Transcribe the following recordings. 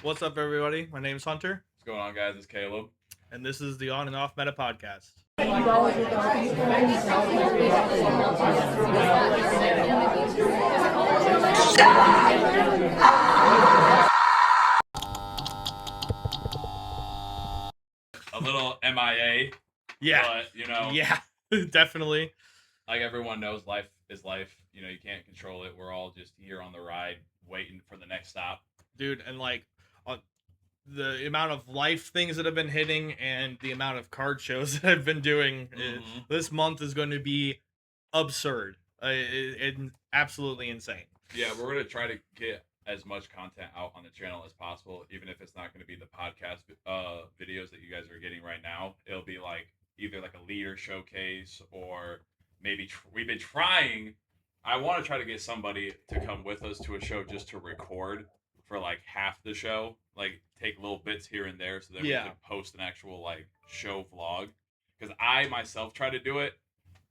What's up, everybody? My name's Hunter, What's going on, guys? It's Caleb. and this is the On and Off Meta podcast. A little MIA, Yeah, but yeah, definitely. like everyone knows, life is life. You can't control it. We're all just here on the ride, waiting for the next stop. Dude, and like the amount of life things that have been hitting and the amount of card shows that I've been doing this month is going to be absurd. Absolutely insane. Yeah, we're gonna try to get as much content out on the channel as possible, even if it's not going to be the podcast videos that you guys are getting right now. It'll be like either like a leader showcase or maybe we've been trying. I want to try to get somebody to come with us to a show just to record for like half the show, like take little bits here and there, so that we can post an actual like show vlog. Because I myself try to do it,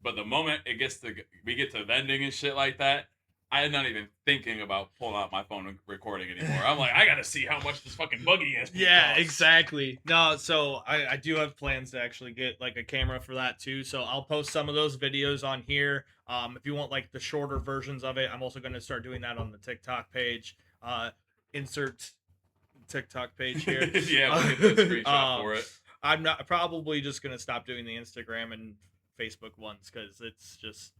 but the moment we get to vending and shit like that, I'm not even thinking about pulling out my phone and recording anymore. I'm like, I gotta see how much this fucking buggy is. Yeah, exactly. No, so I do have plans to actually get like a camera for that too. So I'll post some of those videos on here. If you want like the shorter versions of it, I'm also going to start doing that on the TikTok page. Insert TikTok page here. Yeah, we'll get that screenshot for it. I'm not probably just going to stop doing the Instagram and Facebook ones because it's just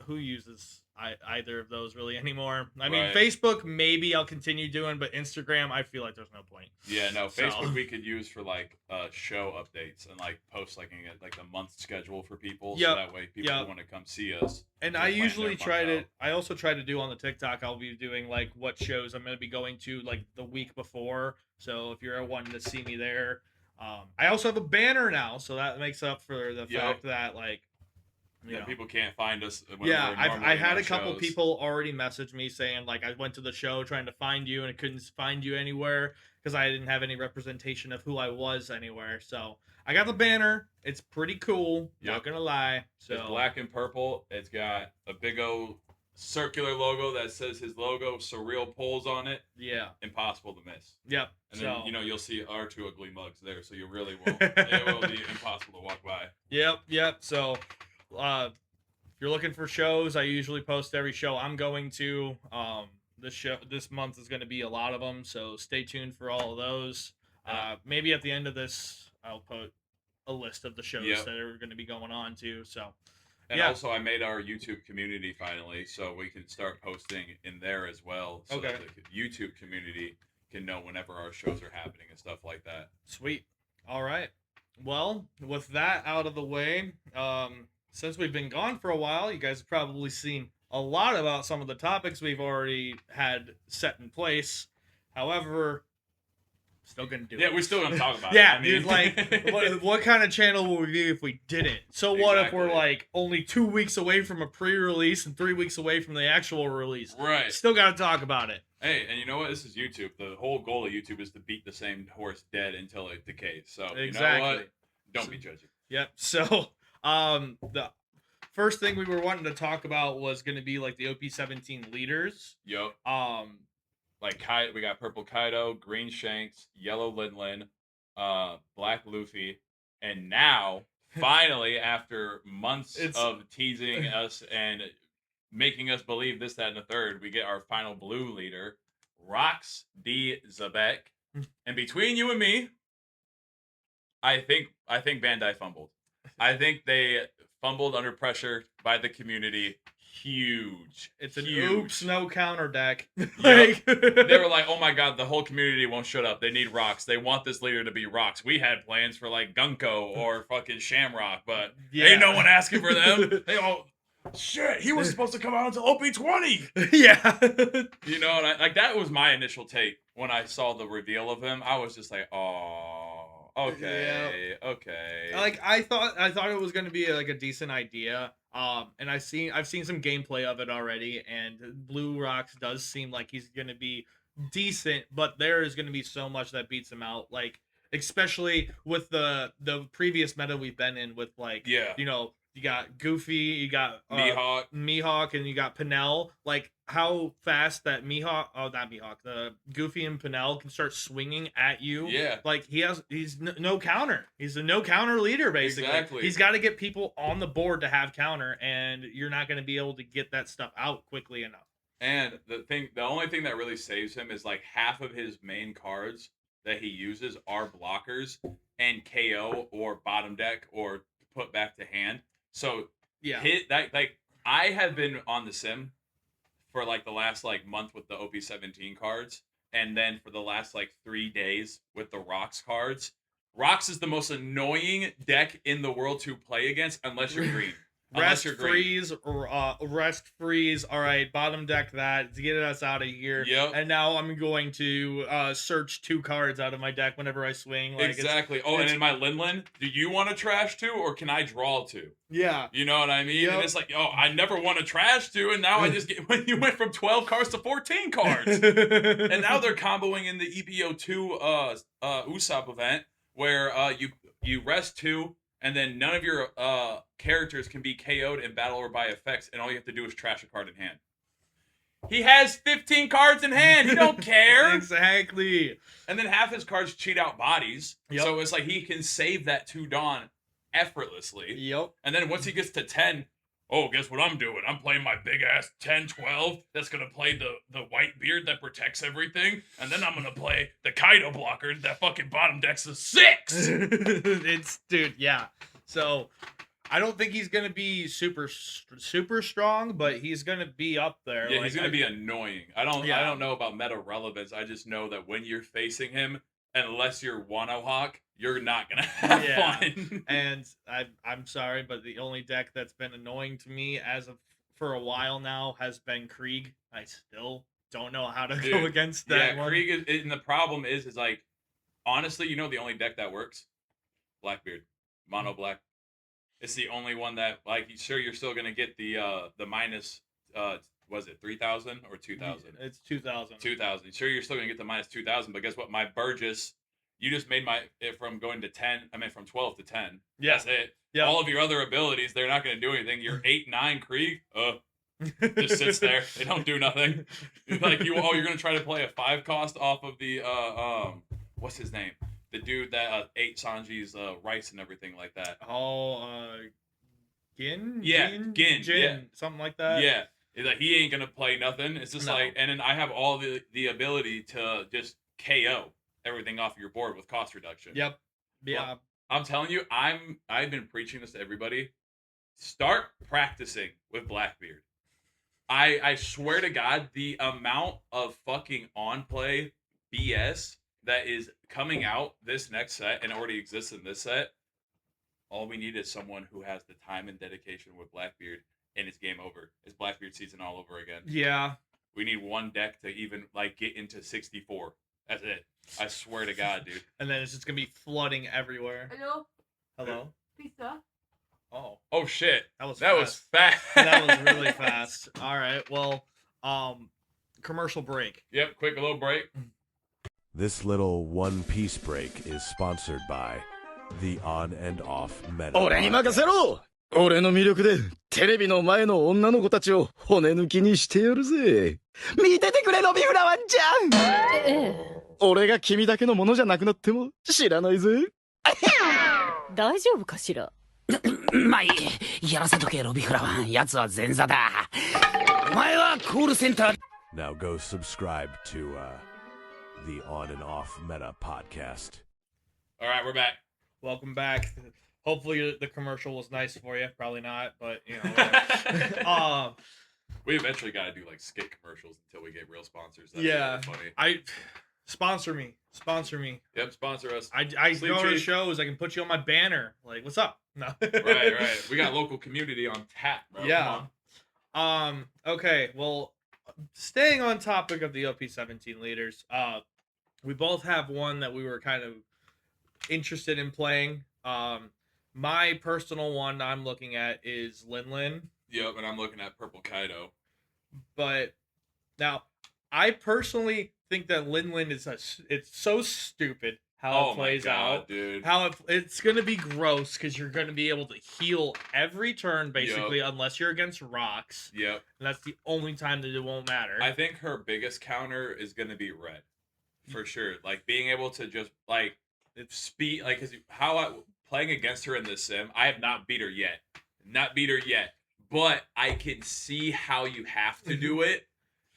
who uses either of those really anymore. I mean, Facebook maybe I'll continue doing, but Instagram I feel like there's no point. Yeah, no, Facebook we could use for like show updates and like post like a month schedule for people, so that way people want to come see us. And I usually I also try to do on the TikTok, I'll be doing like what shows I'm going to be going to like the week before. So if you're wanting to see me there, I also have a banner now, so that makes up for the fact that like people can't find us. I had a couple people already message me saying like I went to the show trying to find you and I couldn't find you anywhere because I didn't have any representation of who I was anywhere. So I got the banner. It's pretty cool. Not gonna lie. So it's black and purple. It's got a big old circular logo that says his logo, surreal poles on it. Yeah. Impossible to miss. Yep. And then you'll see our two ugly mugs there, so you really won't. It will be impossible to walk by. Yep. So if you're looking for shows, I usually post every show I'm going to. This month is going to be a lot of them, so stay tuned for all of those. Maybe at the end of this, I'll put a list of the shows that are going to be going on too. So, and also I made our YouTube community finally, so we can start posting in there as well, so that the YouTube community can know whenever our shows are happening and stuff like that. Sweet. All right. Well, with that out of the way, since we've been gone for a while, you guys have probably seen a lot about some of the topics we've already had set in place. However, still gonna do it. Yeah, we're still gonna talk about it. Yeah, dude, like, what kind of channel will we be if we didn't? So what if we're like only 2 weeks away from a pre-release and 3 weeks away from the actual release? Right. Still gotta talk about it. Hey, and you know what? This is YouTube. The whole goal of YouTube is to beat the same horse dead until it decays. So you know what? Don't be judging. Yep. So the first thing we were wanting to talk about was going to be like the op17 leaders. Yep. Like we got purple Kaido, green Shanks, yellow Linlin, black Luffy, and now finally after months of teasing us and making us believe this, that, and the third, we get our final blue leader, Rox D. Zabek. And between you and me, I think Bandai fumbled. I think they fumbled under pressure by the community. Huge. It's an oops, no counter deck. They were like, oh my god, the whole community won't shut up. They need Rox. They want this leader to be Rox. We had plans for like Gunko or fucking Shamrock, but ain't no one asking for them. They all, shit, he was supposed to come out until OP20. Yeah. You know, and like that was my initial take when I saw the reveal of him. I was just like, oh, okay. Like I thought it was gonna be like a decent idea. And I've seen some gameplay of it already, and Blue Rox does seem like he's gonna be decent, but there is gonna be so much that beats him out. Like especially with the previous meta we've been in with like you know you got Goofy, you got Mihawk, and you got Pinel. Like how fast that not Mihawk, the Goofy and Pinel can start swinging at you. Yeah. Like he's no counter. He's a no counter leader basically. Exactly. He's got to get people on the board to have counter, and you're not going to be able to get that stuff out quickly enough. And the only thing that really saves him is like half of his main cards that he uses are blockers and KO or bottom deck or put back to hand. So yeah, I have been on the sim for like the last like month with the op17 cards, and then for the last like 3 days with the Rocks cards. Rocks is the most annoying deck in the world to play against unless you're green. Rest freeze. All right, bottom deck that to get us out of here. Yep. And now I'm going to search 2 cards out of my deck whenever I swing. Like exactly. And in my Linlin, do you want to trash 2 or can I draw 2? Yeah. You know what I mean? Yep. And it's like, I never want to trash 2, and now I just get when you went from 12 cards to 14 cards, and now they're comboing in the EPO2 Usopp event where you rest 2. And then none of your characters can be KO'd in battle or by effects, and all you have to do is trash a card in hand. He has 15 cards in hand. He don't care. Exactly. And then half his cards cheat out bodies. Yep. So it's like he can save that 2 Dawn effortlessly. Yep. And then once he gets to 10, guess what I'm doing? I'm playing my big ass 10-12 that's going to play the white beard that protects everything. And then I'm going to play the Kaido blocker that fucking bottom decks a 6. Dude, yeah. So I don't think he's going to be super strong, but he's going to be up there. Yeah, he's going to be annoying. I don't know about meta relevance. I just know that when you're facing him, unless you're Wano Hawk, you're not gonna have fun. And I'm sorry, but the only deck that's been annoying to me for a while now has been Krieg. I still don't know how to go against that one. Krieg is, and the problem is like, honestly, the only deck that works? Blackbeard. Mono black. It's the only one that, like, sure, you're still gonna get the minus was it 3,000 or 2,000? It's 2,000. 2,000. Sure, you're still gonna get the minus 2,000, but guess what? My Burgess, you just made it from going to 10. I mean, from 12 to 10. Yeah. That's it. Yeah. All of your other abilities, they're not gonna do anything. Your 8-9 Krieg, just sits there. They don't do nothing. Like you're gonna try to play a 5 cost off of the what's his name? The dude that ate Sanji's rice and everything like that. Gin? Yeah, Gin. Yeah. Something like that. Yeah. Like, he ain't gonna play nothing. It's just like, and then I have all the ability to just KO everything off your board with cost reduction. Yep. Yeah. Well, I'm telling you, I've been preaching this to everybody. Start practicing with Blackbeard. I swear to God, the amount of fucking on play BS that is coming out this next set and already exists in this set. All we need is someone who has the time and dedication with Blackbeard, and it's game over. It's Blackbeard season all over again. Yeah. We need one deck to even like get into 64. That's it. I swear to God, dude. And then it's just gonna be flooding everywhere. Hello. Pizza. Oh shit. That was fast. That was really fast. All right. Well, commercial break. Yep. Quick little break. This little one-piece break is sponsored by the On and Off Meta. 俺に任せろ! 俺の魅力でテレビの前の女の子たちを骨抜きにしてやるぜ。見ててくれロビフラワンちゃん。俺が君だけのものじゃなくなっても知らないぜ。大丈夫かしら。まあいい。やらせとけロビフラワン。奴は前座だ。お前はコールセンター。 Now go subscribe to the On and Off Meta podcast. All right, we're back. Welcome back. Hopefully the commercial was nice for you. Probably not, but you know. We eventually got to do like skit commercials until we get real sponsors. That's yeah, really funny. Sponsor me. Yep, sponsor us. I go to shows. I can put you on my banner. Like, what's up? No. right. We got local community on tap, bro. Yeah. Okay. Well, staying on topic of the op17 leaders, we both have one that we were kind of interested in playing. My personal one I'm looking at is Lin. Yep, and I'm looking at Purple Kaido. But now, I personally think that Lin is it's so stupid how Oh it my plays god, out. dude. It's gonna be gross because you're gonna be able to heal every turn basically, unless you're against rocks, Yep. and that's the only time that it won't matter. I think her biggest counter is gonna be red, for sure. Like being able to just like speed, like 'cause how I playing against her in this sim, I have not beat her yet, but I can see how you have to do it,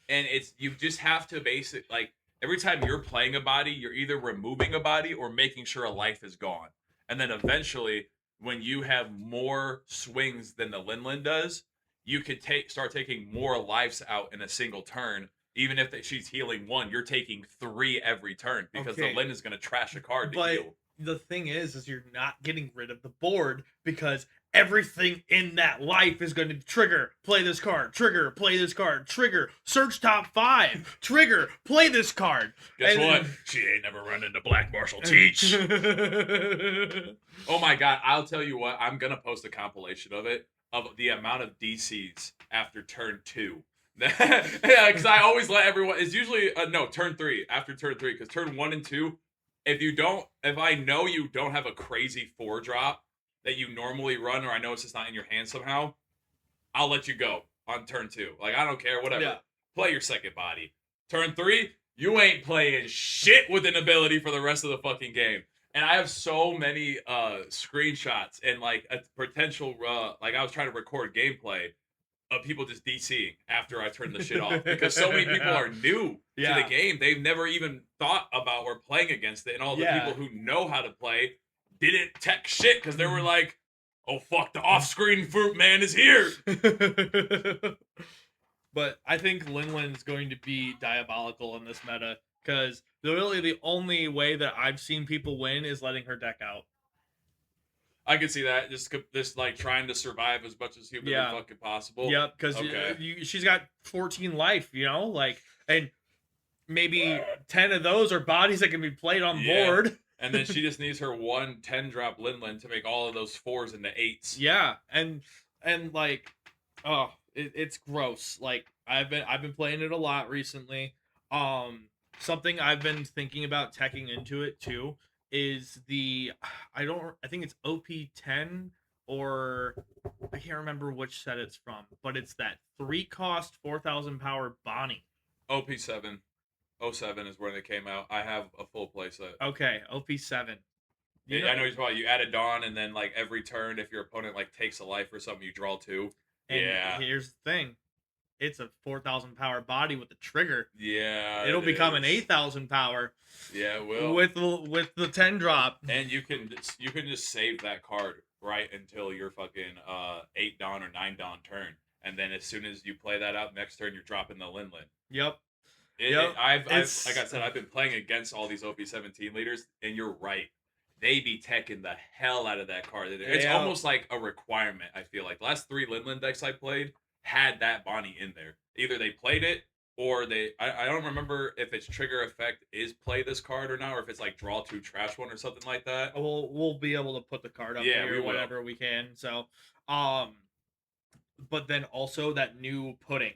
and it's you just have to like every time you're playing a body, you're either removing a body or making sure a life is gone, and then eventually, when you have more swings than the Linlin does, you could start taking more lives out in a single turn. Even if she's healing one, you're taking 3 every turn because the Lin is going to trash a card to heal. The thing is you're not getting rid of the board because everything in that life is going to trigger, play this card, trigger, play this card, trigger, search top 5, trigger, play this card. Guess what? She ain't never run into Black Marshall Teach. Oh my god, I'll tell you what, I'm going to post a compilation of it, of the amount of DCs after turn 2. Yeah, because I always let everyone, it's usually, no, turn 3, after turn 3, because turn 1 and 2, if I know you don't have a crazy 4 drop that you normally run, or I know it's just not in your hand somehow, I'll let you go on turn 2. Like, I don't care, whatever. Yeah. Play your second body. Turn 3, you ain't playing shit with an ability for the rest of the fucking game. And I have so many screenshots and like a potential, like I was trying to record gameplay of people just DCing after I turn the shit off because so many people are new to the game. They've never even thought about or playing against it, and all the people who know how to play didn't tech shit because they were like, "Oh fuck, the off-screen fruit man is here." But I think Linlin is going to be diabolical in this meta because really the only way that I've seen people win is letting her deck out. I could see that. Just like trying to survive as much as humanly fucking possible. Yep, because she's got 14 life, like, and maybe 10 of those are bodies that can be played on board. And then she just needs her 1 10-drop Linlin to make all of those 4s into 8s. Yeah, and like, oh, it's gross. Like I've been playing it a lot recently. Something I've been thinking about teching into it too is I think it's op10 or I can't remember which set it's from, but it's that 3-cost 4,000 power Bonnie. op7. 07 is where they came out. I have a full playset. Okay, op7. I know you're talking about. You add a Dawn, and then like every turn, if your opponent like takes a life or something, you draw 2. And here's the thing. It's a 4,000 power body with the trigger. Yeah, it'll become an 8,000 power. Yeah, it will. With the 10 drop. And you can just save that card right until your fucking 8 Dawn or 9 Dawn turn, and then as soon as you play that out next turn, you're dropping the Linlin. Yep. I've like I said, I've been playing against all these op17 leaders, and you're right. They be teching the hell out of that card. It's almost like a requirement, I feel like. The last 3 Linlin decks I played had that Bonnie in there. Either they played it, or I don't remember if its trigger effect is play this card or not, or if it's like draw 2, trash 1 or something like that. We'll be able to put the card up here whenever we can. So, but then also that new pudding.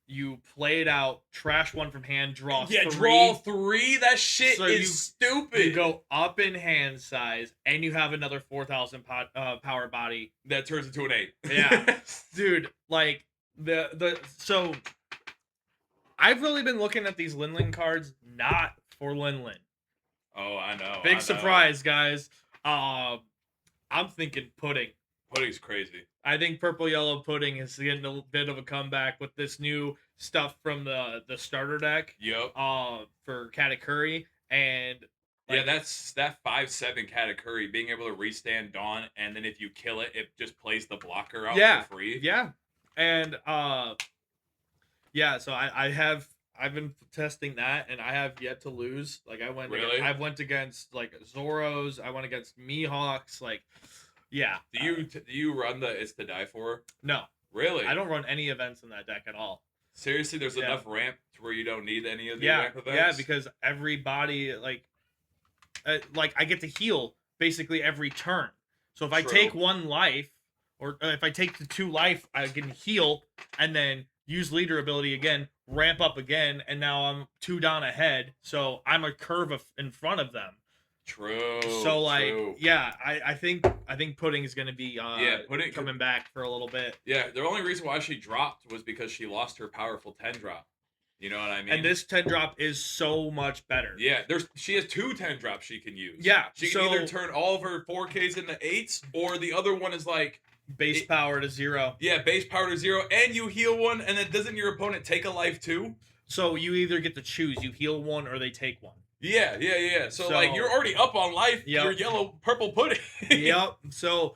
You play it out, trash 1 from hand, draw 3. Yeah, draw 3? That shit is stupid. You go up in hand size, and you have another 4,000 power body. That turns into an 8. Yeah. Dude, like, so, I've really been looking at these Linlin cards, not for Linlin. Oh, I know. Big surprise, guys. I'm thinking pudding. Pudding's crazy. I think Purple Yellow Pudding is getting a bit of a comeback with this new stuff from the starter deck. Yep. For Katakuri and like, that's that 5/7 Katakuri being able to restand Dawn, and then if you kill it, it just plays the blocker out for free. Yeah. And so I've been testing that, and I have yet to lose. Like I went against like Zoros, I went against Mihawks, like. Yeah. Do you run the It's to Die For? No. Really? I don't run any events in that deck at all. Seriously, there's enough ramp to where you don't need any of the ramp events? Yeah, because every body, like I get to heal basically every turn. So if I take 1 life, or if I take the 2 life, I can heal, and then use leader ability again, ramp up again, and now I'm 2 down ahead, so I'm a curve in front of them. True. So like, true. yeah, I think Pudding is gonna be Pudding coming back for a little bit. Yeah, the only reason why she dropped was because she lost her powerful 10 drop. You know what I mean? And this 10 drop is so much better. Yeah, she has 2 10 drops she can use. Yeah, She can either turn all of her 4Ks into 8s, or the other one is like base power to 0. Yeah, base power to 0, and you heal one, and then doesn't your opponent take a life too? So you either get to choose, you heal one or they take one. Yeah. So like you're already up on life. Yep. You're yellow purple pudding. Yep. So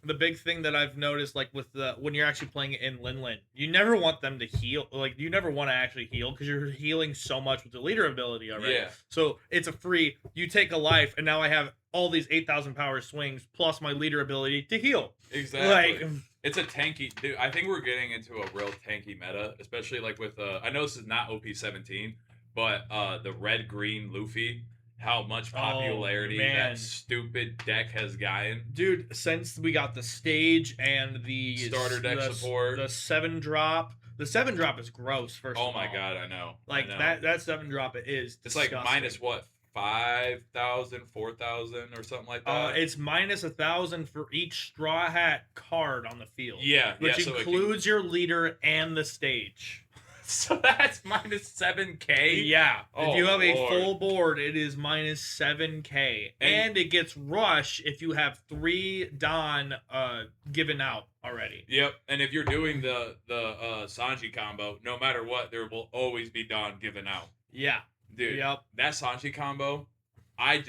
the big thing that I've noticed, like with when you're actually playing it in Linlin, you never want them to heal. Like you never want to actually heal because you're healing so much with the leader ability already. Yeah. So it's a free. You take a life, and now I have all these 8,000 power swings plus my leader ability to heal. Exactly. Like it's a tanky. Dude, I think we're getting into a real tanky meta, especially like with. I know this is not op17, but the red green Luffy. How much popularity that stupid deck has gotten. Dude, since we got the stage and the starter deck support, the 7 drop. The 7 drop is gross, first of all. Oh my god, I know. Like I know. that 7 drop is it's disgusting. like minus what? 5,000, 4,000 or something like that. It's minus 1,000 for each Straw Hat card on the field. Yeah, which includes your leader and the stage. So that's minus 7K. Yeah, if you have a Lord. full board, it is minus 7K, and it gets rush if you have 3 Don given out already. Yep, and if you're doing the Sanji combo, no matter what, there will always be Don given out. Yeah. Dude, that Sanji combo, I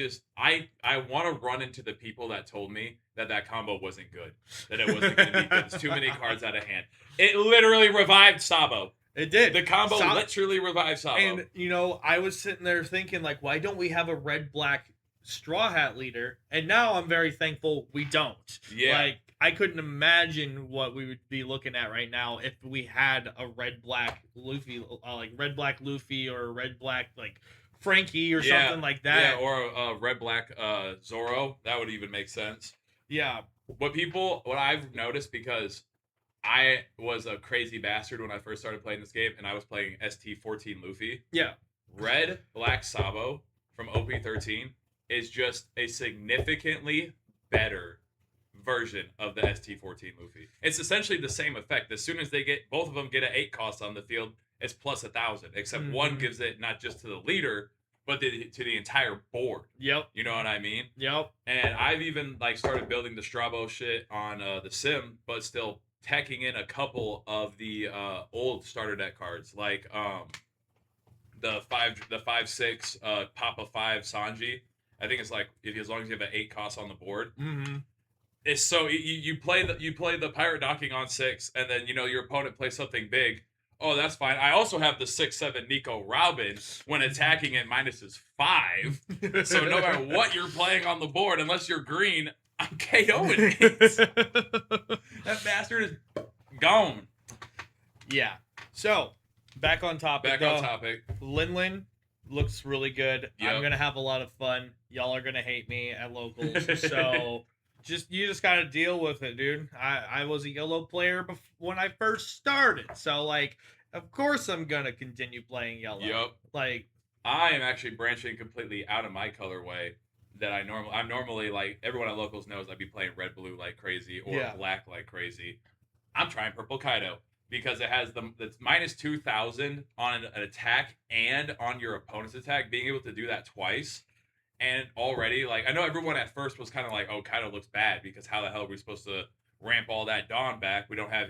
want to run into the people that told me that combo wasn't good, that it wasn't going to be good. It's too many cards out of hand. It literally revived Sabo. It did. The combo literally revived Sabo. And, you know, I was sitting there thinking, like, why don't we have a red-black Straw Hat leader? And now I'm very thankful we don't. Yeah. Like, I couldn't imagine what we would be looking at right now if we had a red-black Luffy, like red-black Luffy or red-black, like, Frankie or something like that. Yeah, or a red-black Zoro. That would even make sense. Yeah. What I've noticed, because I was a crazy bastard when I first started playing this game, and I was playing ST14 Luffy. Yeah. Red Black Sabo from OP13 is just a significantly better version of the ST14 Luffy. It's essentially the same effect. As soon as both of them get an 8 cost on the field, it's plus 1,000. Except one gives it not just to the leader, but to the entire board. Yep. You know what I mean? Yep. And I've even like started building the Strabo shit on the sim, but still teching in a couple of the old starter deck cards, like the 5/6 Papa 5 Sanji. I think it's like as long as you have an 8 cost on the board. Mm-hmm. It's so you play the pirate docking on 6, and then your opponent plays something big. Oh, that's fine. I also have the 6/7 Nico Robin when attacking it minuses 5. So no matter what you're playing on the board, unless you're green, I'm KOing it. That bastard is gone. Yeah. So, back on topic. On topic. Linlin looks really good. Yep. I'm gonna have a lot of fun. Y'all are gonna hate me at locals. So you just gotta deal with it, dude. I was a yellow player when I first started. So like, of course I'm gonna continue playing yellow. Yep. Like, I am actually branching completely out of my colorway. That I'm normally like everyone at locals knows I'd be playing red blue like crazy or black like crazy. I'm trying purple Kaido because it has that's minus 2,000 on an attack and on your opponent's attack. Being able to do that twice, and already like I know everyone at first was kind of like, oh, Kaido looks bad because how the hell are we supposed to ramp all that Dawn back? We don't have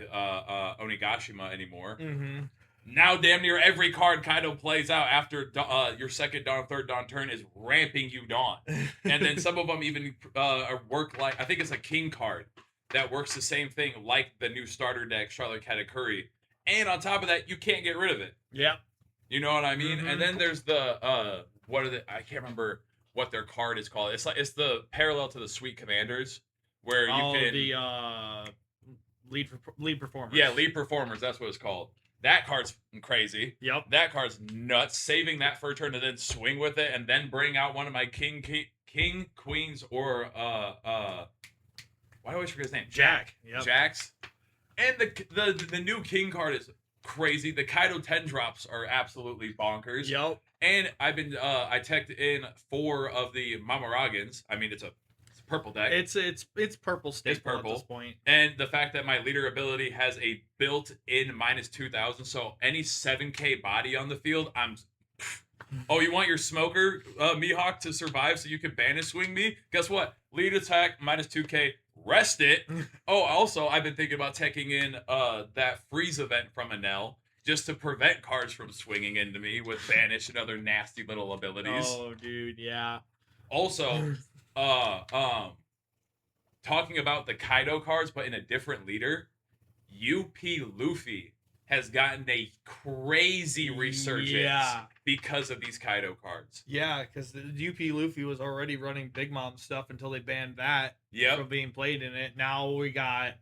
Onigashima anymore. mm-hmm. Now, damn near every card Kaido plays out after your second Dawn, third Dawn turn is ramping you Dawn. And then some of them even work like, I think it's a King card that works the same thing like the new starter deck, Charlotte Katakuri. And on top of that, you can't get rid of it. Yeah. You know what I mean? Mm-hmm. And then there's the, I can't remember what their card is called. It's the parallel to the Sweet Commanders where you can. The lead performers. Yeah, lead performers. That's what it's called. That card's crazy. Yep. That card's nuts. Saving that for a turn to then swing with it and then bring out one of my king, queens, or why do I always forget his name? Jack. Yep. Jack's. And the new king card is crazy. The Kaido 10 drops are absolutely bonkers. Yep. And I've been I teched in 4 of the Mamaragans. I mean, it's a purple deck. It's purple staple purple. at this point. And the fact that my leader ability has a built-in minus 2,000, so any 7k body on the field, oh, you want your smoker Mihawk to survive so you can banish swing me? Guess what? Lead attack minus 2k. Rest it. Oh, also, I've been thinking about taking in that freeze event from Enel just to prevent cards from swinging into me with banish and other nasty little abilities. Oh, dude, yeah. Also, talking about the Kaido cards, but in a different leader, UP Luffy has gotten a crazy resurgence because of these Kaido cards. Yeah, because the UP Luffy was already running Big Mom stuff until they banned that from being played in it. Now we got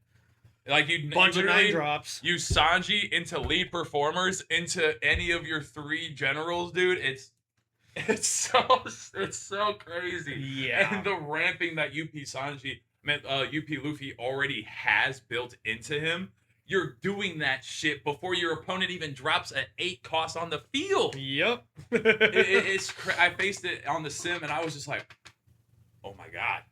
like you bunch of 9-drops. You Sanji into lead performers into any of your 3 generals, dude. It's so crazy. Yeah. And the ramping that UP Luffy already has built into him. You're doing that shit before your opponent even drops an 8 cost on the field. Yep. I faced it on the sim and I was just like, oh my god.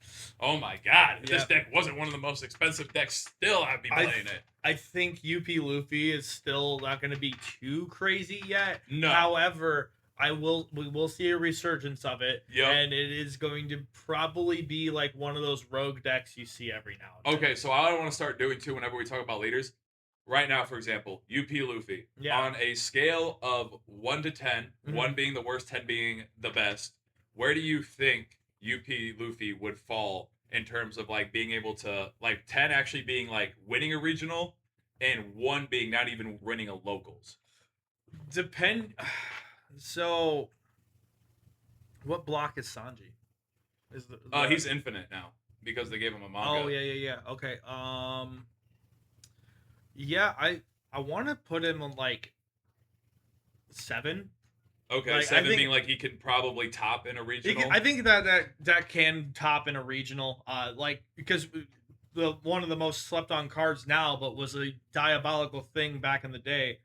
If this deck wasn't one of the most expensive decks, still I'd be playing it. I think UP Luffy is still not going to be too crazy yet. No. However, we will see a resurgence of it. Yep. And it is going to probably be like one of those rogue decks you see every now and then. Okay, so I want to start doing too whenever we talk about leaders. Right now, for example, UP Luffy. Yeah. On a scale of 1 to 10, 1 being the worst, 10 being the best, where do you think UP Luffy would fall in terms of like being able to, like 10 actually being like winning a regional and 1 being not even winning a locals? So, what block is Sanji? He's infinite now because they gave him a manga. Oh yeah. Okay. Yeah, I want to put him on like 7. Okay, like, 7 being like he could probably top in a regional. I think that can top in a regional. Like because one of the most slept on cards now, but was a diabolical thing back in the day.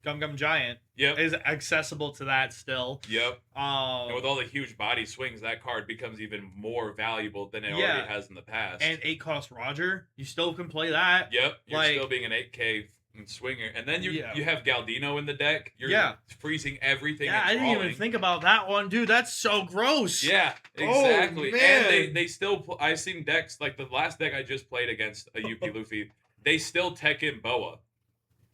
Gum Gum Giant is accessible to that still. Yep. And with all the huge body swings, that card becomes even more valuable than it already has in the past. And 8 cost Roger, you still can play that. Yep. You're still being an 8k swinger, and then you have Galdino in the deck. You're freezing everything. Yeah, I didn't even think about that one, dude. That's so gross. Yeah, exactly. Oh, man. And they still. I've seen decks like the last deck I just played against a UP Luffy. They still tech in Boa.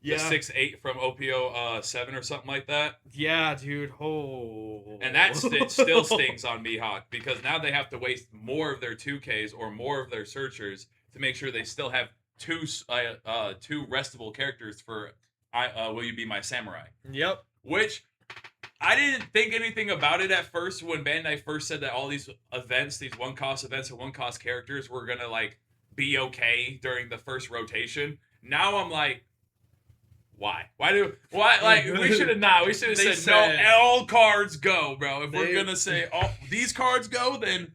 The 6/8 from OPO 7 or something like that. Yeah, dude. Oh. And that still stings on Mihawk because now they have to waste more of their 2Ks or more of their searchers to make sure they still have two restable characters for Will You Be My Samurai? Yep. Which I didn't think anything about it at first when Bandai first said that all these events, these 1-cost events and 1-cost characters were gonna like be okay during the first rotation. Now I'm like, why? Like, we should have said, no, all cards go, bro. If we're going to say, oh, these cards go, then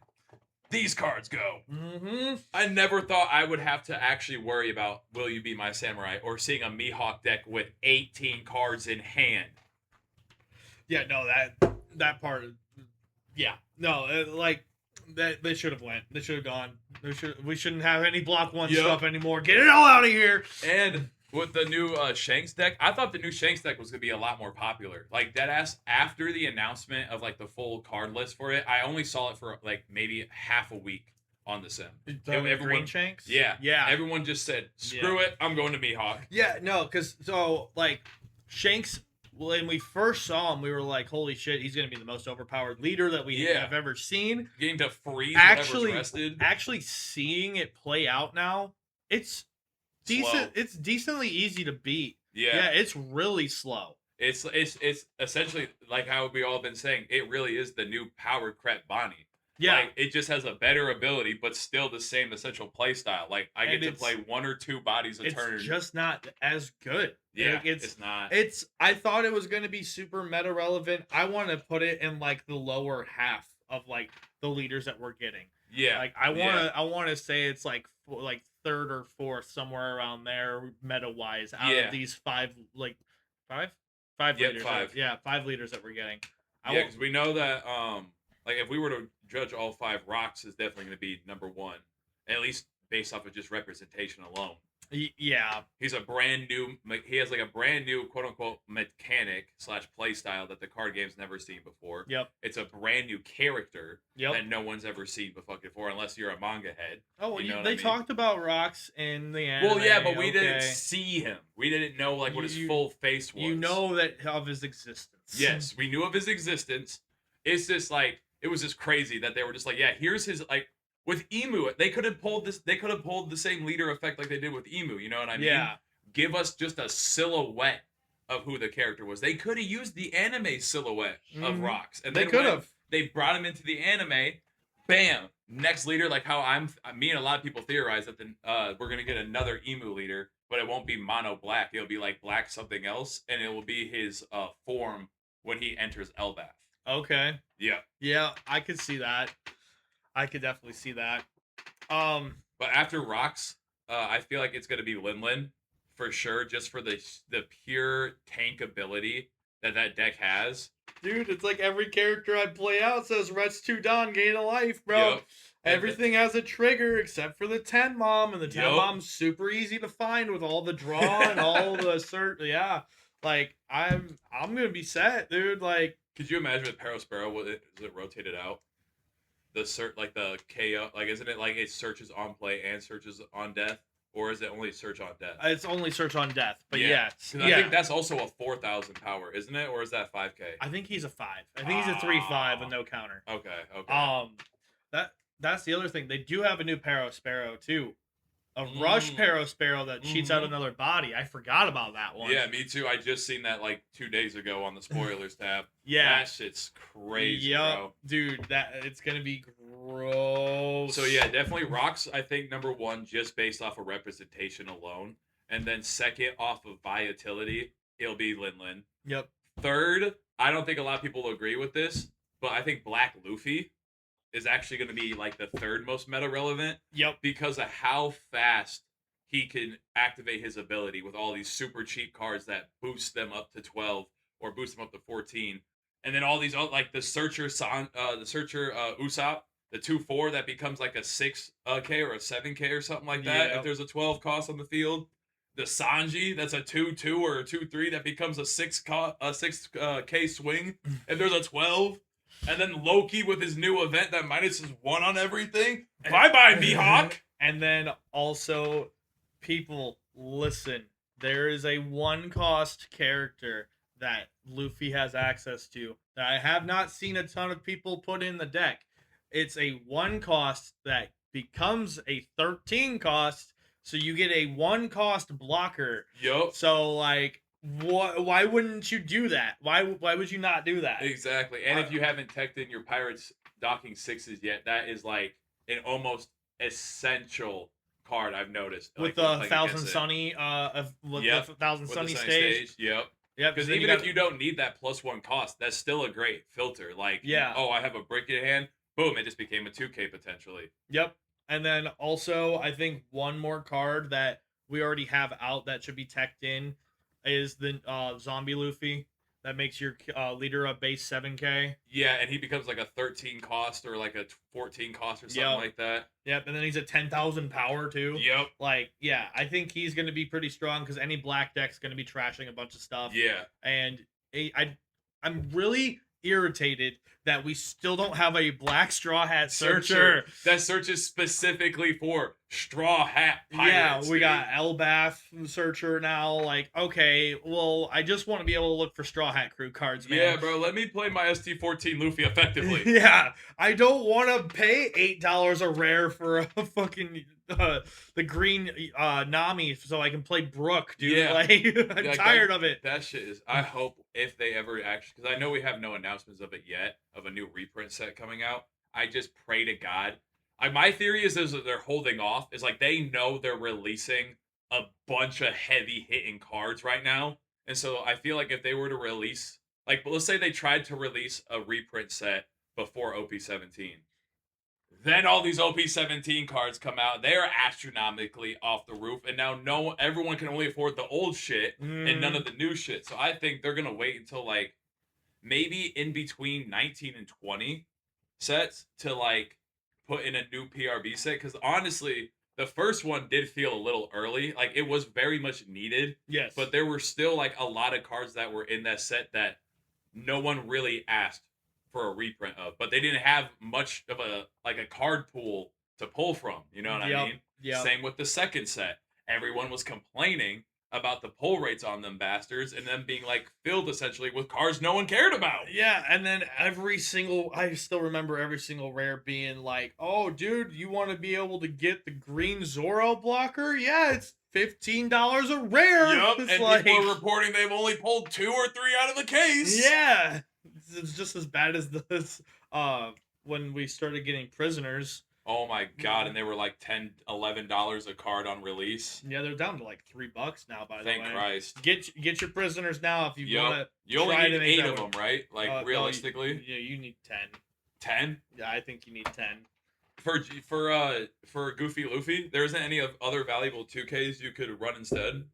these cards go. Mm-hmm. I never thought I would have to actually worry about Will You Be My Samurai or seeing a Mihawk deck with 18 cards in hand. Yeah, no, that part, yeah. No, like, that they should have went. They should have gone. We shouldn't have any block 1 stuff anymore. Get it all out of here. And with the new Shanks deck, I thought the new Shanks deck was going to be a lot more popular. Like, deadass, after the announcement of, like, the full card list for it, I only saw it for, like, maybe half a week on the sim. Green Shanks? Yeah. Yeah. Everyone just said, screw it, I'm going to Mihawk. Yeah, no, because, like, Shanks, when we first saw him, we were like, holy shit, he's going to be the most overpowered leader that we have ever seen. Getting to freeze whatever's rested. Actually seeing it play out now, it's decent. Slow. It's decently easy to beat. Yeah, it's really slow. It's essentially like how we all been saying. It really is the new powered crap Bonnie. Yeah, like, it just has a better ability, but still the same essential play style. Like, I get to play 1 or 2 bodies a turn. It's just not as good. Yeah, like, it's not. I thought it was going to be super meta relevant. I want to put it in like the lower half of like the leaders that we're getting. Yeah, like I want to say it's like third or fourth, somewhere around there, meta wise, out Yeah. of these five, like five Yep, leaders. 5. Yeah, 5 leaders that we're getting. Yeah, because we know that like if we were to judge all 5, Rocks is definitely going to be number 1, at least based off of just representation alone. Yeah, He's a brand new. He has like a brand new quote unquote mechanic / play style that the card game's never seen before. Yep. It's a brand new character Yep. that no one's ever seen before, unless you're a manga head. Oh, You know what they I mean? talked about Rocks in the anime. Well, yeah, but we didn't okay. see him. We didn't know like what his You- full face was. You know that of his existence. Yes, we knew of his existence. It's just like it was just crazy that they were just like, yeah, here's his like with Emu. They could have pulled this. They could have pulled the same leader effect like they did with Emu. You know what I mean? Yeah. Give us just a silhouette of who the character was. They could have used the anime silhouette of Mhm. Rocks, and They then could when have. They brought him into the anime. Bam! Next leader, like how me and a lot of people theorize that we're gonna get another Emu leader, but it won't be mono black. It'll be like black something else, and it will be his form when he enters Elbath. Okay. Yeah. Yeah, I could see that. I could definitely see that. But after Rocks, I feel like it's gonna be Linlin for sure, just for the pure tank ability that deck has. Dude, it's like every character I play out says Rets 2 Dawn, gain a life, bro. Yep. Everything has a trigger except for the 10 Mom, and the 10 Yep. Mom's super easy to find with all the draw and all the cert. Yeah. Like, I'm gonna be set, dude. Like, Could you imagine with Parasparrow, is it rotated out? The like the KO, like isn't it like it searches on play and searches on death, or is it only search on death? it's only search on death, but yes. 'Cause Yeah. I think that's also a 4,000 power, isn't it, or is that 5K? I think he's a 5. I think he's a 3/5 with no counter. Okay. Okay. That's the other thing. They do have a new Parasparrow too. A rush Parasparrow that cheats out another body. I forgot about that one. Yeah, me too. I just seen that like 2 days ago on the spoilers tab. Yeah. That shit's crazy, Yup, bro. dude, that it's gonna be gross. So yeah, definitely Rocks, I think number 1 just based off of representation alone. And then second off of volatility, it'll be Linlin. Yep. Third, I don't think a lot of people agree with this, but I think Black Luffy is actually going to be like the third most meta relevant Yep. because of how fast he can activate his ability with all these super cheap cards that boost them up to 12 or boost them up to 14. And then all these like the Searcher Usopp, the 2/4 that becomes like a 6K or a 7K or something like that if there's a 12 cost on the field. The Sanji, that's a 2/2 or a 2/3 that becomes a 6K swing if there's a 12. And then Loki with his new event that minuses 1 on everything. Bye-bye, Mihawk. And then also, people, listen. There is a 1-cost character that Luffy has access to that I have not seen a ton of people put in the deck. It's a 1-cost that becomes a 13-cost, so you get a 1-cost blocker. Yup. So, like, why wouldn't you do that? Why would you not do that? Exactly. And if you haven't teched in your Pirates docking 6s yet, that is like an almost essential card I've noticed. With like, the playing Thousand against it. Sunny, with Yep. the Thousand With Sunny the same stage. Yep. Yep. Because then even got- if you don't need that +1 cost, that's still a great filter. Like, Yeah. oh, I have a brick in hand. Boom, it just became a 2K potentially. Yep. And then also, I think one more card that we already have out that should be teched in is the Zombie Luffy. That makes your leader a base 7K. Yeah, and he becomes like a 13 cost or like a 14 cost or something Yep. like that. Yep. And then he's a 10,000 power too. Yep. Like, yeah, I think he's going to be pretty strong because any black deck's going to be trashing a bunch of stuff. Yeah. And I'm really irritated that we still don't have a black straw hat searcher. That searches specifically for straw hat pirates. Yeah, we dude. got Elbath searcher now. Like, okay, well, I just want to be able to look for straw hat crew cards, man. Yeah, bro, let me play my ST14 Luffy effectively. Yeah, I don't want to pay $8 a rare for a fucking the green Nami so I can play Brook, dude. Yeah. Like, I'm Like, tired of it. That shit is. I hope if they ever actually, because I know we have no announcements of it yet, of a new reprint set coming out. I just pray to God. My theory is that they're holding off. Is like they know they're releasing a bunch of heavy hitting cards right now, and so I feel like if they were to release, like, let's say they tried to release a reprint set before OP17, Then all these OP17 cards come out. They are astronomically off the roof, and now everyone can only afford the old shit and none of the new shit. So I think they're gonna wait until like maybe in between 19 and 20 sets to like put in a new PRB set. Because honestly, the first one did feel a little early. Like it was very much needed. Yes. But there were still like a lot of cards that were in that set that no one really asked for a reprint of. But they didn't have much of a card pool to pull from. You know what I mean? Yeah. Same with the second set. Everyone was complaining about the pull rates on them bastards and them being like filled essentially with cards no one cared about. Yeah, and then I still remember every single rare being like, oh dude, you want to be able to get the green Zorro blocker? Yeah, it's $15 a rare. Yep, It's and like, people are reporting they've only pulled 2 or 3 out of the case. yeah, it's just as bad as this when we started getting prisoners. Oh my god, and they were like $10, $11 a card on release. Yeah, they're down to like $3 now. By the Thank way, Christ. Get your prisoners now if you want to. You only need 8 of them, right? Like realistically. Yeah, you need 10. 10? Yeah, I think you need 10. For Goofy Luffy, there isn't any of other valuable 2Ks you could run instead.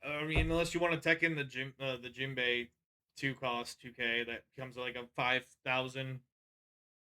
I mean, unless you want to tech in the Jinbei 2 cost 2K, that comes at like a 5,000.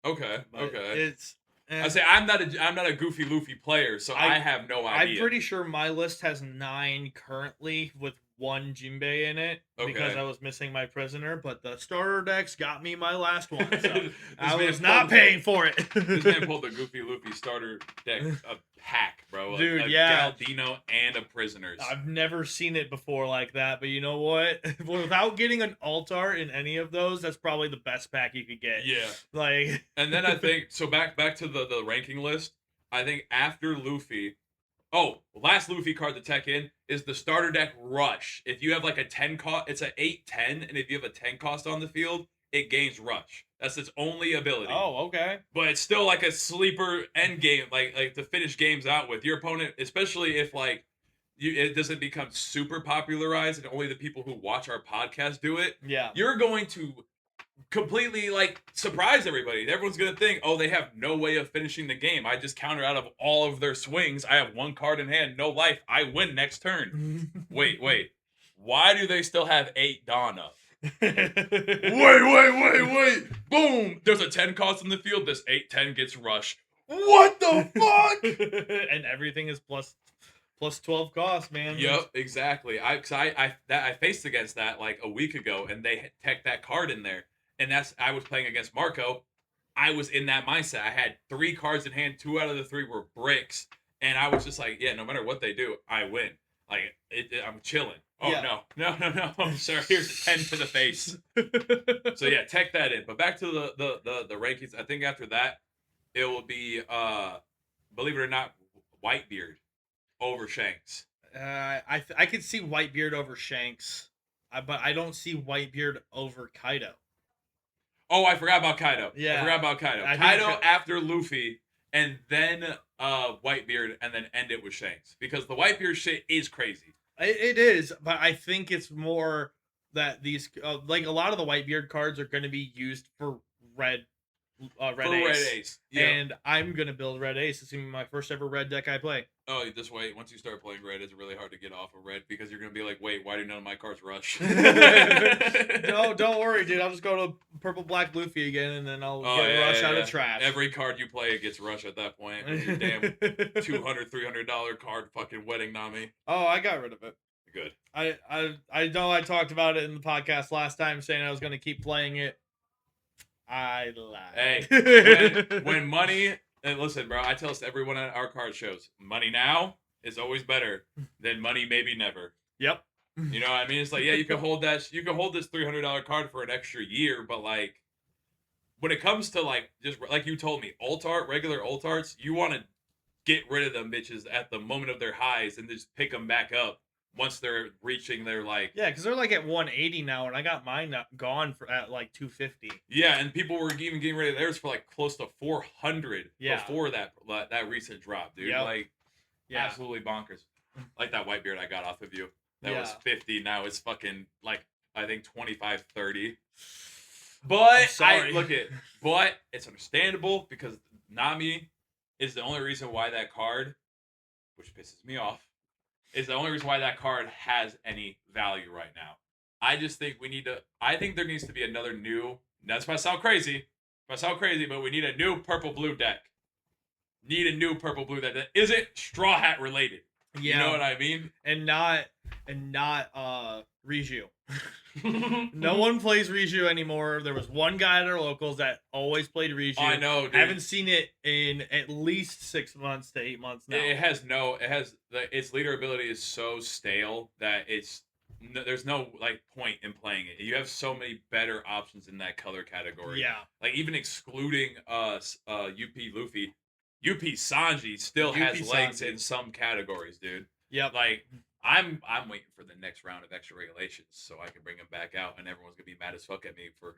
Okay, okay. It's. I say I'm not a Goofy Luffy player, so I have no idea. I'm pretty sure my list has 9 currently with 1 Jinbei in it because I was missing my prisoner, but the starter decks got me my last one. So I was not paying for it. This man pulled the Goofy Luffy starter deck a pack, bro. Dude, a yeah. Galdino and a prisoners. I've never seen it before like that, but you know what? Without getting an alt art in any of those, that's probably the best pack you could get. Yeah. Like, and then I think so. Back to the ranking list. I think after Luffy. Oh, last Luffy card to tech in is the starter deck Rush. If you have like a 10 cost, it's an 8-10, and if you have a 10 cost on the field, it gains Rush. That's its only ability. oh, okay. But it's still like a sleeper end game, like to finish games out with your opponent, especially if like it doesn't become super popularized and only the people who watch our podcast do it. Yeah. You're going to completely like surprise everybody. Everyone's gonna think, oh, they have no way of finishing the game. I just counter out of all of their swings. I have 1 card in hand, no life. I win next turn. wait. Why do they still have 8 Dawn up? wait. Boom! There's a 10 cost in the field. This 8-10 gets rushed. What the fuck? And everything is plus 12 cost, man. Yep, exactly. I faced against that like a week ago, and they teched that card in there. And I was playing against Marco. I was in that mindset. I had 3 cards in hand. 2 out of the 3 were bricks. And I was just like, yeah, no matter what they do, I win. Like, I'm chilling. Oh, yeah. No. Sir, here's a 10 to the face. So, yeah, tech that in. But back to the rankings. I think after that, it will be, believe it or not, Whitebeard over Shanks. I could see Whitebeard over Shanks. But I don't see Whitebeard over Kaido. Oh, I forgot about Kaido. Yeah. I forgot about Kaido. Kaido after Luffy, and then Whitebeard, and then end it with Shanks. Because the Whitebeard shit is crazy. It is, but I think it's more that these, like a lot of the Whitebeard cards are going to be used for Red Ace. Yep. And I'm going to build Red Ace. It's going to be my first ever Red deck I play. Oh, this way, once you start playing Red, it's really hard to get off of Red because you're going to be like, wait, why do none of my cards rush? No, don't worry, dude. I'll just go to Purple Black Luffy again, and then I'll get Rush out of trash. Every card you play, it gets Rush at that point. Your damn $200, $300 card fucking wedding Nami. Oh, I got rid of it. Good. I know I talked about it in the podcast last time, saying I was going to keep playing it. I lied. Hey, when money, and listen, bro, I tell this to everyone at our card shows, money now is always better than money maybe never. Yep. You know what I mean? It's like, yeah, you can hold this $300 card for an extra year, but like, when it comes to like, just like you told me, regular alt arts, you want to get rid of them bitches at the moment of their highs and just pick them back up once they're reaching their like. Yeah, because they're like at 180 now, and I got mine gone at like 250. Yeah, and people were even getting rid of theirs for like close to 400 before that recent drop, dude. Yep. Like, absolutely bonkers. Like that Whitebeard I got off of you. That was 50. Now it's fucking like I think 25, 30. But but it's understandable because Nami is the only reason why that card, which pisses me off, is the only reason why that card has any value right now. I just think I think there needs to be another new, that's might sound crazy, but we need a new purple-blue deck. Need a new purple-blue deck that isn't Straw Hat related. Yeah. You know what I mean? And not Riju. No one plays Riju anymore. There was one guy at our locals that always played Riju. I know, dude. I haven't seen it in at least 6 months to 8 months now. Its leader ability is so stale that there's no like point in playing it. You have so many better options in that color category. Yeah. Like even excluding UP Luffy, UP Sanji still has legs in some categories, dude. Yep. Like I'm waiting for the next round of extra regulations so I can bring him back out, and everyone's gonna be mad as fuck at me for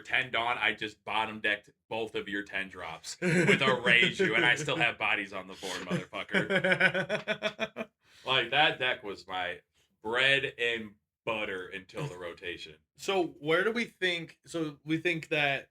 10 Dawn. I just bottom decked both of your 10 drops with a Reiju, and I still have bodies on the board, motherfucker. Like that deck was my bread and butter until the rotation. So where do we think? So we think that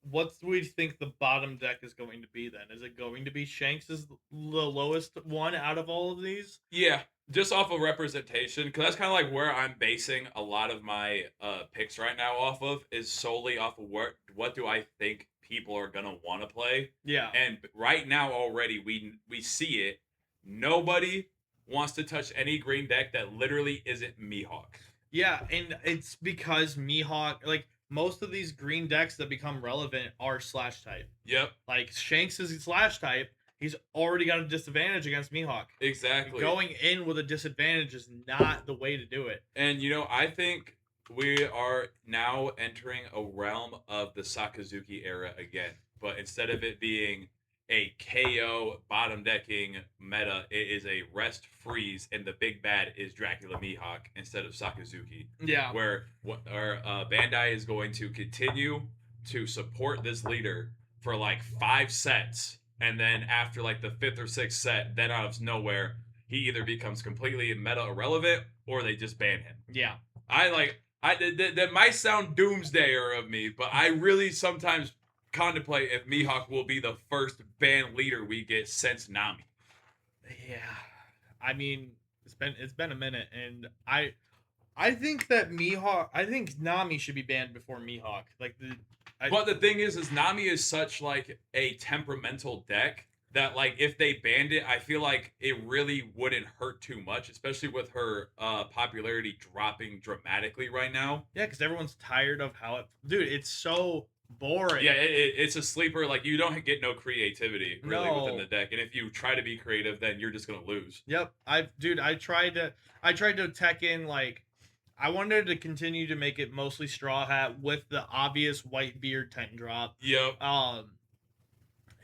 what do we think the bottom deck is going to be then? Is it going to be Shanks is the lowest one out of all of these? Yeah, just off of representation, because that's kind of like where I'm basing a lot of my picks right now off of, is solely off of what do I think people are gonna want to play. Yeah. And right now already we see it. Nobody wants to touch any green deck that literally isn't Mihawk. Yeah, and it's because Mihawk, like most of these green decks that become relevant are slash type. Yep. Like Shanks is slash type. He's already got a disadvantage against Mihawk. Exactly. Going in with a disadvantage is not the way to do it. And I think we are now entering a realm of the Sakazuki era again. But instead of it being a KO bottom decking meta, it is a rest freeze, and the big bad is Dracula Mihawk instead of Sakazuki. Yeah. Where Bandai is going to continue to support this leader for like 5 sets, and then after like the 5th or 6th set, then out of nowhere, he either becomes completely meta irrelevant or they just ban him. Yeah. That might sound doomsdayer of me, but I really sometimes contemplate if Mihawk will be the first band leader we get since Nami. Yeah, I mean it's been a minute, and I think that Nami should be banned before Mihawk. But the thing is Nami is such like a temperamental deck that like if they banned it, I feel like it really wouldn't hurt too much, especially with her popularity dropping dramatically right now. Yeah, because everyone's tired of how it's so boring. Yeah, it's a sleeper. Like you don't get no creativity really within the deck, and if you try to be creative, then you're just gonna lose. Yep, I tried to tech in, like I wanted to continue to make it mostly Straw Hat with the obvious white beard 10 drop. Yep. And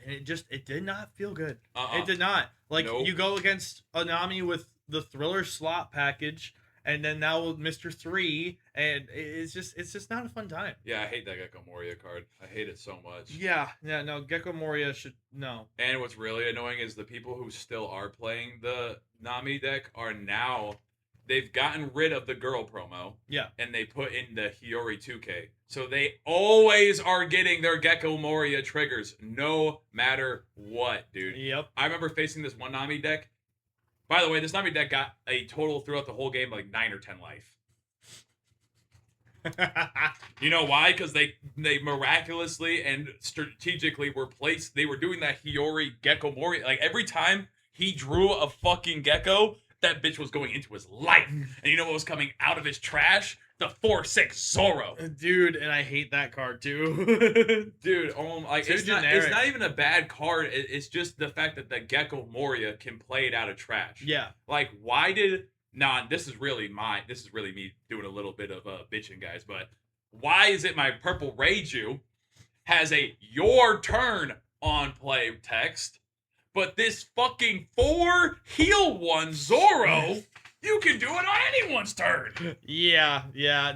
it did not feel good. It did not. Like You go against Anami with the Thriller slot package, and then now with Mr. 3, and it's just not a fun time. Yeah, I hate that Gecko Moria card. I hate it so much. Yeah, no, Gecko Moria no. And what's really annoying is the people who still are playing the Nami deck they've gotten rid of the girl promo. Yeah. And they put in the Hiyori 2K. So they always are getting their Gecko Moria triggers, no matter what, dude. Yep. I remember facing this one Nami deck. By the way, this Nami deck got a total throughout the whole game like 9 or 10 life. You know why? Because they miraculously and strategically they were doing that Hiyori Gecko Moria. Like every time he drew a fucking gecko, that bitch was going into his life. And you know what was coming out of his trash? The 4/6 Zoro. Dude, and I hate that card too. Dude, it's not even a bad card. It's just the fact that the Gecko Moria can play it out of trash. Yeah. Like, why this is really me doing a little bit of bitching, guys, but why is it my purple Reiju has a your turn on play text, but this fucking 4 heal 1 Zoro, you can do it on anyone's turn. Yeah,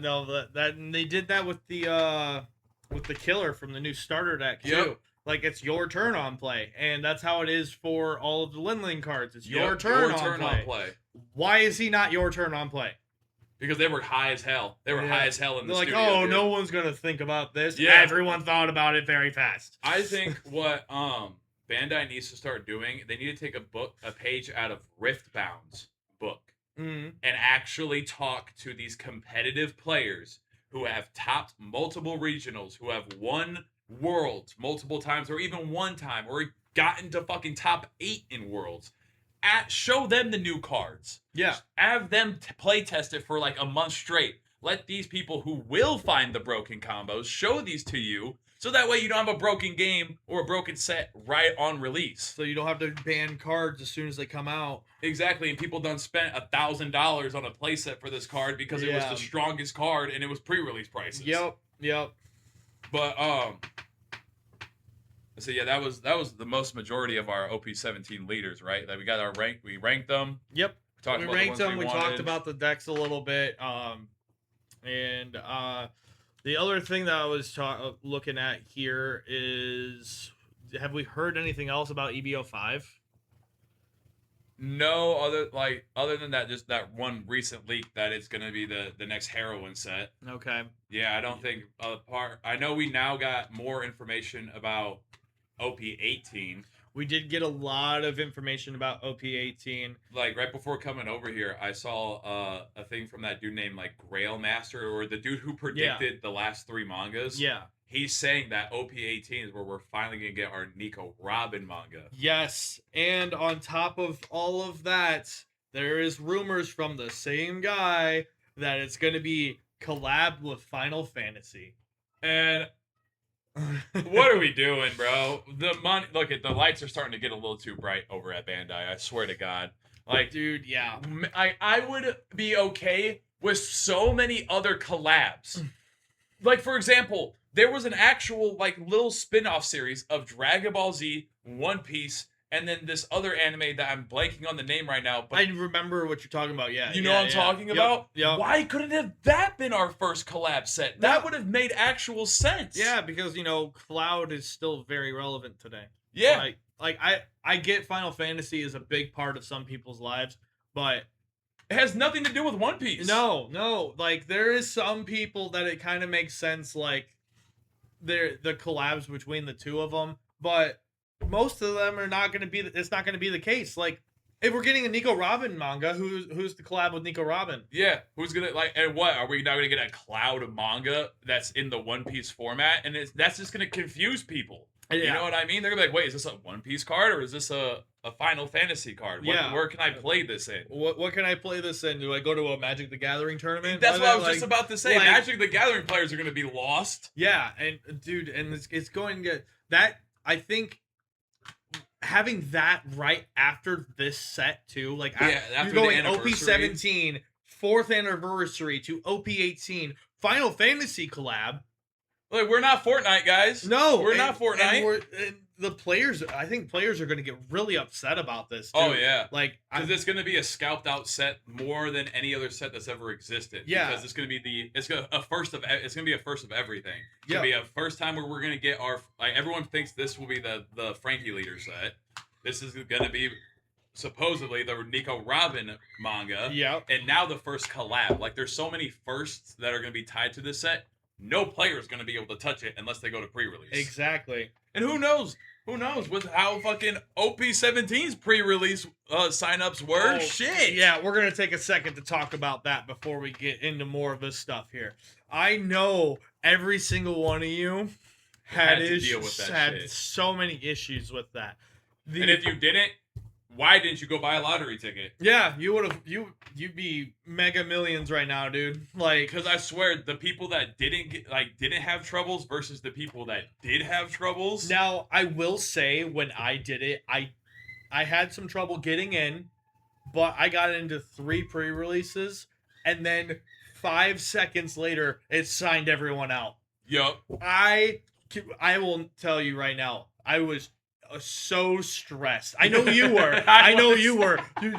no, that and they did that with the killer from the new starter deck too. Yep. Like it's your turn on play, and that's how it is for all of the Linling cards. It's your turn on play. Why is he not your turn on play? Because they were high as hell. They were high as hell in the studio. They're like, no one's gonna think about this. Yeah. Everyone thought about it very fast. I think what Bandai needs to start doing, they need to take a page out of Riftbound's book Mm. and actually talk to these competitive players who have topped multiple regionals, who have won worlds multiple times, or even one time, or gotten to fucking top 8 in worlds. Show them the new cards. Yeah. Have them play test it for like a month straight. Let these people who will find the broken combos show these to you, so that way you don't have a broken game or a broken set right on release. So you don't have to ban cards as soon as they come out. Exactly, and people done spent $1,000 on a playset for this card because it was Yeah. the strongest card and it was pre-release prices. Yep. But so yeah, that was the most majority of our OP17 leaders, right? Like we got our rank, we ranked them. Yep. Talked We about ranked the ones them. We wanted. talked about the decks a little bit. And the other thing that I was looking at here is, have we heard anything else about EBO5? No, other than that, just that one recent leak that it's gonna be the next heroine set. Okay. Yeah, I don't think I know we now got more information about OP18. We did get a lot of information about OP18. Like right before coming over here, I saw a thing from that dude named like Grail Master, or the dude who predicted the last 3 mangas. Yeah. He's saying that OP18 is where we're finally gonna get our Nico Robin manga. Yes, and on top of all of that, there is rumors from the same guy that it's going to be collabed with Final Fantasy. And what are we doing, bro? The money. Look at the lights are starting to get a little too bright over at Bandai. I swear to God. Like, Dude, yeah. I would be okay with so many other collabs. Like, for example, there was an actual like little spin-off series of Dragon Ball Z, One Piece, and then this other anime that I'm blanking on the name right now. But I remember what you're talking about. Yeah, you know what I'm talking Yep, about? Yep. Why couldn't have that been our first collab set? That would have made actual sense. Yeah, because Cloud is still very relevant today. Yeah. Like I get Final Fantasy is a big part of some people's lives, but It has nothing to do with One Piece. no, like there is some people that it kind of makes sense, like the collabs between the two of them, but most of them are not going to be. It's not going to be the case. Like if we're getting a Nico Robin manga, who's the collab with Nico Robin? Yeah, who's gonna and what are we now gonna get a Cloud manga that's in the One Piece format, and that's just gonna confuse people. You know what I mean? They're gonna be like, wait, is this a One Piece card or is this a Final Fantasy card? Where can I play this in? What can I play this in? Do I go to a Magic the Gathering tournament? That's what I was just about to say. like- Magic the Gathering players are gonna be lost. Yeah, and dude, and it's going to get that. I think having that right after this set too, like after you're going the anniversary. OP17 4th anniversary to OP18 Final Fantasy collab. Like, we're not Fortnite, guys. No, we're not Fortnite. And the players, I think players are going to get really upset about this. Too. Oh yeah, like because it's going to be a scalped out set more than any other set that's ever existed. Yeah, because it's going to be it's going to be a first of everything. It's going to be a first time where we're going to get our everyone thinks this will be the Frankie Leader set. This is going to be supposedly the Nico Robin manga. Yeah, and now the first collab. Like there's so many firsts that are going to be tied to this set. No player is going to be able to touch it unless they go to pre-release. Exactly. And who knows? Who knows with how fucking OP17's pre-release signups were? Shit. Yeah, we're gonna take a second to talk about that before we get into more of this stuff here. I know every single one of you had to issues, deal with that had shit. so many issues with that. And if you didn't, why didn't you go buy a lottery ticket? Yeah, you would have. You'd be mega millions right now, dude. Like, Because I swear, the people that didn't have troubles versus the people that did have troubles. now I will say when I did it, I had some trouble getting in, but I got into 3 pre-releases, and then 5 seconds later, it signed everyone out. Yup. I will tell you right now, I was so stressed. I know you were. I know you were. Dude,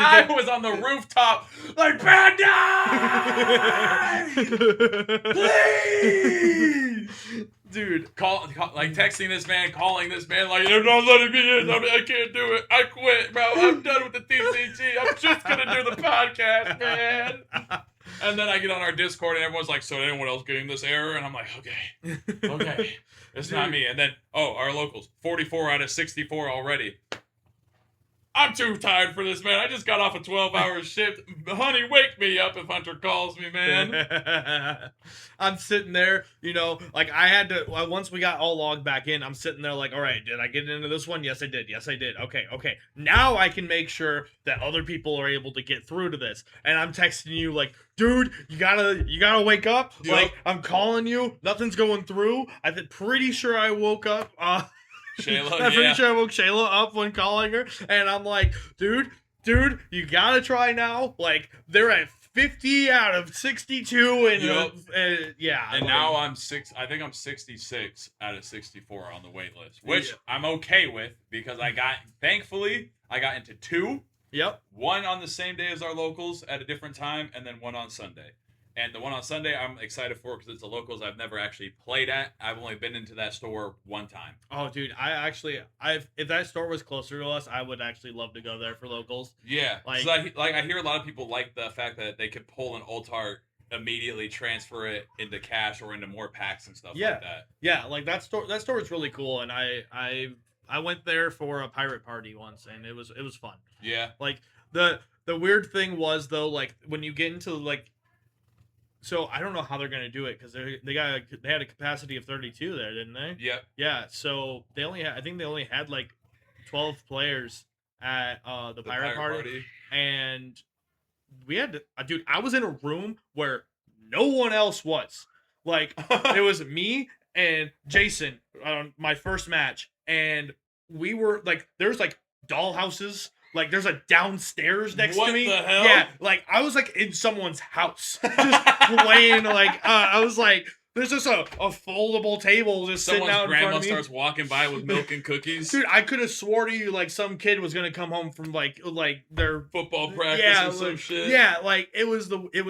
I was on the rooftop like, Bandai! Please! Dude, like texting this man, calling this man, like, they're not letting me in. I can't do it. I quit, bro. I'm done with the TCG. I'm just gonna do the podcast, man. And then I get on our Discord and everyone's like, so anyone else getting this error? And I'm like, okay, it's not me. And then, our locals, 44 out of 64 already. I'm too tired for this, man. I just got off a 12-hour shift. Honey, wake me up if Hunter calls me, man. I'm sitting there, like I had to, once we got all logged back in, I'm sitting there like, all right, did I get into this one? Yes, I did. Okay. Now I can make sure that other people are able to get through to this. And I'm texting you like, dude, you gotta wake up. Yep. Like, I'm calling you. Nothing's going through. I'm pretty sure I woke up. Shayla, I'm pretty sure I woke Shayla up when calling her, and I'm like, dude, you gotta try now. Like, they're at 50 out of 62, and yeah. And now I think I'm 66 out of 64 on the wait list, which I'm okay with because thankfully, I got into 2. Yep. One on the same day as our locals at a different time, and then one on Sunday. And the one on Sunday, I'm excited for because it's the locals I've never actually played at. I've only been into that store one time. Oh, dude, if that store was closer to us, I would actually love to go there for locals. Yeah, I hear a lot of people like the fact that they could pull an Ultart, immediately transfer it into cash or into more packs and stuff like that. Yeah, like that store is really cool, and I went there for a pirate party once, and it was fun. Yeah, like the weird thing was though, like when you get into like. So I don't know how they're gonna do it because they had a capacity of 32 there, didn't they? Yep. Yeah. So they only had like 12 players at the pirate party, and we had to, dude. I was in a room where no one else was. Like it was me and Jason on my first match, and we were like, there's like dollhouses. Like, there's a downstairs next to me. What the hell? Yeah, like, I was, like, in someone's house. Just playing, like, I was, like, there's just a foldable table just sitting out in front of me. Someone's grandma starts walking by with milk and cookies. Dude, I could have swore to you, like, some kid was going to come home from, like their football practice or some shit. Yeah, like, it was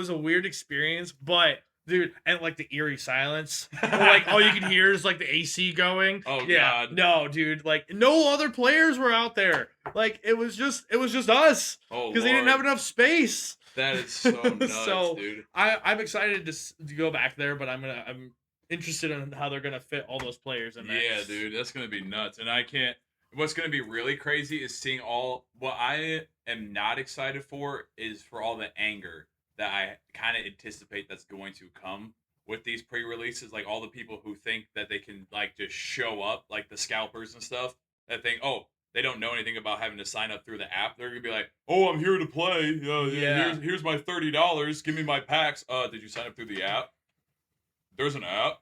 a weird experience, but... Dude, and like the eerie silence, like all you can hear is like the AC going. Oh yeah. God, no, dude, like no other players were out there. Like it was just us. Oh, because they didn't have enough space. That is so nuts, dude. I'm excited to go back there, but I'm interested in how they're gonna fit all those players in there. Yeah, dude, that's gonna be nuts, and I can't. What's gonna be really crazy is seeing all. What I am not excited for is for all the anger that I kind of anticipate that's going to come with these pre-releases, like all the people who think that they can like just show up, like the scalpers and stuff, that think, they don't know anything about having to sign up through the app. They're gonna be like, I'm here to play. Here's my $30. Give me my packs. Did you sign up through the app? There's an app.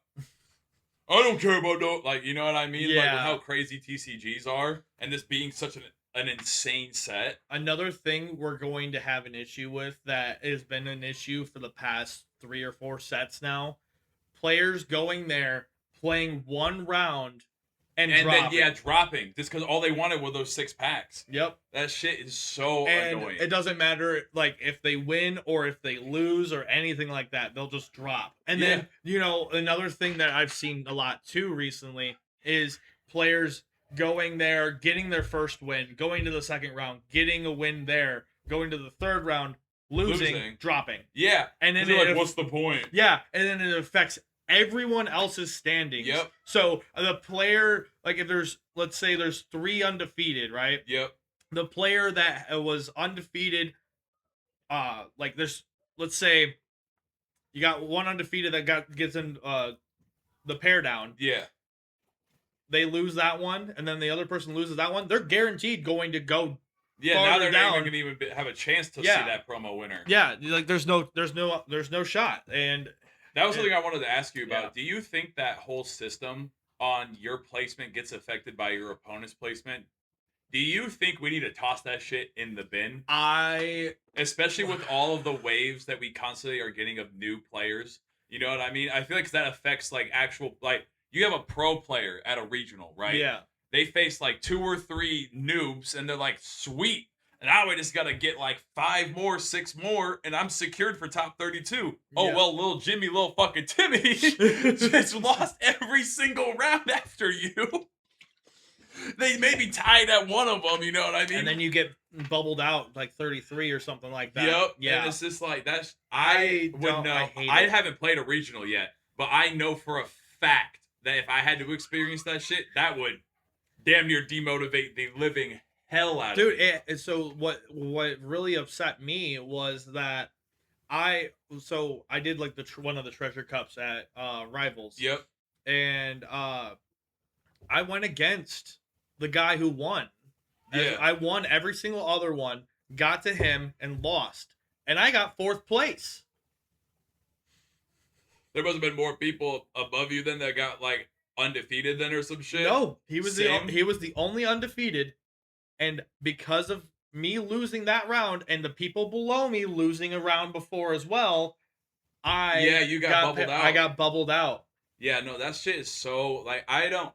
I don't care about you know what I mean? Yeah. Like with how crazy TCGs are, and this being such an insane set. Another thing we're going to have an issue with that has been an issue for the past 3 or 4 sets now. Players going there, playing one round, and dropping. Then dropping. Just because all they wanted were those 6 packs. Yep. That shit is so annoying. It doesn't matter like if they win or if they lose or anything like that, they'll just drop. And then, another thing that I've seen a lot too recently is players going there, getting their first win, going to the second round, getting a win there, going to the third round, losing. Dropping. Yeah. And then like, what's the point? Yeah, and then it affects everyone else's standings. Yep. So the player, like if let's say there's 3 undefeated, right? Yep. The player that was undefeated, let's say you got one undefeated that gets in the pair down. Yeah. They lose that one, and then the other person loses that one. They're guaranteed going to go. Yeah, now they're down. not even going to even have a chance to see that promo winner. Yeah, like there's no shot. And that was something I wanted to ask you about. Yeah. Do you think that whole system on your placement gets affected by your opponent's placement? Do you think we need to toss that shit in the bin? Especially with all of the waves that we constantly are getting of new players. You know what I mean? I feel like that affects like actual like. You have a pro player at a regional, right? Yeah. They face like 2 or 3 noobs, and they're like, sweet. And now I just got to get like 5 more, 6 more, and I'm secured for top 32. Yeah. Oh, well, little Jimmy, little fucking Timmy just lost every single round after you. They may be tied at one of them, you know what I mean? And then you get bubbled out like 33 or something like that. Yep. Yeah. And it's just like I I would don't- know. I hate I it. haven't played a regional yet, but I know for a fact that if I had to experience that shit, that would damn near demotivate the living hell out Dude, of me. so what really upset me was that I did like one of the treasure cups at Rivals. Yep. And I went against the guy who won. Yeah. I won every single other one, got to him and lost. And I got 4th place. There must have been more people above you than that got like undefeated then or some shit. No, he was Same? he was the only undefeated, and because of me losing that round and the people below me losing a round before as well, you got bubbled out. I got bubbled out. Yeah, no, that shit is so like I don't.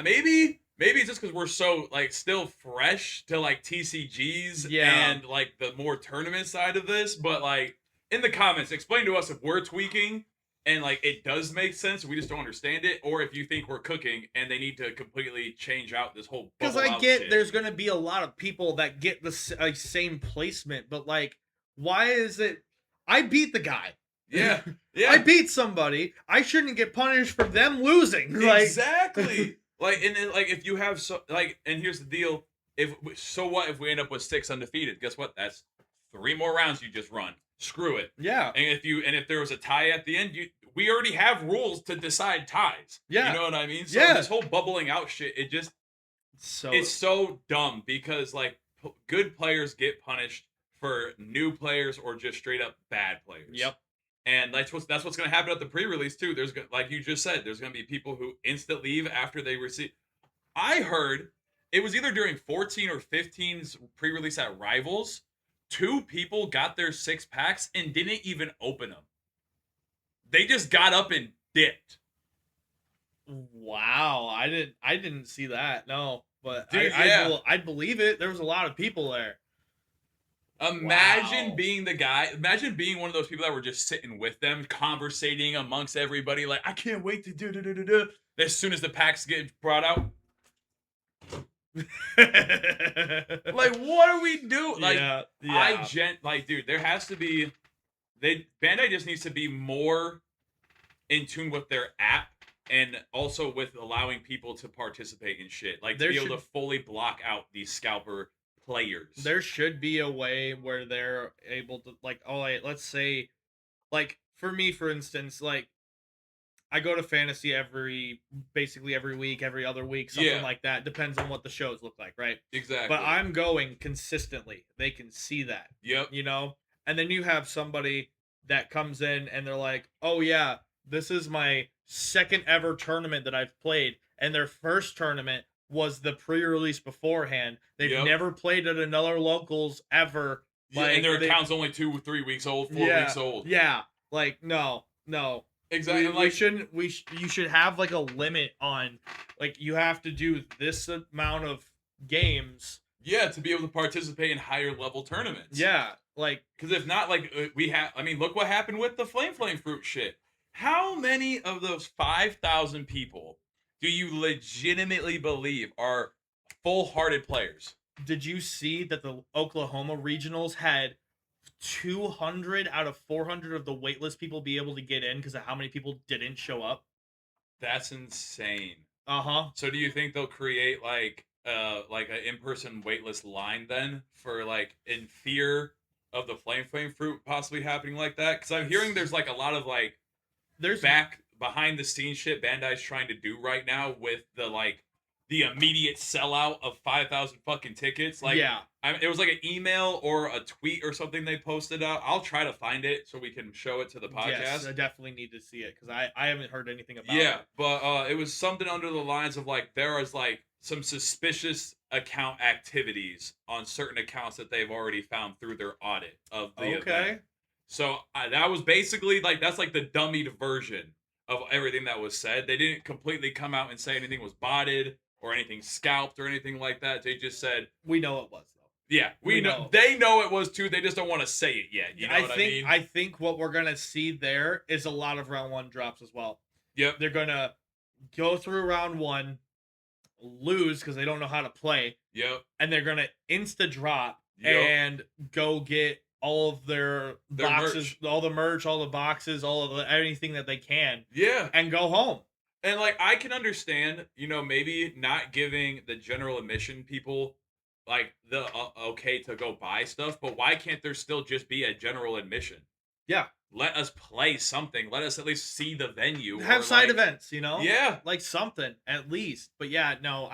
Maybe it's just because we're so like still fresh to like TCGs and like the more tournament side of this. But like in the comments, explain to us if we're tweaking and like it does make sense, we just don't understand it, or if you think we're cooking and they need to completely change out this whole. Because I get there's gonna be a lot of people that get the same placement, but like, why is it? I beat the guy. Yeah. I beat somebody. I shouldn't get punished for them losing. Like, exactly. Like, and then like if you have so like, and here's the deal: what if we end up with 6 undefeated? Guess what? That's 3 more rounds you just run. Screw it. Yeah. And if there was a tie at the end, we already have rules to decide ties. Yeah. You know what I mean? So Yeah. this whole bubbling out shit, it's so dumb because like good players get punished for new players or just straight up bad players. Yep. And that's what's going to happen at the pre-release too. There's like you just said, there's going to be people who instant leave after they receive. I heard it was either during 14 or 15's pre-release at Rivals. 2 people got their 6 packs and didn't even open them. They just got up and dipped. Wow, I didn't see that. No, but Dude, I'd believe it. There was a lot of people there. Imagine Wow. being the guy. Imagine being one of those people that were just sitting with them, conversating amongst everybody. Like, I can't wait to do. As soon as the packs get brought out, like, what are we doing? Like, dude, there has to be. Bandai just needs to be more in tune with their app and also with allowing people to participate in shit. Like, to be able to fully block out these scalper players. There should be a way where they're able to, like, let's say, like, for me, for instance, like, I go to fantasy basically every week, every other week, something like that. Depends on what the shows look like, right? Exactly. But I'm going consistently. They can see that. Yep. You know? And then you have somebody that comes in and they're like, oh yeah, this is my 2nd ever tournament that I've played. And their first tournament was the pre-release beforehand. They've never played at another locals ever. Yeah, and their account's only 2 or 3 weeks old, 4 weeks old. Yeah. Like, no. Exactly. You should have like a limit on, like, you have to do this amount of games. Yeah, to be able to participate in higher level tournaments. Yeah, like, because if not, like, look what happened with the Flame Fruit shit. How many of those 5,000 people do you legitimately believe are full-hearted players? Did you see that the Oklahoma regionals had 200 out of 400 of the waitlist people be able to get in because of how many people didn't show up? That's insane. So do you think they'll create like an in-person waitlist line then for like in fear of the Flame Fruit possibly happening like that? Because I'm hearing there's like a lot of like back behind the scenes shit Bandai's trying to do right now with the immediate sellout of 5,000 fucking tickets. Like, it was like an email or a tweet or something they posted out. I'll try to find it so we can show it to the podcast. Yes, I definitely need to see it because I haven't heard anything about it. Yeah, but it was something under the lines of like there was like some suspicious account activities on certain accounts that they've already found through their audit of the event. So that was basically like that's like the dummied version of everything that was said. They didn't completely come out and say anything was botted or anything scalped or anything like that. They just said we know it was though. Yeah, we know. They know it was too. They just don't want to say it yet. You know what I mean? I think what we're gonna see there is a lot of round 1 drops as well. Yep. They're gonna go through round 1, lose because they don't know how to play, Yep. and they're gonna insta drop Yep. and go get all of their boxes, merch. all the merch, all the boxes, all of anything that they can, Yeah. and go home. And like I can understand, maybe not giving the general admission people like the okay to go buy stuff, but why can't there still just be a general admission? Yeah, Let us play something. Let us at least see the venue. have or, side like, events, Yeah. like something at least. But yeah, no,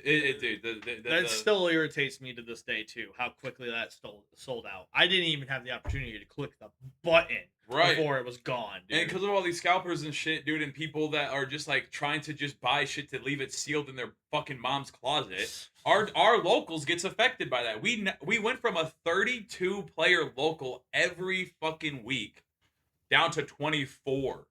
Dude, that still irritates me to this day too. How quickly that sold out. I didn't even have the opportunity to click the button Right. before it was gone, dude. And because of all these scalpers and shit, dude, and people that are just like trying to just buy shit to leave it sealed in their fucking mom's closet, our locals gets affected by that. We went from a 32 player local every fucking week down to 24.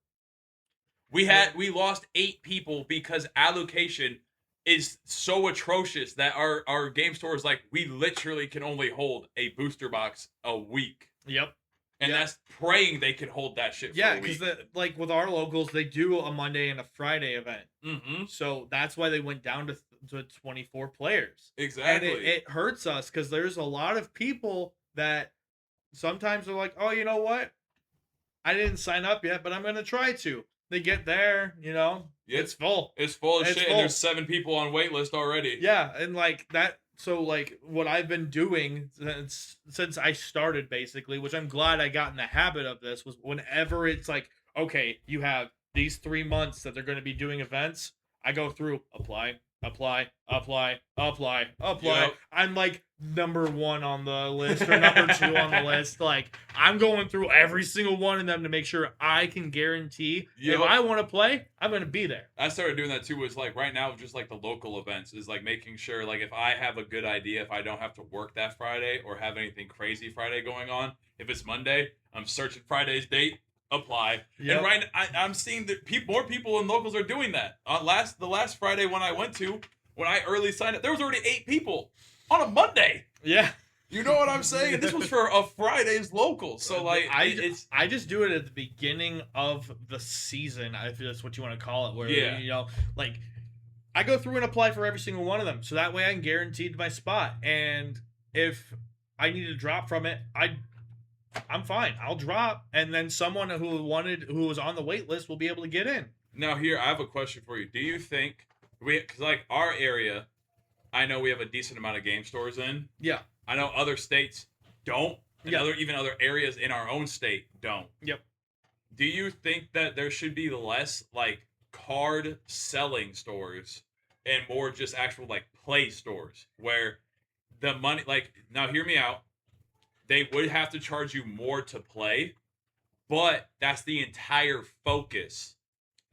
We lost 8 people because allocation is so atrocious that our game store is like, we literally can only hold a booster box a week. Yep. And that's praying they can hold that shit for a week. because like with our locals, they do a Monday and a Friday event. Mm-hmm. So that's why they went down to 24 players. Exactly. And it hurts us because there's a lot of people that sometimes are like, oh, you know what? I didn't sign up yet, but I'm going to try to. They get there, it's full. It's full of It's shit, full. and there's 7 people on wait list already. Yeah, and like that. So like what I've been doing since I started basically, which I'm glad I got in the habit of this, was whenever it's like, okay, you have these 3 months that they're going to be doing events, I go through apply. Yep. I'm like number 1 on the list or number 2 on the list. Like I'm going through every single one of them to make sure I can guarantee Yep. if I want to play, I'm going to be there. I started doing that too. Was like right now, just like the local events is like making sure, like, if I have a good idea, if I don't have to work that Friday or have anything crazy Friday going on, if it's Monday, I'm searching Friday's date, apply. Yep. And right, I'm seeing that more people in locals are doing that. The last Friday when I went to, when I early signed up, there was already 8 people on a Monday. Yeah. You know what I'm saying? And this was for a Friday's local. So like, I just do it at the beginning of the season, if that's what you want to call it. Where Yeah. like I go through and apply for every single one of them, so that way I'm guaranteed my spot. And if I need to drop from it, I'm fine. I'll drop, and then someone who was on the wait list will be able to get in. Now here, I have a question for you. Do you think because like our area, I know we have a decent amount of game stores in. Yeah. I know other states don't. And Yeah. even other areas in our own state don't. Yep. Do you think that there should be less like card selling stores and more just actual like play stores where the money, like, now hear me out, they would have to charge you more to play, but that's the entire focus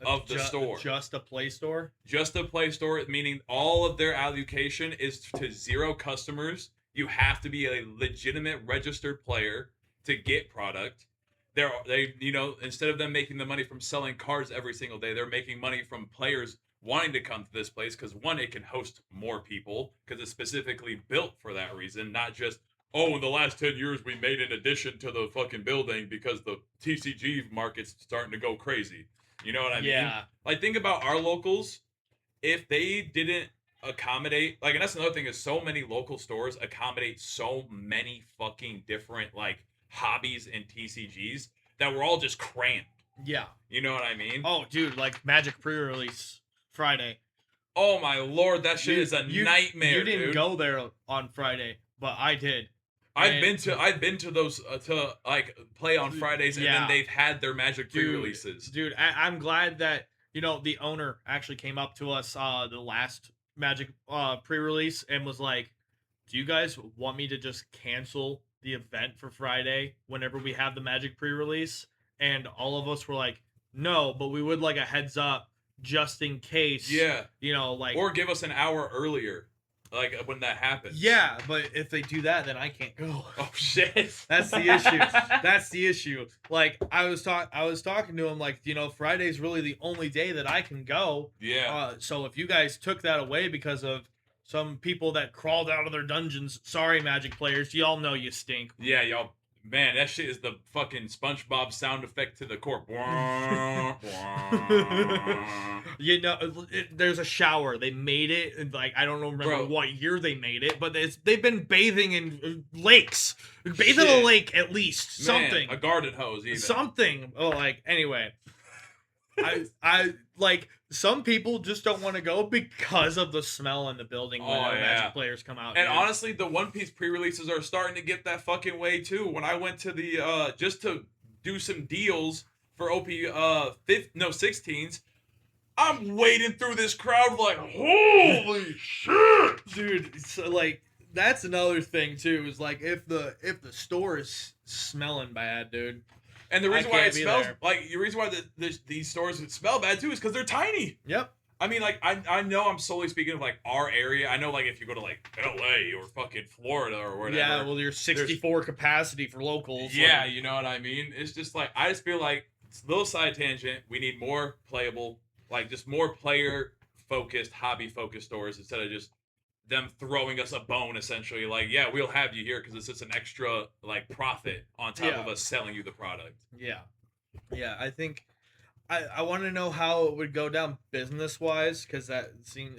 of the store. Just a play store? Just a play store, meaning all of their allocation is to 0 customers. You have to be a legitimate registered player to get product. They instead of them making the money from selling cards every single day, they're making money from players wanting to come to this place because, one, it can host more people because it's specifically built for that reason, not just, oh, in the last 10 years we made an addition to the fucking building because the TCG market's starting to go crazy. You know what I mean? Yeah. Like, think about our locals. If they didn't accommodate, like, and that's another thing, is so many local stores accommodate so many fucking different, like, hobbies and TCGs that we're all just crammed. Yeah. You know what I mean? Oh, dude, like Magic pre-release Friday. Oh my lord, that shit is a nightmare. You didn't dude. go there on Friday, but I did. I've been to those to like play on Fridays, and then they've had their Magic pre-releases. Dude, I'm glad that the owner actually came up to us the last Magic pre-release and was like, "Do you guys want me to just cancel the event for Friday whenever we have the Magic pre-release?" And all of us were like, "No, but we would like a heads up just in case." Yeah. Like, or give us an hour earlier. Like when that happens. Yeah, but if they do that, then I can't go. Oh shit. That's the issue. That's the issue. Like I was talking to him like, Friday's really the only day that I can go. Yeah. So if you guys took that away because of some people that crawled out of their dungeons, sorry, Magic players, y'all know you stink. Yeah, y'all Man, that shit is the fucking SpongeBob sound effect to the core. You know, there's a shower. They made it, and like I don't remember Bro. what year they made it, but they've been bathing in lakes. Bathe in a Shit. lake at least. Man, Something. a garden hose, even. Something. Oh, like anyway. I like some people just don't want to go because of the smell in the building when Magic players come out. And dude. honestly, the One Piece pre-releases are starting to get that fucking way too. When I went to the just to do some deals for OP 16s, I'm wading through this crowd like, holy shit, dude. So like that's another thing too. Is like if the store is smelling bad, dude. And the reason why it smells there. like the reason why these stores smell bad too is because they're tiny. Yep. I mean, like I know I'm solely speaking of like our area. I know like if you go to like LA or fucking Florida or whatever. Yeah, well, there's 64 capacity for locals. Yeah, like, you know what I mean. It's just like I just feel like it's a little side tangent. We need more playable, like just more player focused, hobby focused stores instead of just them throwing us a bone essentially. Like, yeah, we'll have you here because it's just an extra like profit on top of us selling you the product. Yeah, yeah. I think I want to know how it would go down business wise because it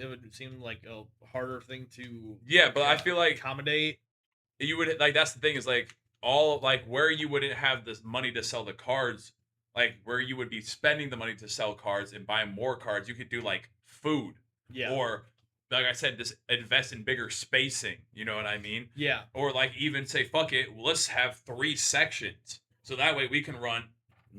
would seem like a harder thing to but I feel like accommodate. You would like that's the thing is like all like where you wouldn't have this money to sell the cards, like where you would be spending the money to sell cards and buy more cards, you could do like food, or like I said, just invest in bigger spacing. You know what I mean? Yeah. Or like even say fuck it, let's have 3 sections so that way we can run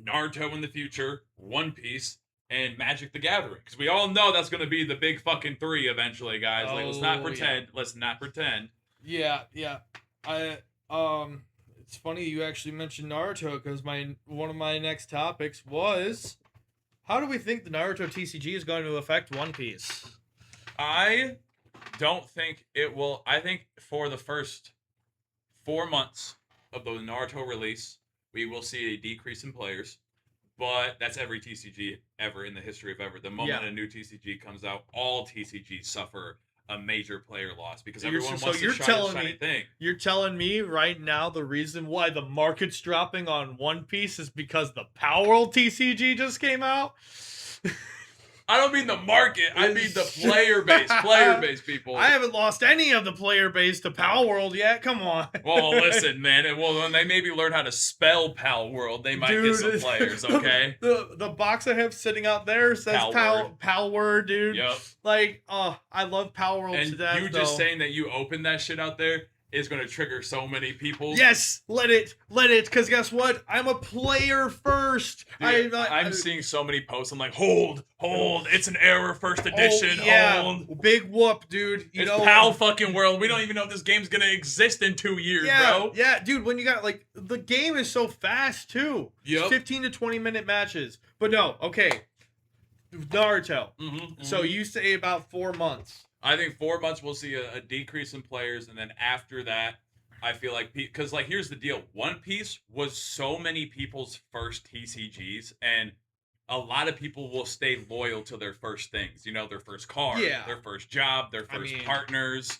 Naruto in the future, One Piece, and Magic the Gathering because we all know that's gonna be the big fucking 3 eventually, guys. Like let's not pretend. Let's not pretend. Yeah. It's funny you actually mentioned Naruto because one of my next topics was how do we think the Naruto TCG is going to affect One Piece? I don't think it will. I think for the first 4 months of the Naruto release, we will see a decrease in players. But that's every TCG ever in the history of ever. The moment a new TCG comes out, all TCGs suffer a major player loss because everyone wants to try a shiny thing. You're telling me right now the reason why the market's dropping on One Piece is because the Power World TCG just came out? I don't mean the market. I mean the player base, people. I haven't lost any of the player base to Pal World yet. Come on. Well, listen, man. Well, when they maybe learn how to spell Pal World, they might get some players, okay? The box I have sitting out there says Pal Word, dude. Yep. Like, I love Pal World to death. And you just saying that you open that shit out there is going to trigger so many people. Yes, let it, because guess what? I'm a player first. Dude, I'm seeing so many posts. I'm like, hold, it's an error first edition. Hold. Big whoop, dude. It's Pal fucking World. We don't even know if this game's going to exist in 2 years, bro. Yeah, dude, when you got, like, the game is so fast, too. Yep. 15 to 20 minute matches. But no, okay. Naruto. So you say about 4 months. I think 4 months we'll see a decrease in players, and then after that, I feel like because like here's the deal: One Piece was so many people's first TCGs, and a lot of people will stay loyal to their first things. You know, their first car, their first job, their first partners.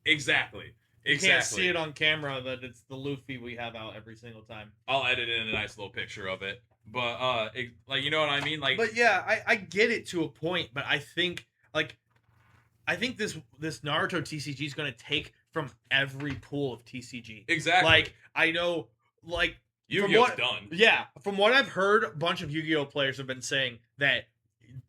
Exactly. You can't see it on camera that it's the Luffy we have out every single time. I'll edit in a nice little picture of it, but like you know what I mean, like. But yeah, I get it to a point, but I think this Naruto TCG is going to take from every pool of TCG. Exactly. Like, I know, like... Yu-Gi-Oh's done. Yeah. From what I've heard, a bunch of Yu-Gi-Oh! Players have been saying that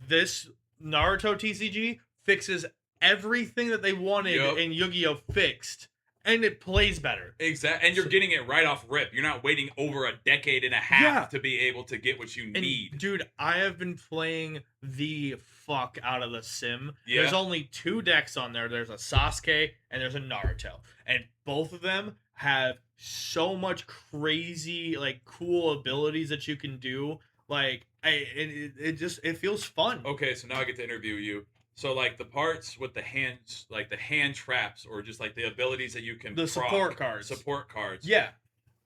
this Naruto TCG fixes everything that they wanted in Yu-Gi-Oh! Fixed. And it plays better. Exactly. And you're getting it right off rip. You're not waiting over a decade and a half to be able to get what you need. Dude, I have been playing the fuck out of the sim. Yeah. There's only 2 decks on there. There's a Sasuke and there's a Naruto. And both of them have so much crazy, like, cool abilities that you can do. Like, it feels fun. Okay, so now I get to interview you. So, like, the parts with the hands, like the hand traps, or just, like, the abilities that you can support cards. Support cards. Yeah.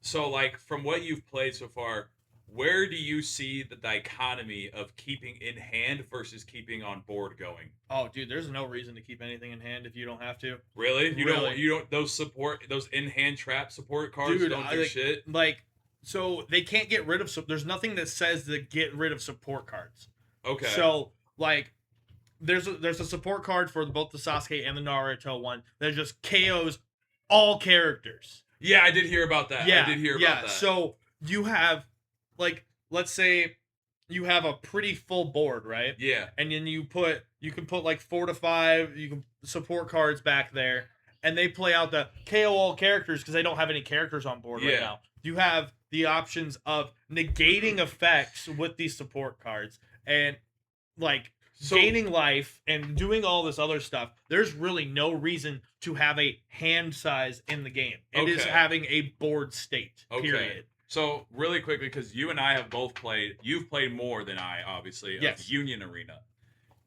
So, like, from what you've played so far, where do you see the dichotomy of keeping in hand versus keeping on board going? Oh, dude, there's no reason to keep anything in hand if you don't have to. Really? Really. You don't those in hand trap support cards Dude, don't do shit. Like, so they can't get rid of. There's nothing that says to get rid of support cards. Okay. So like, there's a support card for both the Sasuke and the Naruto one that just KOs all characters. Yeah, I did hear about that. Yeah, I did hear about that. So you have, like, let's say you have a pretty full board, right? Yeah. And then you can put like 4 to 5 support cards back there, and they play out the KO all characters because they don't have any characters on board right now. You have the options of negating effects with these support cards and like gaining life and doing all this other stuff. There's really no reason to have a hand size in the game. It is having a board state. Period. So really quickly, because you and I have both played, you've played more than I, obviously, of Union Arena.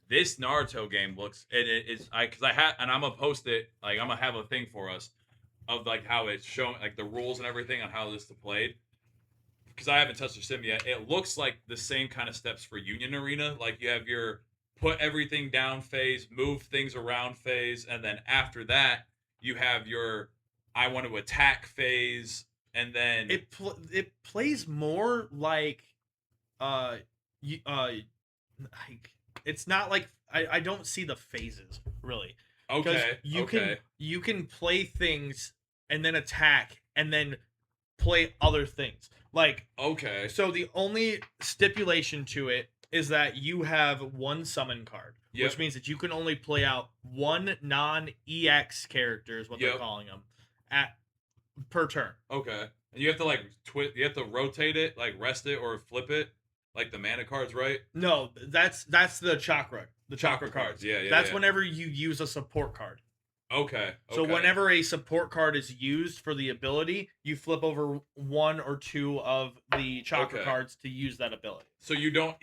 This Naruto game looks, because I'm gonna post it, like I'm gonna have a thing for us of like how it's shown, like the rules and everything on how this is played. Because I haven't touched the sim yet. It looks like the same kind of steps for Union Arena. Like you have your put everything down phase, move things around phase, and then after that you have your I want to attack phase. And then it plays more like it's not like I don't see the phases really. Okay. You can play things and then attack and then play other things. Like so the only stipulation to it is that you have one summon card, which means that you can only play out one non-EX character is what they're calling them per turn. Okay. And you have to like you have to rotate it, like rest it or flip it, like the mana cards, right? No, that's the chakra. The chakra cards. Yeah. That's whenever you use a support card. Okay. So whenever a support card is used for the ability, you flip over one or two of the chakra cards to use that ability. So you don't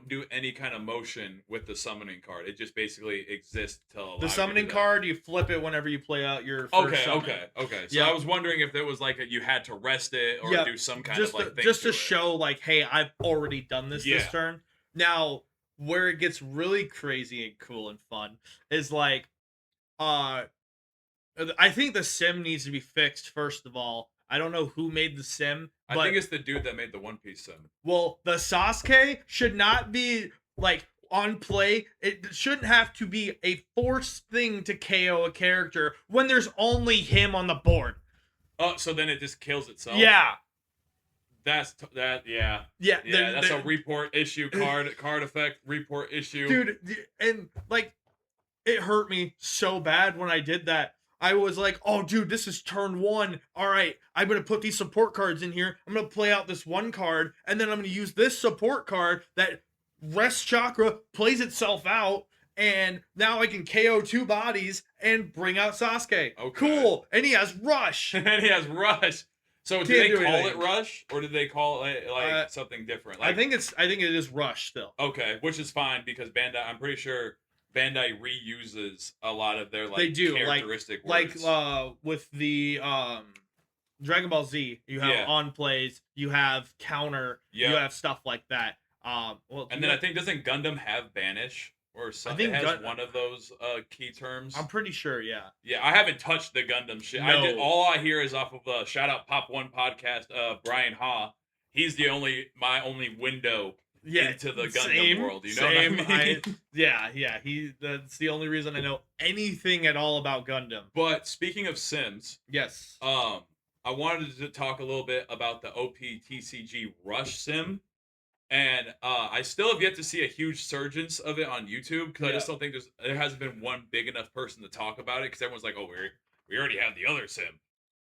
do any kind of motion with the summoning card. It just basically exists to allow the summoning card. You flip it whenever you play out your first summon. Okay. So I was wondering if there was like you had to rest it or do some kind of like thing just to show like, hey, I've already done this turn. Now, where it gets really crazy and cool and fun is like, I think the sim needs to be fixed first of all. I don't know who made the sim. But, I think it's the dude that made the One Piece sim. Well, the Sasuke should not be like on play. It shouldn't have to be a forced thing to KO a character when there's only him on the board. Oh, so then it just kills itself. Yeah. That's a report issue card effect report issue. Dude, and like it hurt me so bad when I did that. I was like, oh, dude, this is turn 1. All right, I'm going to put these support cards in here. I'm going to play out this one card, and then I'm going to use this support card that rests chakra, plays itself out, and now I can KO 2 bodies and bring out Sasuke. Okay. Cool. And he has Rush. So do they call it Rush, or do they call it like something different? Like, I think it is Rush still. Okay, which is fine because Bandai, I'm pretty sure Bandai reuses a lot of their like they do characteristic words. Like with the Dragon Ball Z, you have on plays, you have counter, you have stuff like that. I think doesn't Gundam have banish or something? It has one of those key terms. I'm pretty sure, yeah. Yeah, I haven't touched the Gundam shit. No. All I hear is off of shout out Pop One podcast. Brian Ha, he's my only window. Into the Gundam world, you know what I mean? That's the only reason I know anything at all about Gundam. But speaking of Sims, yes, I wanted to talk a little bit about the OPTCG Rush Sim, and I still have yet to see a huge surgence of it on YouTube because I just don't think there hasn't been one big enough person to talk about it because everyone's like, oh, we already have the other Sim,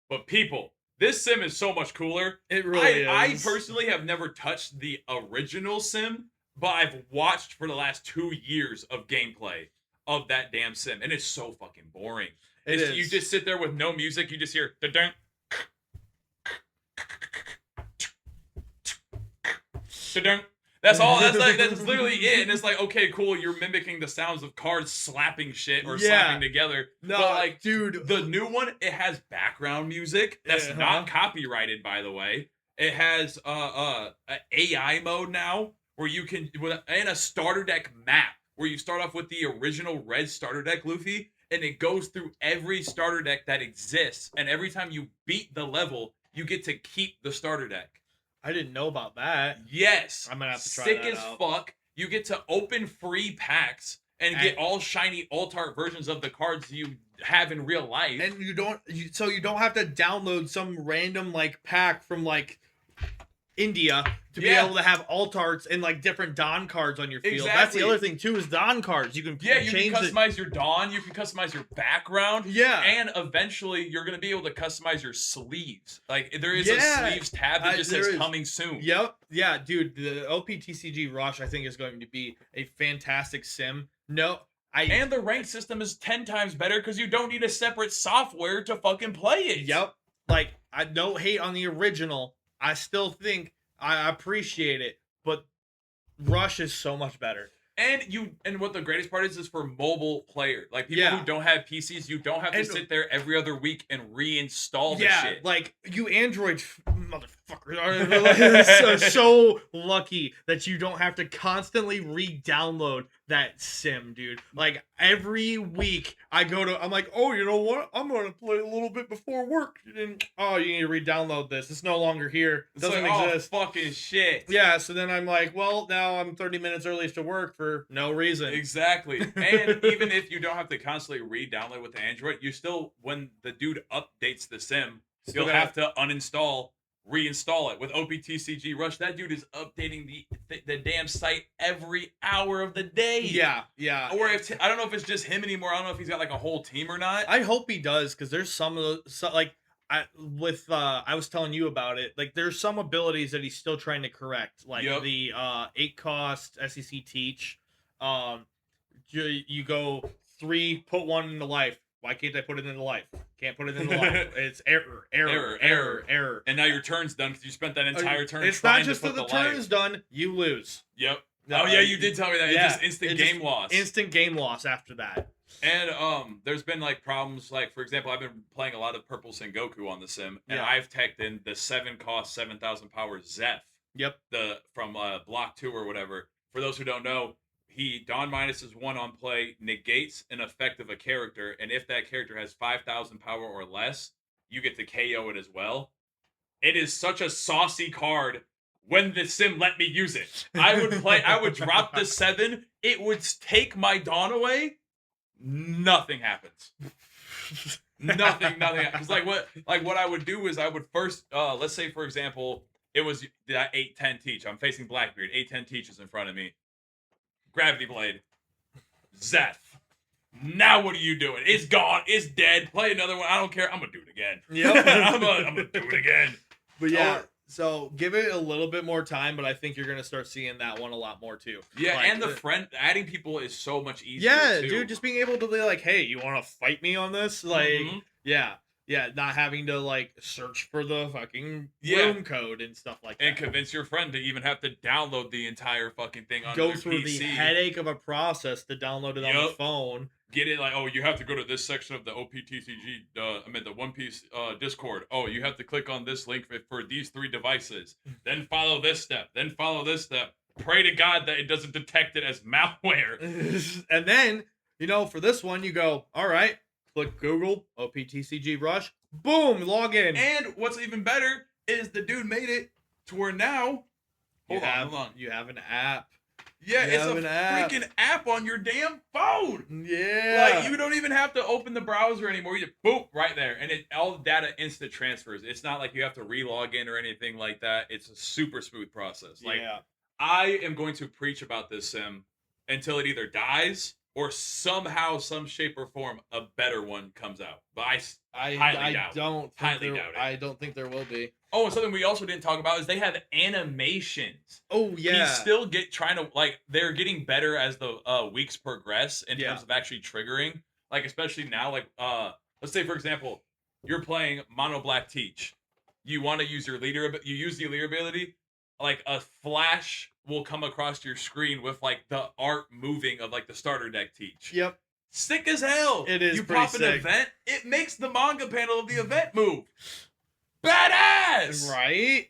but people. This sim is so much cooler. It really is. I personally have never touched the original sim, but I've watched for the last 2 years of gameplay of that damn sim, and it's so fucking boring. You just sit there with no music. You just hear da-dunk. Da-dunk. That's all. That's literally it. And it's like, okay, cool. You're mimicking the sounds of cards slapping shit or slapping together. No, but like, dude, the new one, it has background music that's not copyrighted, by the way. It has a AI mode now where you can and a starter deck map where you start off with the original red starter deck Luffy, and it goes through every starter deck that exists, and every time you beat the level, you get to keep the starter deck. I didn't know about that. Yes. I'm gonna have to try Sick that as out. fuck. You get to open free packs and get all shiny alt-art versions of the cards you have in real life. And you don't have to download some random like pack from like India to be able to have alt arts and like different Don cards on your field. That's the other thing too, is Don cards. You can you can change customize your Dawn, you can customize your background. Yeah. And eventually you're gonna be able to customize your sleeves. Like there is a sleeves tab that just says coming soon. Yep. Yeah, dude. The OPTCG Rush I think is going to be a fantastic sim. And the rank system is 10 times better because you don't need a separate software to fucking play it. Yep. Like, I don't hate on the original. I still think I appreciate it, but Rush is so much better. And what the greatest part is for mobile players. Like people who don't have PCs, you don't have to sit there every other week and reinstall the shit. Like you Android motherfuckers are so lucky that you don't have to constantly re-download that sim, dude. Like every week I'm like, oh, you know what? I'm gonna play a little bit before work. And you need to re-download this. It's no longer here. It doesn't exist. Oh, fucking shit. Yeah, so then I'm like, well, now I'm 30 minutes early to work for no reason. Exactly. And even if you don't have to constantly re-download with the Android, you still, when the dude updates the sim, you'll have to uninstall, reinstall it. With OPTCG Rush, that dude is updating the damn site every hour of the day. Yeah. Or I don't know if it's just him anymore. I don't know if he's got like a whole team or not. I hope he does, because there's some of those, like I was telling you about it. Like there's some abilities that he's still trying to correct, like the 8 cost SEC teach. You go 3, put 1 into life. Why can't I put it into life? Can't put it into life. It's error. And now your turn's done because you spent that entire turn. It's not just that the turn is done. You lose. Yep. Oh yeah, you did tell me that. Yeah, it's just instant game loss. Instant game loss after that. And there's been like problems, like for example, I've been playing a lot of Purple Sengoku on the sim, and I've teched in the 7 cost 7,000 power Zeph. Yep. From block 2 or whatever. For those who don't know, Dawn minus is 1 on play negates an effect of a character, and if that character has 5,000 power or less, you get to KO it as well. It is such a saucy card. When the sim let me use it, I would drop the 7. It would take my Dawn away. Nothing happens. nothing. Because like what I would do is I would first, let's say for example, it was that 8-10 teach. I'm facing Blackbeard. 8-10 teach is in front of me. Gravity Blade. Zeph. Now what are you doing? It's gone. It's dead. Play another one. I don't care. I'm gonna do it again. Yep. I'm gonna do it again. But yeah. So give it a little bit more time, but I think you're gonna start seeing that one a lot more too. Yeah, like, and the friend adding people is so much easier. Yeah, too. dude, just being able to be like, hey, you want to fight me on this? Like, yeah, not having to like search for the fucking room code and stuff like that. And convince your friend to even have to download the entire fucking thing on go their through PC. The headache of a process to download it on the phone. Get it like, oh, you have to go to this section of the OPTCG, the One Piece Discord. Oh, you have to click on this link for these 3 devices. Then follow this step. Then follow this step. Pray to God that it doesn't detect it as malware. And then, for this one, you go, all right, click Google, OPTCG Rush, boom, log in. And what's even better is the dude made it to where now, hold on. You have an app. Yeah, it's a freaking app on your damn phone. Yeah. Like, you don't even have to open the browser anymore. You just, boop, right there. And all the data instant transfers. It's not like you have to re-log in or anything like that. It's a super smooth process. Like, I am going to preach about this sim until it either dies or somehow, some shape or form, a better one comes out. But I highly doubt it. I don't think there will be. Oh, and something we also didn't talk about is they have animations. Oh, yeah. He's still they're getting better as the weeks progress in terms of actually triggering. Like, especially now, like, let's say, for example, you're playing Mono Black Teach. You want to use your leader, you use the leader ability, like, a flash will come across your screen with, like, the art moving of, like, the starter deck Teach. Yep. Sick as hell. It is. You pretty pop an sick. event, it makes the manga panel of the event move. Badass! Right?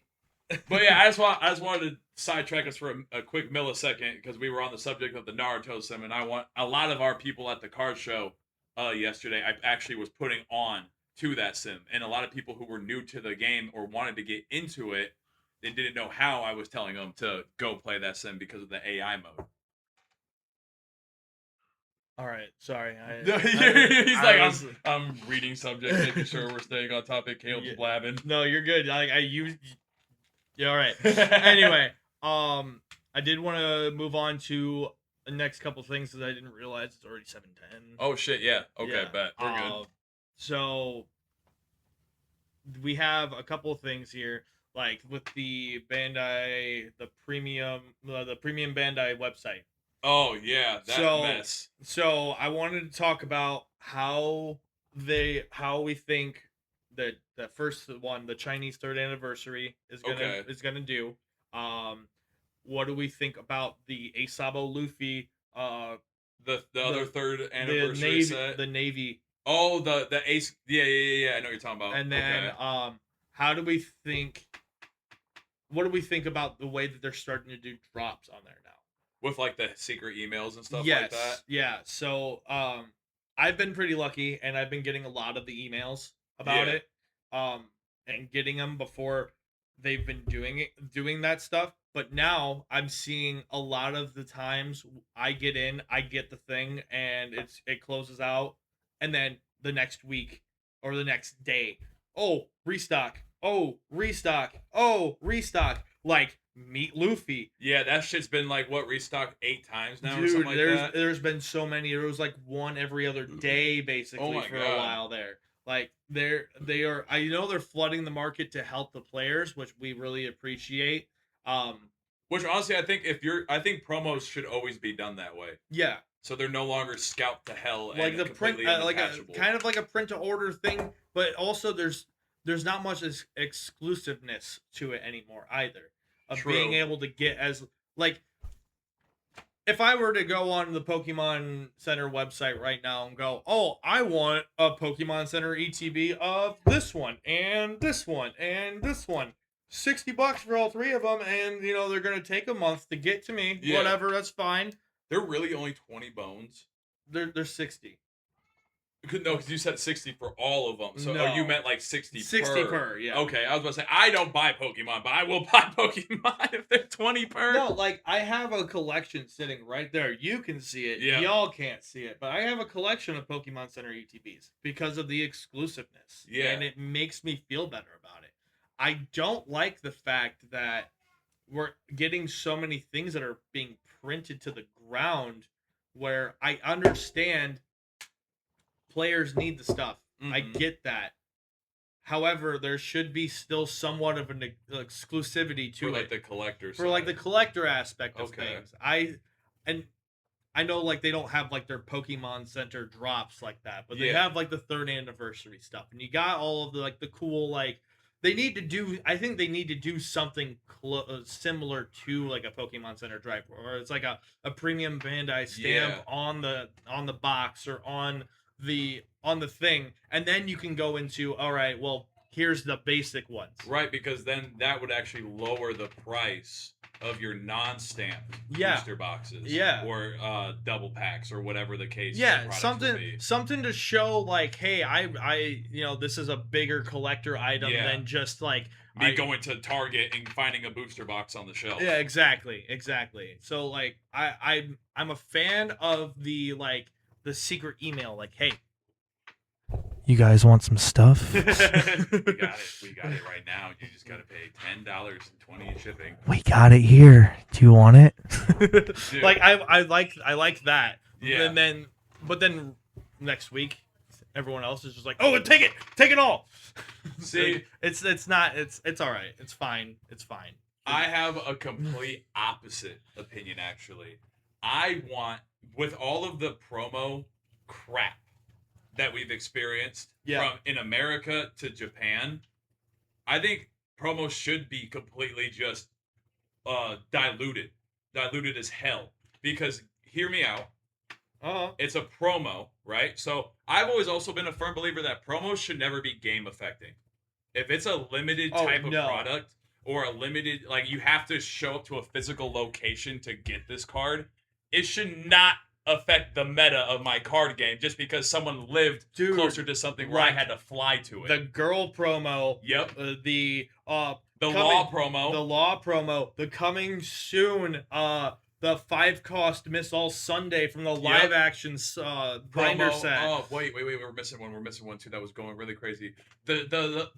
But yeah, I just wanted to sidetrack us for a quick millisecond because we were on the subject of the Naruto sim, and I want a lot of our people at the card show yesterday. I actually was putting on to that sim, and a lot of people who were new to the game or wanted to get into it, they didn't know how. I was telling them to go play that sim because of the AI mode. All right, sorry. He's like, I'm reading subject, making sure we're staying on topic. Caleb's Yeah. blabbing. No, you're good. Yeah, all right. Anyway, I did want to move on to the next couple things because I didn't realize it's already 7:10. Oh shit, yeah. Okay, Yeah. bet. We're good. So we have a couple of things here, like with the Bandai, the premium Bandai website. Oh yeah, that mess. So I wanted to talk about how we think that the first one, the Chinese third anniversary, is gonna do. What do we think about the Asabo Luffy? The other third anniversary set. The Navy. Oh, the Ace. Yeah. I know what you're talking about. And then how do we think? What do we think about the way that they're starting to do drops on there now? With like the secret emails and stuff yes, like that. Yeah. So I've been pretty lucky, and I've been getting a lot of the emails about it. And getting them before they've been doing that stuff. But now I'm seeing a lot of the times I get in, I get the thing, and it closes out, and then the next week or the next day, oh, restock, oh, restock, oh, restock, like meet Luffy. Yeah, that shit's been like what, restocked 8 times now. Dude, or something like that. There's been so many. There was like one every other day basically for a while there. Like they are. I know they're flooding the market to help the players, which we really appreciate. Which honestly, I think promos should always be done that way. Yeah. So they're no longer scalped to hell like and the print, like a kind of like a print to order thing, but also there's not much exclusiveness to it anymore either. Of True. Being able to get as like. If I were to go on the Pokemon Center website right now and go, oh, I want a Pokemon Center ETB of this one and this one and this one, $60 for all 3 of them, and they're gonna take a month to get to me. Yeah. Whatever, that's fine. They're really only 20 bones. They're 60. No, because you said 60 for all of them. So no. You meant like 60 per, yeah. Okay, I was about to say, I don't buy Pokemon, but I will buy Pokemon if they're 20 per. No, like, I have a collection sitting right there. You can see it. Yeah. Y'all can't see it. But I have a collection of Pokemon Center ETBs because of the exclusiveness. Yeah. And it makes me feel better about it. I don't like the fact that we're getting so many things that are being printed to the ground where I understand players need the stuff. Mm-hmm. I get that. However, there should be still somewhat of an exclusivity to like the collector for like the collector aspect of things. I know like they don't have like their Pokemon Center drops like that, but they have like the 3rd anniversary stuff, and you got all of the like the cool like they need to do. I think they need to do something similar to like a Pokemon Center drive, or it's like a premium Bandai stamp on the box or on the thing, and then you can go into, all right, well, here's the basic ones, right? Because then that would actually lower the price of your non-stamped booster boxes, or double packs, or whatever the case. Something to show like, hey, I this is a bigger collector item than just like me going to Target and finding a booster box on the shelf. Yeah, exactly. So like I'm a fan of the like the secret email, like, hey, you guys want some stuff? We got it right now. You just gotta pay $10.20 in shipping. We got it here. Do you want it? Like I like that. Yeah. But then next week, everyone else is just like, oh, take it all. See, it's all right. It's fine. I have a complete opposite opinion, actually. I want, with all of the promo crap that we've experienced from in America to Japan, I think promos should be completely just diluted as hell. Because hear me out, it's a promo, right? So I've always also been a firm believer that promos should never be game affecting. If it's a limited type of product, or a limited, like you have to show up to a physical location to get this card, it should not affect the meta of my card game just because someone lived closer to something where I had to fly to it. The girl promo. Yep. The law promo. The law promo. The coming soon. The 5-cost Miss All Sunday from the live action binder set. Oh wait, we're missing one. We're missing one too. That was going really crazy. The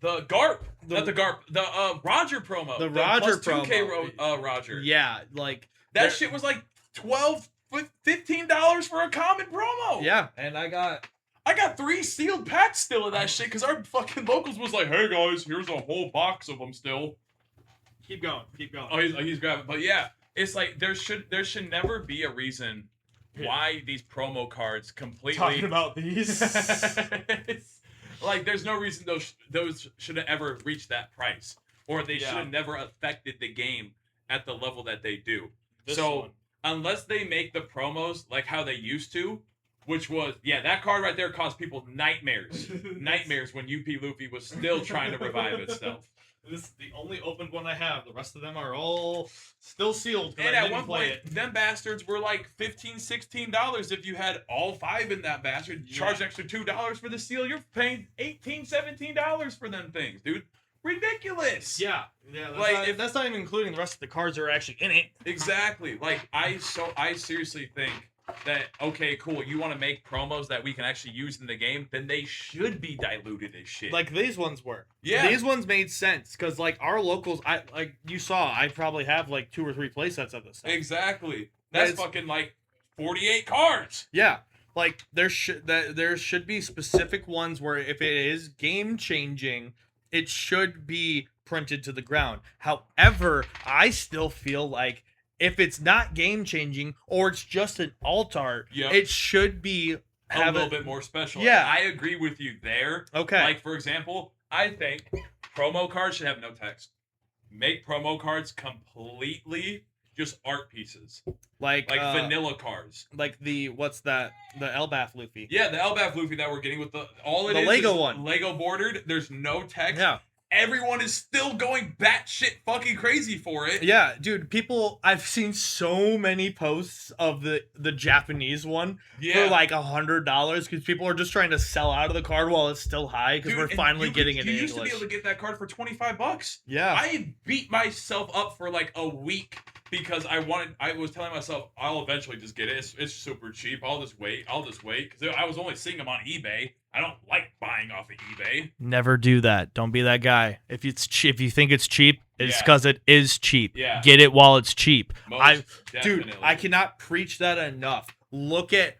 Garp, not the Garp. The Roger promo. The Roger promo. 2K Roger. Yeah, like that shit was like $15 for a common promo. Yeah, and I got 3 sealed packs still of that shit because our fucking locals was like, hey guys, here's a whole box of them still. Keep going. Oh, he's grabbing. But yeah, it's like there should never be a reason why these promo cards completely talking about these. Like there's no reason those should have ever reached that price, or they should have never affected the game at the level that they do. Unless they make the promos like how they used to, which was, that card right there caused people nightmares. Nightmares when UP Luffy was still trying to revive itself. This is the only opened one I have. The rest of them are all still sealed. And at one point, them bastards were like $15, $16 if you had all 5 in that bastard. Charge an extra $2 for the seal. You're paying $18, $17 for them things, dude. Ridiculous. Yeah. That's not even including the rest of the cards that are actually in it. Exactly. Like I seriously think that, okay, cool, you want to make promos that we can actually use in the game, then they should be diluted as shit. Like these ones were. Yeah. These ones made sense because like our locals, I probably have like 2 or 3 playsets of this stuff. Exactly. That's fucking like 48 cards. Yeah. Like there should be specific ones where if it is game changing, it should be printed to the ground. However, I still feel like if it's not game changing or it's just an alt art, it should be a little bit more special. Yeah, I agree with you there. Okay. Like for example, I think promo cards should have no text. Make promo cards completely just art pieces. Like vanilla cards. Like what's that? The Elbaf Luffy. Yeah, the Elbaf Luffy that we're getting with the Lego one. Lego bordered. There's no text. Yeah. Everyone is still going batshit fucking crazy for it. Yeah, dude, I've seen so many posts of the Japanese one for like $100 because people are just trying to sell out of the card while it's still high because we're finally getting it in English. You used to be able to get that card for $25. Yeah. I beat myself up for like a week because I was telling myself I'll eventually just get it. It's super cheap. I'll just wait because I was only seeing them on eBay. I don't like buying off of eBay. Never do that. Don't be that guy. If if you think it's cheap, it's because it is cheap. Yeah. Get it while it's cheap. Definitely. Dude, I cannot preach that enough. Look at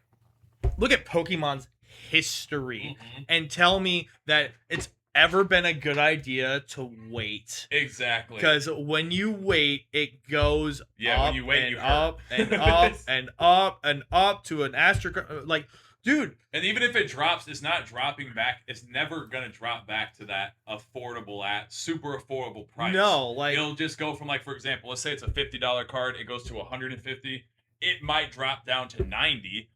Pokemon's history and tell me that it's ever been a good idea to wait. Exactly. Because when you wait, it goes when you wait, and you up and up and up and up to an astro. Like, dude. And even if it drops, it's not dropping back. It's never going to drop back to that super affordable price. No, like. It'll just go from, like, for example, let's say it's a $50 card. It goes to $150. It might drop down to $90.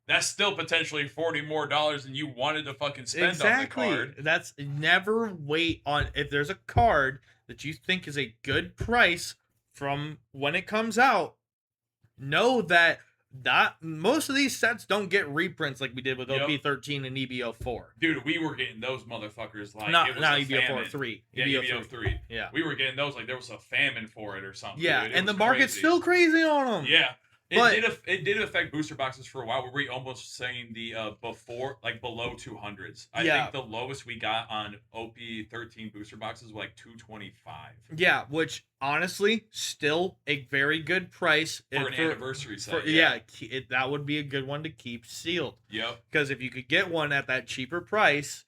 That's still potentially $40 more than you wanted to fucking spend on the card. That's never wait on if there's a card that you think is a good price from when it comes out. Know that most of these sets don't get reprints like we did with OP13 and EBO4. Dude, we were getting those motherfuckers like not it was EBO4 3. Yeah, EBO3. Yeah, we were getting those like there was a famine for it or something. Yeah, dude. and the market's still crazy on them. Yeah. It did affect booster boxes for a while. Were we almost saying the below 200s? I think the lowest we got on OP13 booster boxes were like 225. Yeah, which honestly still a very good price for an anniversary set. That would be a good one to keep sealed. Yep. Because if you could get one at that cheaper price,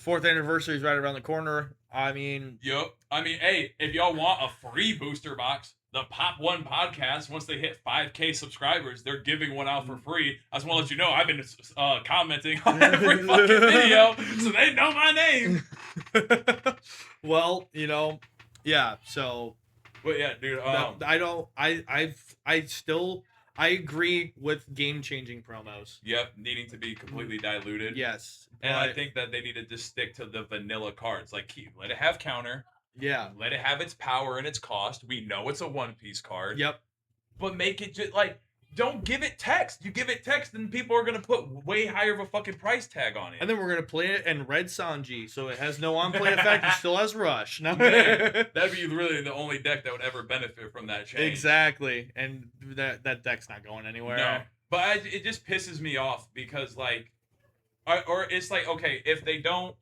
4th anniversary is right around the corner. I mean. Yep. I mean, hey, if y'all want a free booster box. The Pop One podcast, once they hit 5K subscribers, they're giving one out for free. I just want to let you know I've been commenting on every fucking video, so they know my name. Well, yeah. So, but yeah, dude. I agree with game-changing promos. Yep, needing to be completely diluted. Yes, and I think that they need to just stick to the vanilla cards. Like, let it have counter. Yeah. Let it have its power and its cost. We know it's a One Piece card. Yep. But make it just like, don't give it text. You give it text, and people are gonna put way higher of a fucking price tag on it. And then we're gonna play it in Red Sanji, so it has no on-play effect. It still has Rush. No. Man, that'd be really the only deck that would ever benefit from that change. Exactly, and that deck's not going anywhere. No, but it just pisses me off because like, or it's like, okay, if they don't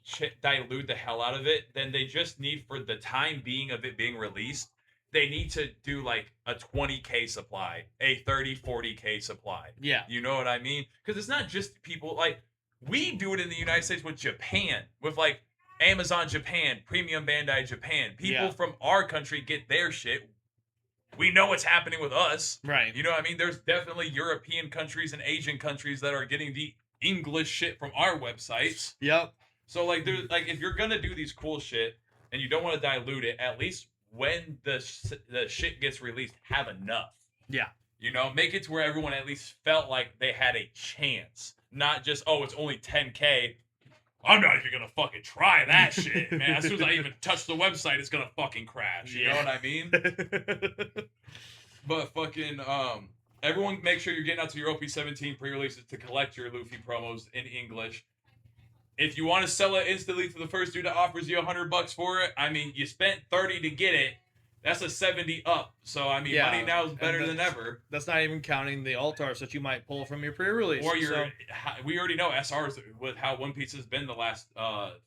dilute the hell out of it, then they just need, for the time being of it being released, they need to do like a 20K supply, a 40K supply. Yeah. You know what I mean? Because it's not just people, like, we do it in the United States with Japan, with like Amazon Japan, Premium Bandai Japan. People from our country get their shit. We know what's happening with us. Right. You know what I mean? There's definitely European countries and Asian countries that are getting the English shit from our websites. Yep. So like, there's like, if you're gonna do these cool shit and you don't want to dilute it, at least when the shit gets released, have enough. Yeah. You know, make it to where everyone at least felt like they had a chance, not just, oh, it's only 10K. I'm not even gonna fucking try that shit, man. As soon as I even touch the website, it's gonna fucking crash. You know what I mean? But fucking everyone, make sure you're getting out to your op17 pre-releases to collect your Luffy promos in English. If you want to sell it instantly to the first dude that offers you $100 for it, I mean, you spent 30 to get it. That's a 70 up. So I mean, money now is better than ever. That's not even counting the altars that you might pull from your pre-release. Or your, we already know SRs with how One Piece has been the last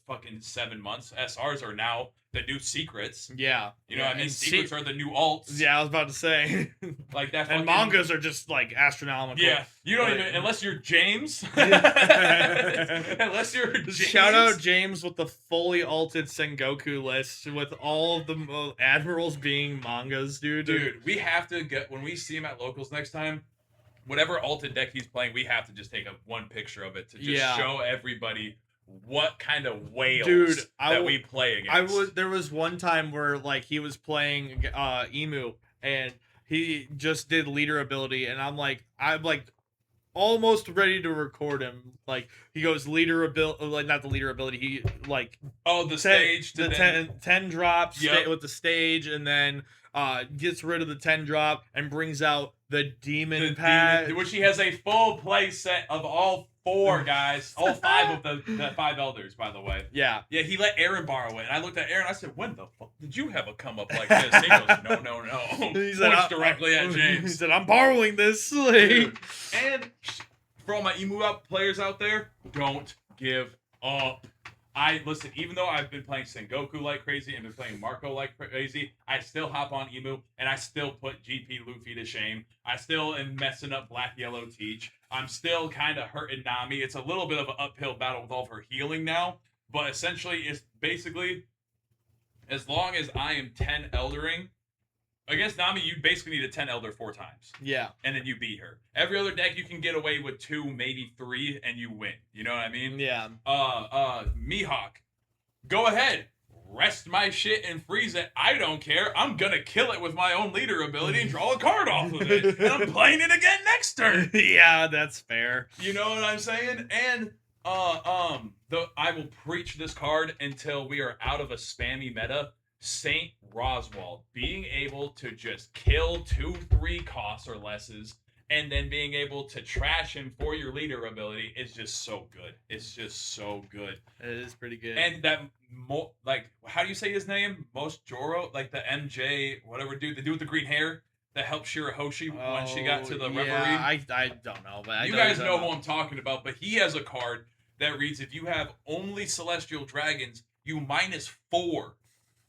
fucking 7 months. SRs are now the new secrets. Yeah. You know what I mean? Secrets are the new alts. Yeah, I was about to say. Like that. And mangas are just like astronomical. Yeah. You don't even, unless you're James. Unless you're James. Shout out James with the fully alted Sengoku list with all of the admirals being mangas, dude. Dude, we have to get, when we see him at locals next time, whatever alted deck he's playing, we have to just take one picture of it to just show everybody what kind of whales we play against. There was one time where like he was playing Emu and he just did leader ability, and I'm like almost ready to record him. Like he goes leader ability, like not the leader ability. He like stage, the 10 drops with the stage, and then gets rid of the 10 drop and brings out the demon pad, which he has a full play set of all 4 guys, all 5 of the 5 elders, by the way. Yeah. He let Aaron borrow it, and I looked at Aaron. I said, "When the fuck did you have a come up like this?" He goes, "No." He points directly at James. He said, "I'm borrowing this." Dude. And for all my emu players out there, don't give up. Listen, even though I've been playing Sengoku like crazy and been playing Marco like crazy, I still hop on Emu and I still put GP Luffy to shame. I still am messing up Black Yellow Teach. I'm still kind of hurting Nami. It's a little bit of an uphill battle with all of her healing now, but essentially it's basically, as long as I am 10 eldering, against Nami, you basically need a 10 elder 4 times. Yeah. And then you beat her. Every other deck, you can get away with 2, maybe 3, and you win. You know what I mean? Yeah. Mihawk, go ahead. Rest my shit and freeze it. I don't care. I'm gonna kill it with my own leader ability and draw a card off of it. And I'm playing it again next turn. Yeah, that's fair. You know what I'm saying? And I will preach this card until we are out of a spammy meta. Saint Roswald, being able to just kill 2-3 costs or lesses, and then being able to trash him for your leader ability is just so good. It's just so good. It is pretty good. And that, like, how do you say his name? Most Joro? Like the MJ, whatever dude, the dude with the green hair that helped Shirahoshi when she got to the referee. I don't know, but you guys know who I'm talking about. But he has a card that reads, if you have only Celestial Dragons, you -4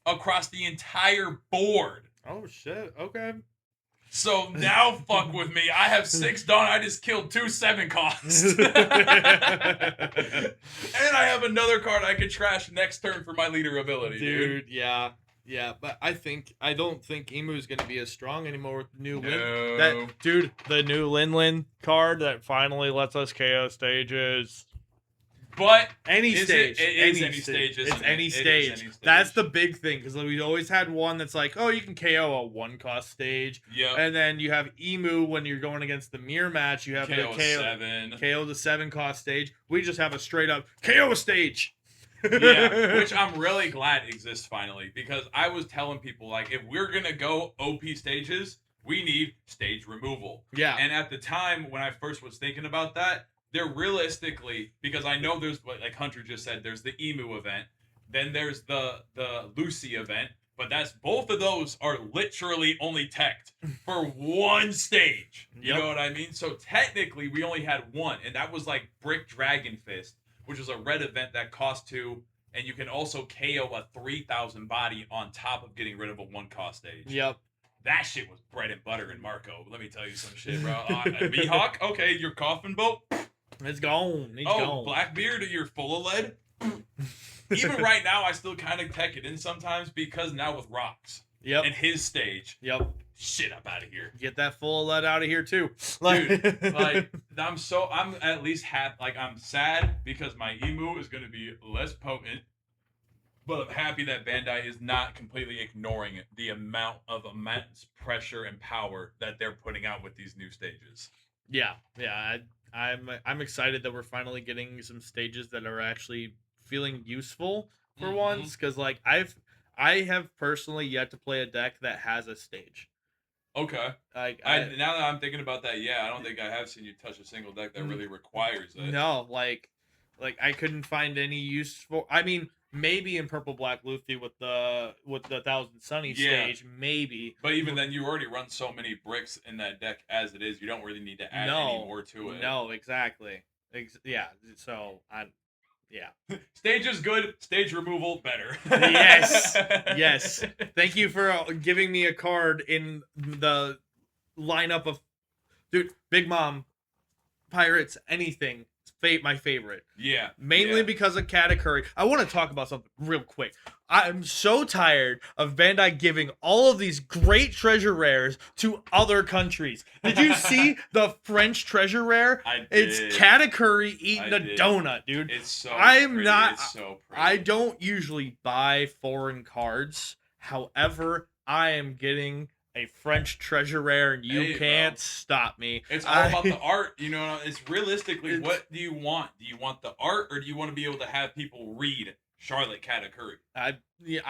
across the entire board. Oh shit, okay. So now fuck with me. I have 6 Dawn. I just killed 2 7 costs. And I have another card I could trash next turn for my leader ability, dude. Yeah, but I don't think Emu's gonna be as strong anymore with the new No. the new Lin card that finally lets us KO stages. But any stage. It's any stage. That's the big thing, because we always had one that's like, oh, you can KO a 1-cost stage. Yeah. And then you have Emu when you're going against the mirror match. You have KO the KO the 7-cost stage. We just have a straight up KO stage. Yeah, which I'm really glad exists finally, because I was telling people, like, if we're gonna go OP stages, we need stage removal. Yeah. And at the time when I first was thinking about that, they're realistically, because I know there's, like Hunter just said, there's the Emu event, then there's the Lucy event, but that's both of those are literally only teched for one stage. You Yep. know what I mean? So technically we only had one, and that was like Brick Dragon Fist, which was a red event that cost 2, and you can also KO a 3,000 body on top of getting rid of a 1-cost stage. Yep. That shit was bread and butter in Marco. Let me tell you some shit, bro. V-Hawk, okay, your coffin boat. It's gone. It's Oh, gone. Blackbeard, you're full of lead. Even right now, I still kind of tech it in sometimes, because now with Rocks Yep. and his stage, Yep. shit, I'm out of here. Get that full lead out of here too. Dude, like, I'm at least happy. Like, I'm sad because my Emu is going to be less potent, but I'm happy that Bandai is not completely ignoring the amount of immense pressure and power that they're putting out with these new stages. Yeah. I'm excited that we're finally getting some stages that are actually feeling useful for once, because like I have personally yet to play a deck that has a stage. Okay. Like Now that I'm thinking about that, yeah, I don't think I have seen you touch a single deck that really requires it. No, like I couldn't find any useful. I mean, maybe in Purple Black Luffy with the Thousand Sunny stage, maybe. But even then, you already run so many bricks in that deck as it is. You don't really need to add any more to it. No, exactly. Yeah. So yeah. Stage is good. Stage removal better. Yes. Thank you for giving me a card in the lineup of, dude, Big Mom, Pirates, anything. My favorite. Yeah. Mainly because of Katakuri. I want to talk about something real quick. I'm so tired of Bandai giving all of these great treasure rares to other countries. Did you see the French treasure rare? I did. It's Katakuri eating a donut, dude. It's so It's so pretty. I don't usually buy foreign cards. However, I am getting a French treasure rare, and you can't stop me. It's all about the art, you know. It's realistically, what do you want? Do you want the art, or do you want to be able to have people read Charlotte Katakuri? You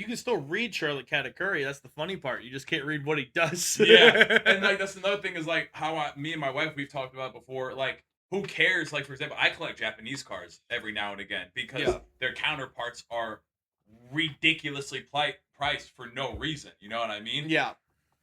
can still read Charlotte Katakuri. That's the funny part. You just can't read what he does. Yeah, and like that's another thing is like how me and my wife, we've talked about before. Like, who cares? Like, for example, I collect Japanese cards every now and again because their counterparts are ridiculously priced for no reason. You know what I mean? Yeah.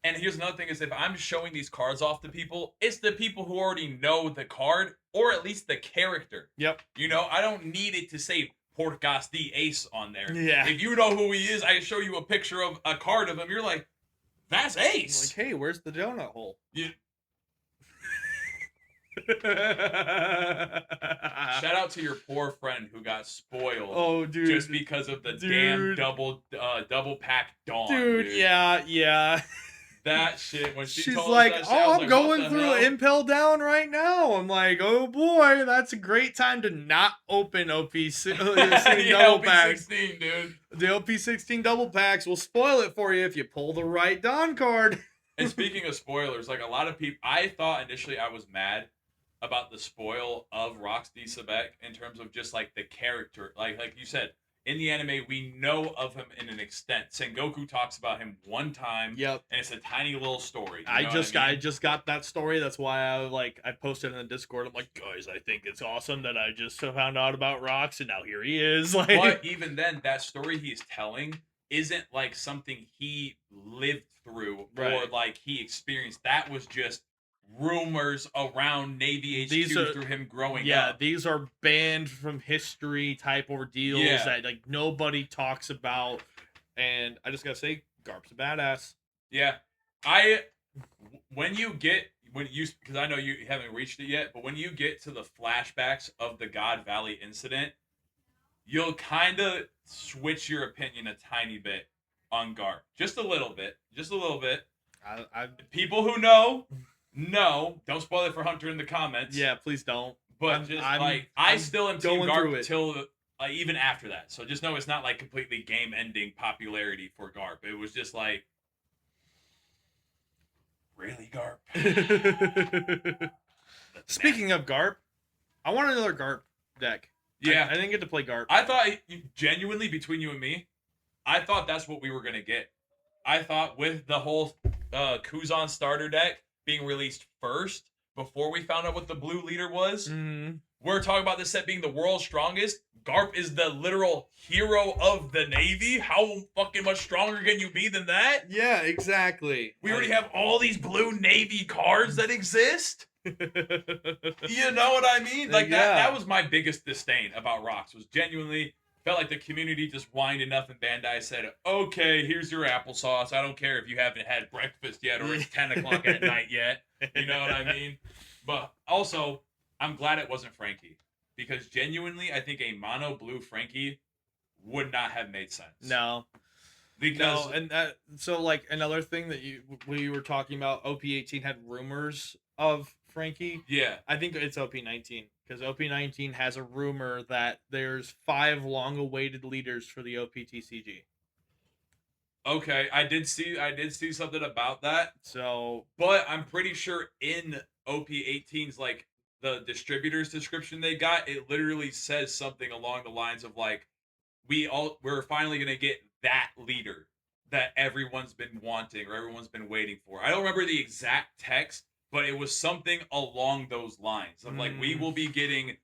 And here's another thing is if I'm showing these cards off to people, it's the people who already know the card or at least the character. Yep. You know, I don't need it to say Portgas the Ace on there. Yeah. If you know who he is, I show you a picture of a card of him. You're like, that's Ace. Like, hey, where's the donut hole? Yeah. Shout out to your poor friend who got spoiled. Oh, dude. Just because of the damn double pack Dawn. Dude, yeah. That shit, when she's like, that shit, I was I'm like, going through hell? Impel Down right now. I'm like, oh boy, that's a great time to not open OP16 double packs. OP16, dude. The OP16 double packs will spoil it for you if you pull the right Dawn card. And speaking of spoilers, like a lot of people, I thought initially I was mad about the spoil of Rox D. Sebek in terms of just like the character. Like you said, in the anime, we know of him in an extent. Sengoku talks about him one time. Yep. And it's a tiny little story. I just got that story. That's why I posted in the Discord. I'm like, guys, I think it's awesome that I just found out about Rox, and now here he is. Like, but even then, that story he's telling isn't like something he lived through or like he experienced. That was just rumors around Navy HQ through him growing up. Yeah, these are banned from history type ordeals that like nobody talks about. And I just gotta say, Garp's a badass. Yeah, because I know you haven't reached it yet, but when you get to the flashbacks of the God Valley incident, you'll kind of switch your opinion a tiny bit on Garp, just a little bit. People who know. No, don't spoil it for Hunter in the comments. Yeah, please don't. But I still am Team Garp till even after that. So just know it's not like completely game-ending popularity for Garp. It was just like, really, Garp? Speaking of Garp, I want another Garp deck. Yeah. I didn't get to play Garp. I thought, genuinely, between you and me, I thought that's what we were going to get. I thought with the whole Kuzan starter deck being released first, before we found out what the blue leader was, we're talking about this set being the world's strongest. Garp is the literal hero of the Navy. How fucking much stronger can you be than that? Yeah, exactly. We already have all these blue Navy cards that exist. You know what I mean? Like, that was my biggest disdain about Rocks, was genuinely felt like the community just whined enough and Bandai said, okay, here's your applesauce. I don't care if you haven't had breakfast yet or it's 10 o'clock at night yet. You know what I mean? But also, I'm glad it wasn't Frankie. Because genuinely, I think a mono blue Frankie would not have made sense. No. Because... No, and so, like, another thing that we were talking about, OP18 had rumors of Frankie. Yeah. I think it's OP19. Because OP19 has a rumor that there's 5 long-awaited leaders for the OPTCG. Okay, I did see something about that. So, but I'm pretty sure in OP18's like the distributor's description they got, it literally says something along the lines of like, we're finally gonna get that leader that everyone's been wanting or everyone's been waiting for. I don't remember the exact text, but it was something along those lines of like, we will be getting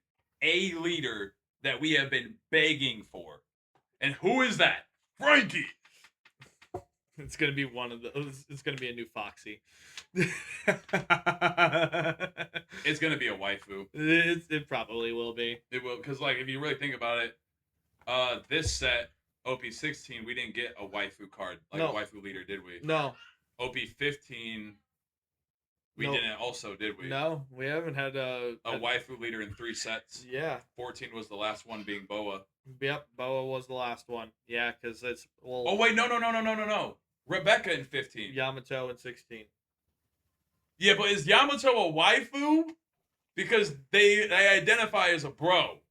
a leader that we have been begging for. And who is that? Frankie! it's going to be one of those. It's going to be a new Foxy. It's going to be a waifu. It probably will be. It will, because like, if you really think about it, this set, OP16, we didn't get a waifu card, like a waifu leader, did we? No. OP15... We didn't also, did we? No, we haven't had a waifu leader in 3 sets. Yeah. 14 was the last one being Boa. Yep, Boa was the last one. Yeah, because it's... Well, oh, wait, no. Rebecca in 15. Yamato in 16. Yeah, but is Yamato a waifu? Because they identify as a bro.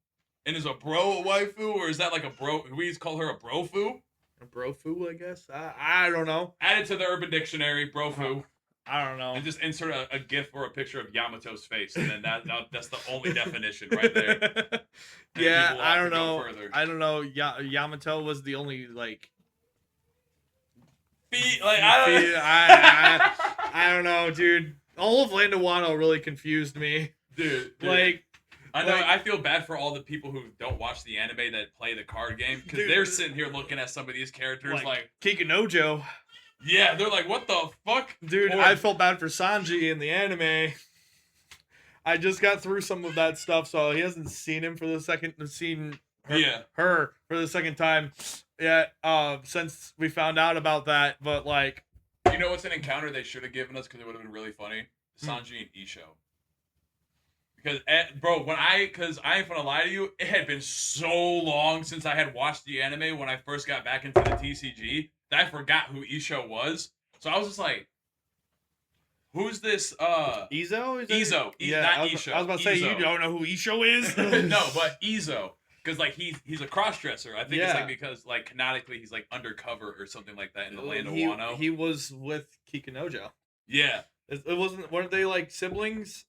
And is a bro a waifu, or is that like a bro... We just call her a brofu? A brofu, I guess? I don't know. Add it to the Urban Dictionary, brofu. I don't know. And just insert a GIF or a picture of Yamato's face, and then that's the only definition right there. Yeah, I don't know. I don't know. Yamato was the only like. I don't know, dude. All of Land of Wano really confused me, dude. Like, I know. I feel bad for all the people who don't watch the anime that play the card game because they're sitting here looking at some of these characters like Kikunojo. Yeah, they're like, what the fuck? Dude, I felt bad for Sanji in the anime. I just got through some of that stuff, so he hasn't seen him for the second her for the second time yet, since we found out about that, but like, you know what's an encounter they should have given us because it would have been really funny? Sanji and Isho. Because, bro, because I ain't gonna lie to you, it had been so long since I had watched the anime when I first got back into the TCG that I forgot who Isho was. So I was just like, who's this, Izo? Izo. Yeah, not Isho. I was about to say, you don't know who Isho is? No, but Izo. Because, like, he's a cross-dresser. I think it's, like, because, like, canonically he's, like, undercover or something like that in the Land of Wano. He was with Kikunojo. Yeah. It wasn't, weren't they, like, siblings?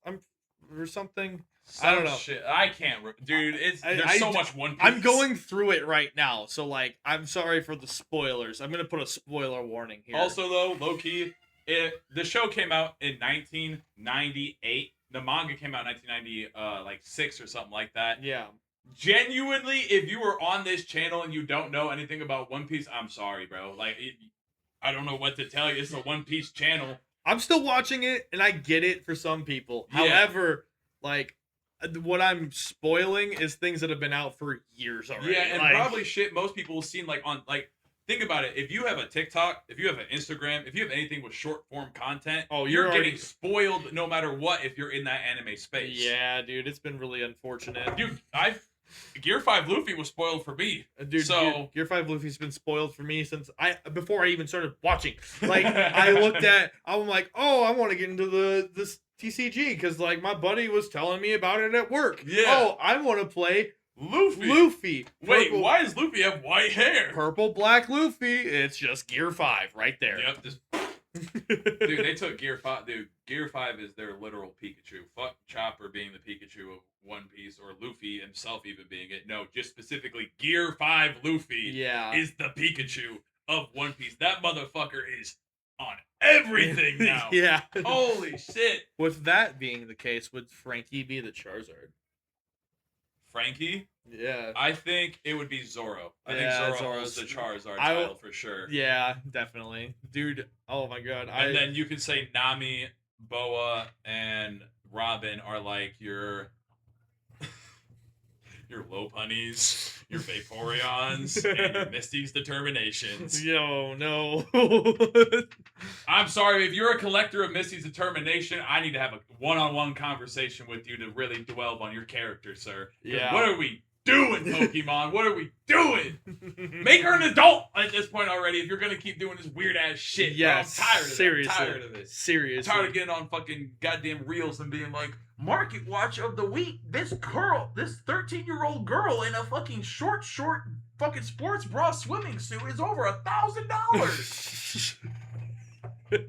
Or something? I don't know. Shit. I can't, dude. There's so much One Piece. I'm going through it right now, so like, I'm sorry for the spoilers. I'm gonna put a spoiler warning here. Also, though, low key, the show came out in 1998. The manga came out in 1996 or something like that. Yeah. Genuinely, if you were on this channel and you don't know anything about One Piece, I'm sorry, bro. Like, I don't know what to tell you. It's a One Piece channel. I'm still watching it, and I get it for some people. Yeah. However, like, what I'm spoiling is things that have been out for years already. Yeah, and like, probably shit most people have seen, like, on, like, think about it. If you have a TikTok, if you have an Instagram, if you have anything with short-form content, you're getting spoiled no matter what if you're in that anime space. Yeah, dude, it's been really unfortunate. Dude, Gear 5 Luffy was spoiled for me. Dude, so Gear 5 Luffy's been spoiled for me since before I even started watching. Like, I'm like, oh, I want to get into this TCG because like my buddy was telling me about it at work. Yeah. Oh, I want to play Luffy. Wait, why does Luffy have white hair? Purple, black Luffy. It's just Gear 5 right there. Yep. Just Dude, they took Gear 5. Dude, Gear 5 is their literal Pikachu. Fuck Chopper being the Pikachu of One Piece or Luffy himself even being it. No, just specifically Gear 5 Luffy Yeah. is the Pikachu of One Piece. That motherfucker is on everything now. Yeah. Holy shit. With that being the case, would Frankie be the Charizard? Frankie? Yeah. I think it would be Zoro. I think Yeah, Zoro holds Zoro's- the Charizard I will- title for sure. Yeah, definitely. Dude, oh my god. And then you could say Nami, Boa, and Robin are like your Lopunnies, your Vaporeons, and your Misty's Determinations. Yo, no. I'm sorry, if you're a collector of Misty's Determination, I need to have a one-on-one conversation with you to really dwell on your character, sir. 'Cause Yeah. What are we doing, Pokemon? What are we doing? Make her an adult at this point already if you're going to keep doing this weird-ass shit. Yes, Bro, I'm tired of it. seriously. I'm tired of it. Seriously. I'm tired of getting on fucking goddamn reels and being like, Market Watch of the week, this 13-year-old girl in a fucking short fucking sports bra swimming suit is over $1,000. What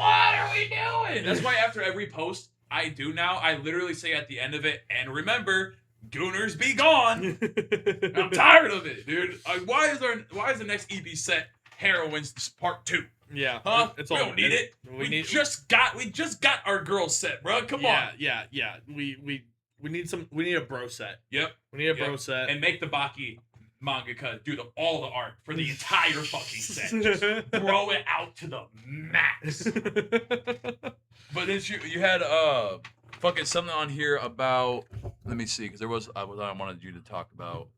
are we doing? That's why after every post I do now, I literally say at the end of it, and remember, Gooners be gone. I'm tired of it, dude. Why is the next EB set Heroines Part 2? Yeah. Huh? It's We all, don't need it. We just got our girl set, bro. Come on. Yeah. We need a bro set. Yep. We need a bro Yep. set. And make the Baki mangaka do all the art for the entire fucking set. Just throw it out to the max. But then you had fucking something on here about, let me see, because there was I wanted you to talk about.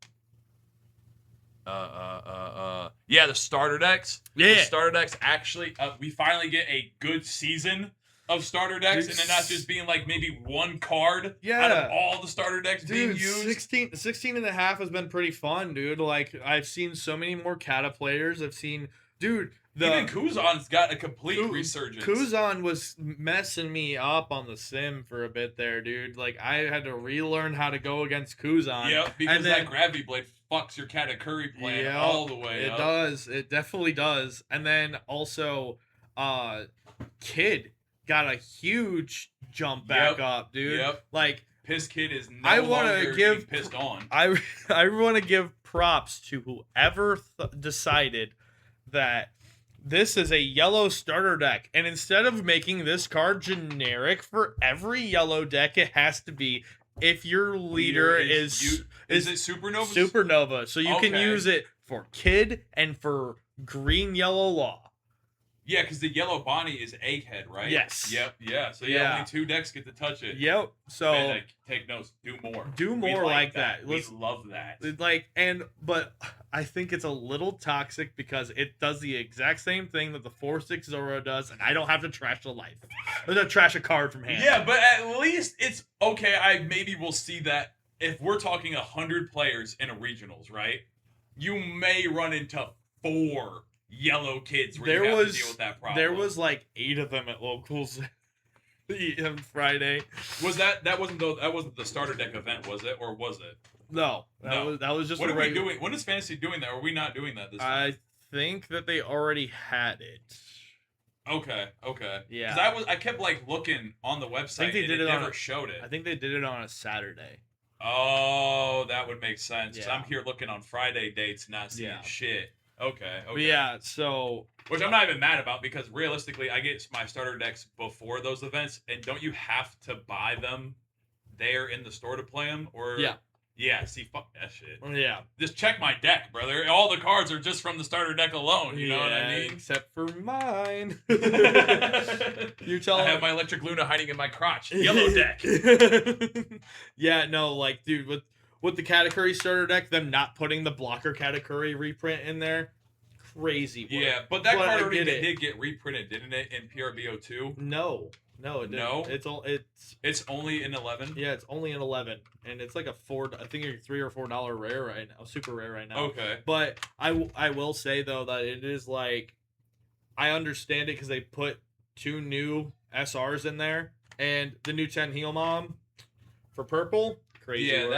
Yeah, the starter decks. Yeah. The starter decks actually, we finally get a good season of starter decks, and then not just being like maybe one card out of all the starter decks being Dude, used. 16 and a half has been pretty fun, dude. Like, I've seen so many more Kata players. I've seen, dude, Even Kuzan's got a complete resurgence. Kuzan was messing me up on the sim for a bit there, dude. Like, I had to relearn how to go against Kuzan. Yep, because And then- that Gravity Blade fucks your Katakuri plan Yep, all the way It up. does. It definitely does. And then also, Kid got a huge jump back Yep, up, dude. yep. Like, Piss Kid is no I wanna longer give- being pissed on. I want to give props to whoever decided that this is a yellow starter deck, and instead of making this card generic for every yellow deck, it has to be if your leader is it Supernova? Supernova, so you can Okay. use it for Kid and for Green Yellow Law. Yeah, because the yellow Bonnie is Egghead, right? Yes. Yep. Yeah. So Yeah. only 2 decks get to touch it. Yep. So Man, like, take notes. Do more. do We more like that. We Let's- love that. But I think it's a little toxic because it does the exact same thing that the 4/6 Zoro does, and I don't have to trash the life. I have to trash a card from hand. Yeah, but at least it's okay. I maybe will see that if we're talking 100 players in a regionals, right? You may run into 4 yellow kids where you have to deal with that problem. There was like 8 of them at locals on Friday. Was that wasn't the starter deck event, was it, or was it? No, No. that was just What a are we regular. doing? When is Fantasy doing that? Are we not doing that this time? I think that they already had it. Okay. Yeah. Because I kept like looking on the website they and did it it on never a- showed it. I think they did it on a Saturday. Oh, that would make sense. 'Cause Yeah. I'm here looking on Friday dates, not seeing Yeah. shit. Okay. But yeah, so Which I'm not even mad about because realistically, I get my starter decks before those events, and don't you have to buy them there in the store to play them? Or Yeah. Yeah. See, fuck that shit. yeah. Just check my deck, brother. All the cards are just from the starter deck alone. You know what I mean? Except for mine. I You're telling have my Electric Luna hiding in my crotch. Yellow deck. Yeah, no, like, dude, with the Katakuri starter deck, them not putting the blocker Katakuri reprint in there, crazy work. Yeah, but that But I card already get it. did get reprinted, didn't it, in PRBO2? No, it didn't. No? It's It's only in 11? yeah, it's only an 11, and it's like a I think a $3 or $4 rare right now, super rare right now. Okay. But I will say though that it is like, I understand it because they put 2 new SRs in there, and the new 10 Heal Mom for purple, crazy Yeah, word.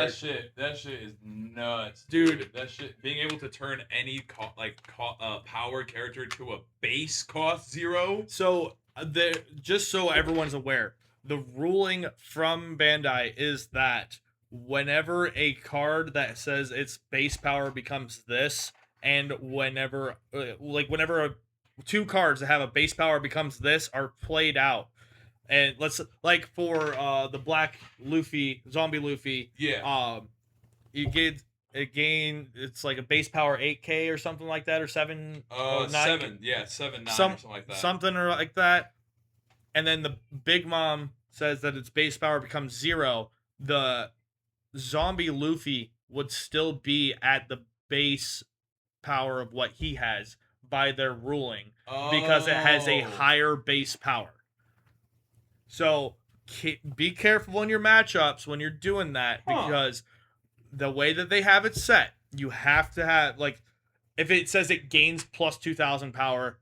that shit is nuts, Dude. That shit, being able to turn any power character to a base cost 0. So just so everyone's aware, the ruling from Bandai is that whenever a card that says its base power becomes this, and whenever two cards that have a base power becomes this are played out, and let's like for the black Luffy, zombie Luffy, Yeah. you get it's like a base power 8k or something like that, or 7 or 9, 7, yeah, 7, 9 or something like that. something or like that. And then the Big Mom says that its base power becomes 0. The zombie Luffy would still be at the base power of what he has by their ruling, because it has a higher base power. So be careful in your matchups when you're doing that, because the way that they have it set, you have to have, like, if it says it gains plus 2,000 power,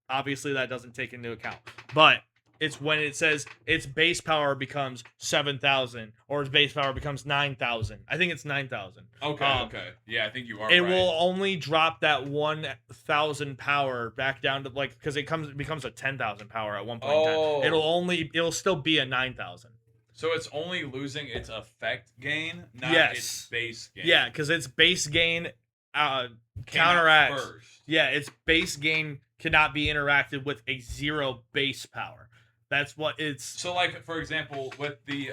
obviously that doesn't take into account. But it's when it says its base power becomes 7,000 or its base power becomes 9,000. I think it's 9,000. Okay. Yeah, I think you are It right. will only drop that 1,000 power back down to, like, because it becomes a 10,000 power at one point in time. It'll still be a 9,000. So it's only losing its effect gain, not its base gain. Yeah, because its base gain counteracts. First. Yeah, its base gain cannot be interacted with a 0 base power. That's what it's. So, like, for example, with the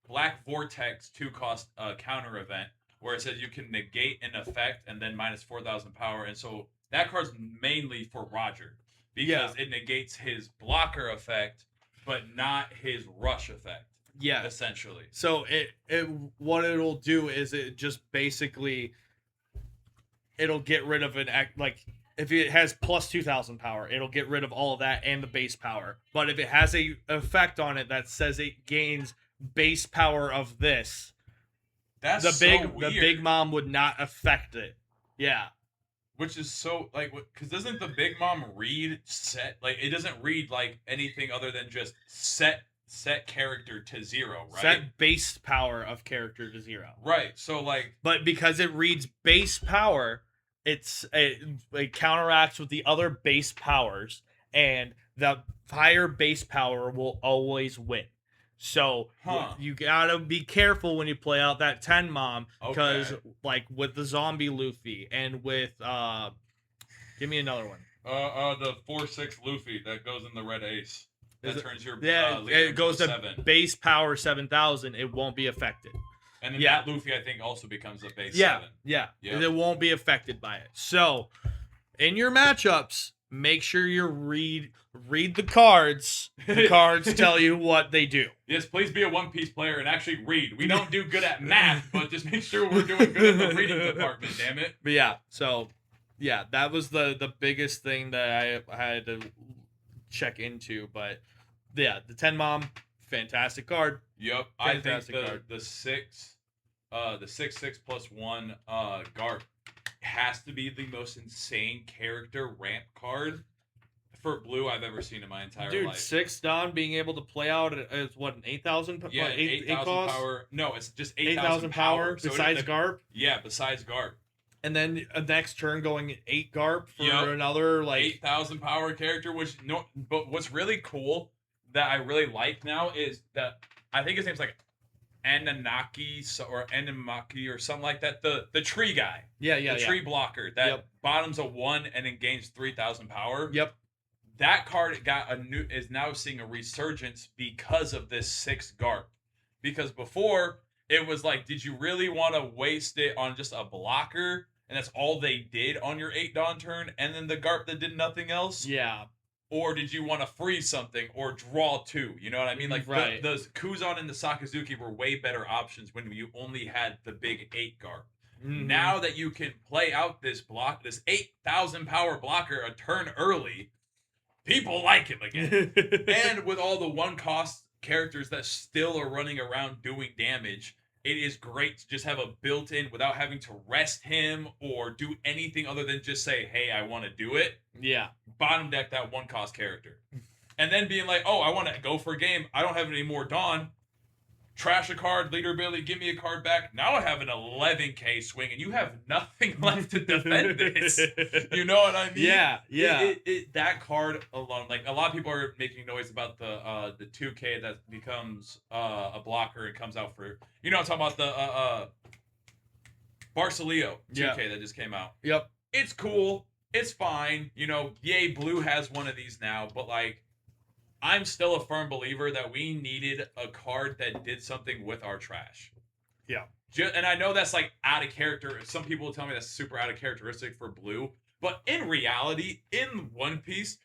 Black Vortex 2-cost counter event, where it says you can negate an effect and then minus 4,000 power, and so that card's mainly for Roger, because it negates his blocker effect, but not his rush effect. Yeah, essentially. So what it'll do is it just basically it'll get rid of if it has plus 2,000 power, it'll get rid of all of that and the base power. But if it has a effect on it that says it gains base power of this, the Big Mom would not affect it. Yeah. Which is so, like, because doesn't the Big Mom read set? Like, it doesn't read like anything other than just set character to 0, right? Set base power of character to 0. Right. So, like, but because it reads base power, it counteracts with the other base powers, and the higher base power will always win. So you gotta be careful when you play out that 10 Mom, because like with the zombie Luffy and with give me another one. The 4/6 Luffy that goes in the red ace. That turns your it goes to 7. Base power 7,000. It won't be affected. And then that Luffy, I think, also becomes a base 7. Yeah. It won't be affected by it. So, in your matchups, make sure you read the cards. The cards tell you what they do. Yes, please be a One Piece player and actually read. We don't do good at math, but just make sure we're doing good in the reading department, damn it. But yeah, so, yeah, that was the biggest thing that I had to check into, but yeah, the 10 Mom, fantastic card. Yep, fantastic I think the 6/6 plus 1 Garp has to be the most insane character ramp card for blue I've ever seen in my entire life. Dude, 6 Don being able to play out as what, an 8,000? Yeah, 8,000 power. No, it's just 8,000 power besides Garp. Yeah, besides Garp. And then next turn going 8 Garp for another like 8,000 power character. But what's really cool that I really like now is that I think his name's like Anunnaki or Enimaki or something like that. The tree guy. The tree blocker that bottoms a 1 and then gains 3,000 power. Yep. That card is now seeing a resurgence because of this 6 Garp. Because before it was like, did you really want to waste it on just a blocker? And that's all they did on your 8 Dawn turn, and then the Garp that did nothing else? Yeah. Or did you want to freeze something or draw 2? You know what I mean? Like, the Kuzan and the Sakazuki were way better options when you only had the big 8 Garp. Mm-hmm. Now that you can play out this 8,000 power blocker a turn early, people like him again. And with all the 1-cost characters that still are running around doing damage, it is great to just have a built-in without having to rest him or do anything other than just say, hey, I want to do it. Yeah. Bottom deck that 1-cost character. And then being like, oh, I want to go for a game. I don't have any more Dawn. trash a card, leader ability, give me a card back. Now I have an 11k swing, and you have nothing left to defend this. You know what I mean? Yeah. That card alone, like a lot of people are making noise about the 2k that becomes a blocker and comes out for. You know, I'm talking about the Barcelio 2k that just came out. Yep. It's cool. It's fine. You know, yay, blue has one of these now, but like, I'm still a firm believer that we needed a card that did something with our trash. Yeah. And I know that's like out of character. Some people will tell me that's super out of characteristic for blue. But in reality, in One Piece,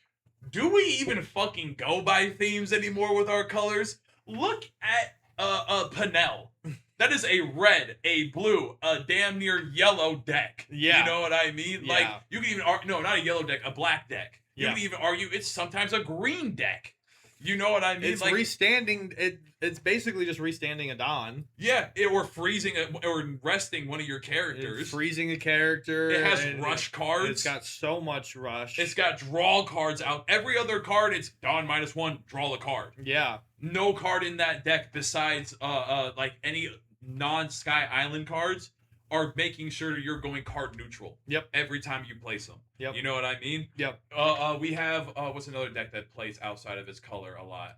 do we even fucking go by themes anymore with our colors? Look at Panel. That is a red, a blue, a damn near yellow deck. Yeah. You know what I mean? Yeah. Like, you can even argue, no, not a yellow deck, a black deck. You Yeah. can even argue it's sometimes a green deck. You know what I mean? It's like, restanding. It's basically just restanding a Don. yeah, or freezing or resting one of your characters. It's freezing a character. It has and rush cards. It's got so much rush. It's got draw cards out. Every other card, it's Dawn -1, draw the card. Yeah. No card in that deck besides like any non-Sky Island cards are making sure you're going card neutral. Yep. Every time you place them. Yep. You know what I mean? Yep. We have what's another deck that plays outside of its color a lot?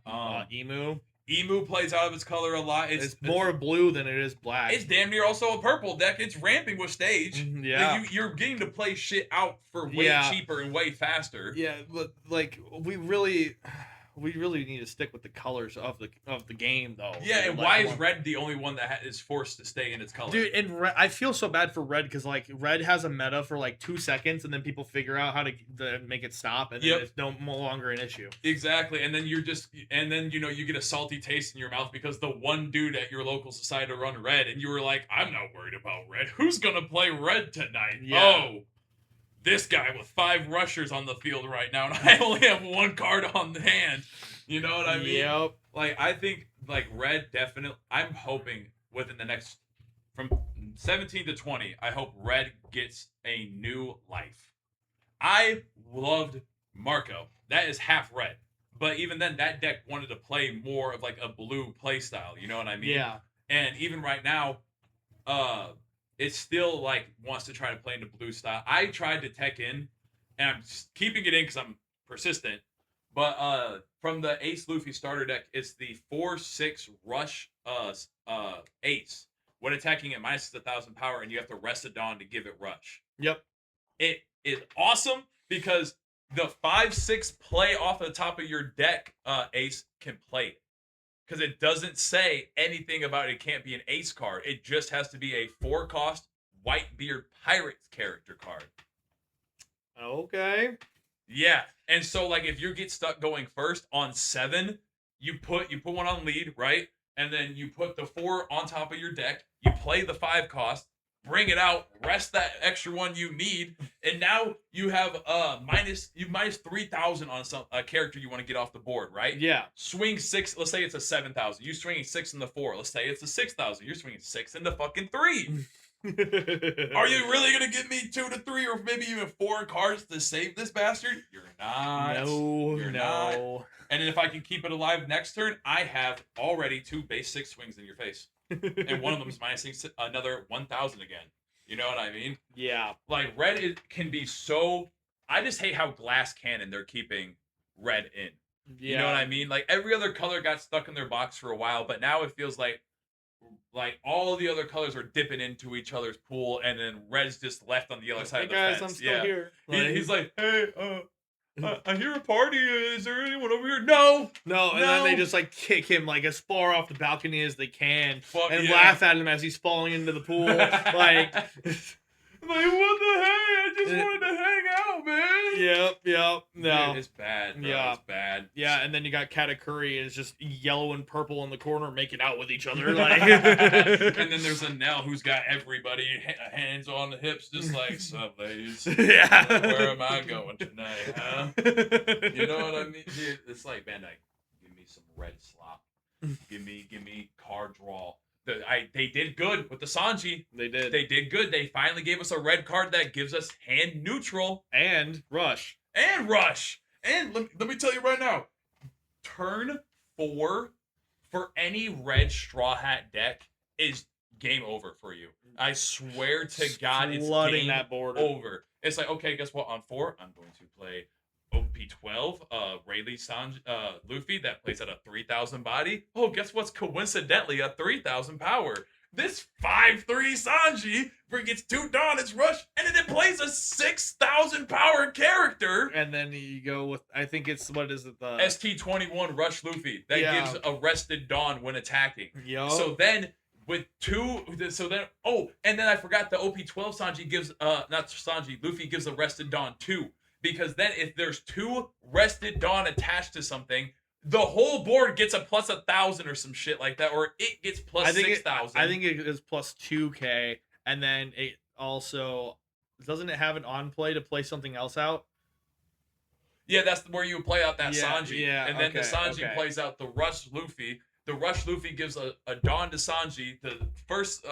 Emu. Emu plays out of its color a lot. It's more blue than it is black. It's damn near also a purple deck. It's ramping with stage. Yeah. Like, you're getting to play shit out for way cheaper and way faster. Yeah, but like we really need to stick with the colors of the game, though. Yeah, and like, why is red the only one that is forced to stay in its color? Dude, and I feel so bad for red because like red has a meta for like 2 seconds, and then people figure out how to make it stop, and then it's no longer an issue. Exactly, and then you know you get a salty taste in your mouth because the one dude at your local society to run red, and you were like, I'm not worried about red. Who's gonna play red tonight? Yeah. Oh, this guy with 5 rushers on the field right now, and I only have 1 card on the hand. You know what I mean? Yep. Like, I think, like, red definitely... I'm hoping within the next... From 17 to 20, I hope red gets a new life. I loved Marco. That is half red. But even then, that deck wanted to play more of, like, a blue play style. You know what I mean? Yeah. And even right now, it still like wants to try to play into blue style. I tried to tech in, and I'm keeping it in because I'm persistent. But from the Ace Luffy starter deck, it's the 4/6 rush Ace. When attacking it, minus 1,000 power, and you have to rest a Dawn to give it rush. Yep. It is awesome because the 5/6 play off the top of your deck, Ace can play it. Because it doesn't say anything about it can't be an Ace card. It just has to be a 4-cost Whitebeard Pirates character card. Okay. Yeah. And so like if you get stuck going first on 7, you put one on lead, right? And then you put the 4 on top of your deck. You play the 5-cost, bring it out, rest that extra one you need, and now you have minus 3,000 on a character you want to get off the board, right? Yeah. Swing 6. Let's say it's a 7,000. You swinging 6 in the 4. Let's say it's a 6,000. You're swinging 6 into fucking 3. Are you really gonna give me 2 to 3 or maybe even 4 cards to save this bastard? You're not. No. You're not. And then if I can keep it alive next turn, I have already 2 base 6 swings in your face. And one of them is minusing another 1,000 again. You know what I mean? Yeah. Like, red can be so... I just hate how glass cannon they're keeping red in. Yeah. You know what I mean? Like, every other color got stuck in their box for a while, but now it feels like all the other colors are dipping into each other's pool, and then red's just left on the other side of the guys, fence. I'm still here. He's like, hey, I hear a party. Is there anyone over here? No. And then they just like kick him like as far off the balcony as they can, and yeah. laugh at him as he's falling into the pool. Like, what the heck? I just wanted to hang out, man. Yep. No. Dude, it's bad, bro. Yeah. It's bad. Yeah, and then you got Katakuri is just yellow and purple in the corner making out with each other. Like, and then there's a Nell who's got everybody hands on the hips, just like, sup, ladies? Yeah. Where am I going tonight, huh? You know what I mean? Dude, it's like, Bandai, give me some red slop. Give me card draw. They did good with the Sanji. They did. They did good. They finally gave us a red card that gives us hand neutral. And rush. And rush. And let me tell you right now, turn 4 for any red Straw Hat deck is game over for you. I swear to God, it's Flooding game that board. over. It's like, okay, guess what? On 4, I'm going to play OP12, Rayleigh Luffy that plays at a 3,000 body. Oh, guess what's coincidentally a 3,000 power? This 5-3 Sanji gets 2 Dawn, it's Rush, and then it plays a 6,000 power character. And then you go with, I think it's, what is it? The ST21 Rush Luffy that gives Arrested Dawn when attacking. So then with 2, and then I forgot the OP12 Sanji gives, not Sanji, Luffy gives Arrested Dawn 2. Because then if there's 2 Rested Dawn attached to something, the whole board gets a plus 1,000 or some shit like that, or it gets plus 6,000. I think it is plus 2k, and then it also doesn't it have an on play to play something else out? Yeah, that's where you play out that Sanji. Yeah, and then the Sanji plays out the Rush Luffy. The Rush Luffy gives a Dawn to Sanji. The first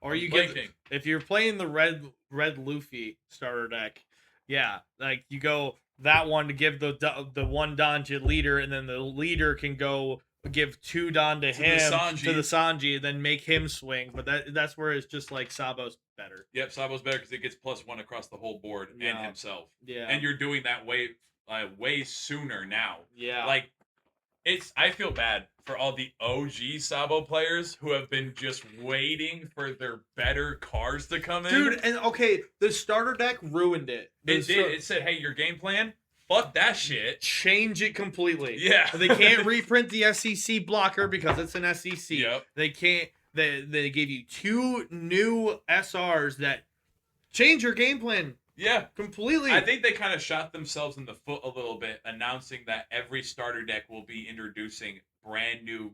or you get, if you're playing the red Luffy starter deck, like you go that one to give the 1 Dawn to leader, and then the leader can go give 2 Dawn to him to the Sanji, and then make him swing. But that's where it's just like Sabo's better. Yep, Sabo's better because it gets +1 across the whole board and himself. Yeah, and you're doing that way sooner now. Yeah, like I feel bad for all the OG Sabo players who have been just waiting for their better cards to come in. Dude, and okay, the starter deck ruined it. It did. It said, hey, your game plan, fuck that shit. Change it completely. Yeah. They can't reprint the SEC blocker because it's an SEC. Yep. They can't. They gave you 2 new SRs that change your game plan. Yeah, completely. I think they kind of shot themselves in the foot a little bit, announcing that every starter deck will be introducing brand new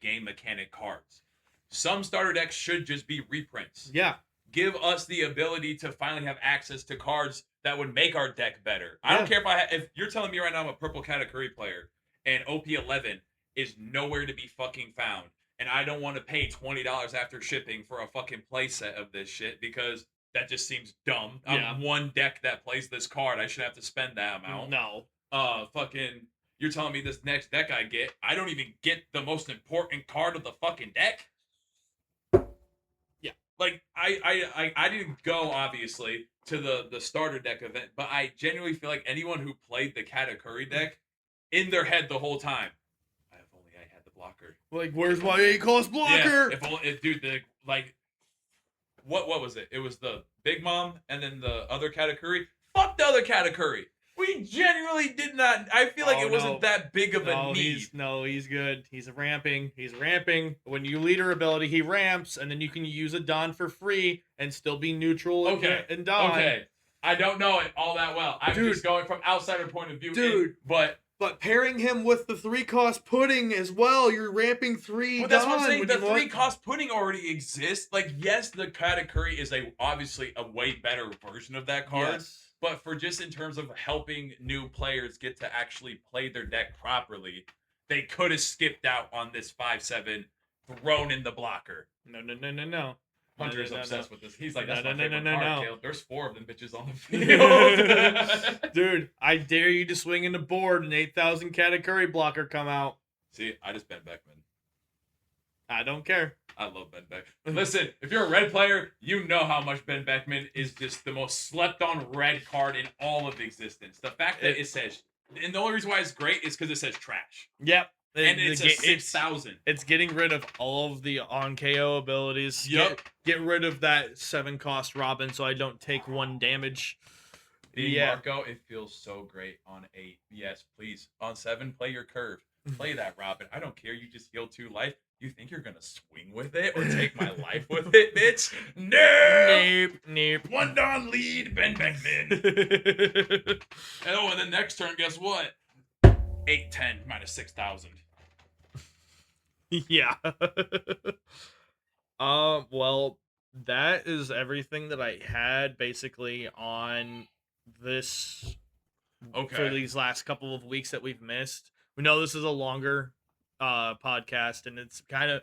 game mechanic cards. Some starter decks should just be reprints. Yeah. Give us the ability to finally have access to cards that would make our deck better. I don't care if you're telling me right now I'm a purple Katakuri player and OP11 is nowhere to be fucking found, and I don't want to pay $20 after shipping for a fucking playset of this shit because that just seems dumb. I'm one deck that plays this card. I should have to spend that amount. No. Fucking, you're telling me this next deck I don't even get the most important card of the fucking deck? Yeah. Like, I didn't go, obviously, to the starter deck event, but I genuinely feel like anyone who played the Katakuri deck, in their head the whole time, if only I had the blocker. Like, where's my 8-cost blocker? Yeah, dude, what was it? It was the Big Mom and then the other Katakuri. Fuck the other Katakuri. We genuinely did not. I feel like it wasn't that big of a need. He's good. He's ramping. When you leader ability, he ramps, and then you can use a Dawn for free and still be neutral and Dawn. Okay. I don't know it all that well. I'm just going from outsider point of view. Dude, but pairing him with the 3-cost pudding as well, you're ramping 3 Well, that's Dawn what I'm saying. The 3-cost pudding already exists. Like, yes, the Katakuri is obviously a way better version of that card. Yes. But for just in terms of helping new players get to actually play their deck properly, they could have skipped out on this 5/7 thrown in the blocker. No. Hunter's obsessed with this. He's like, that's my favorite card, Caleb. There's 4 of them bitches on the field. Dude, I dare you to swing in the board and 8,000 Katakuri blocker come out. See, I just Ben Beckman. I don't care. I love Ben Beckman. Listen, if you're a red player, you know how much Ben Beckman is just the most slept-on red card in all of existence. The fact that it says, and the only reason why it's great is because it says trash. Yep. And it's a 6,000. It's getting rid of all of the on KO abilities. Yep. Get rid of that 7-cost Robin so I don't take 1 damage. Marco, it feels so great on 8. Yes, please. On 7, play your curve. Play that Robin. I don't care. You just heal 2 life. You think you're gonna swing with it or take my life with it, bitch? No! Nope. 1 Dawn lead, Ben Beckman. And then next turn, guess what? 8-10 minus 6,000. Yeah. Well, that is everything that I had basically on this. Okay. For these last couple of weeks that we've missed. We know this is a longer podcast, and it's kind of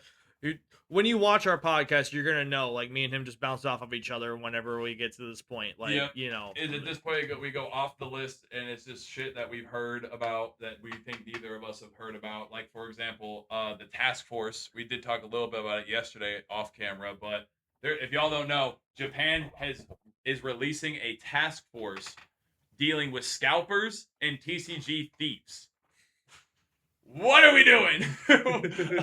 When you watch our podcast, you're gonna know, like, me and him just bounce off of each other whenever we get to this point. Like, Yep. you know, At this point, we go off the list, and it's just shit that we've heard about that we think neither of us have heard about. Like, for example, the task force. We did talk a little bit about it yesterday off camera, but if y'all don't know, Japan is releasing a task force dealing with scalpers and TCG thieves. What are we doing?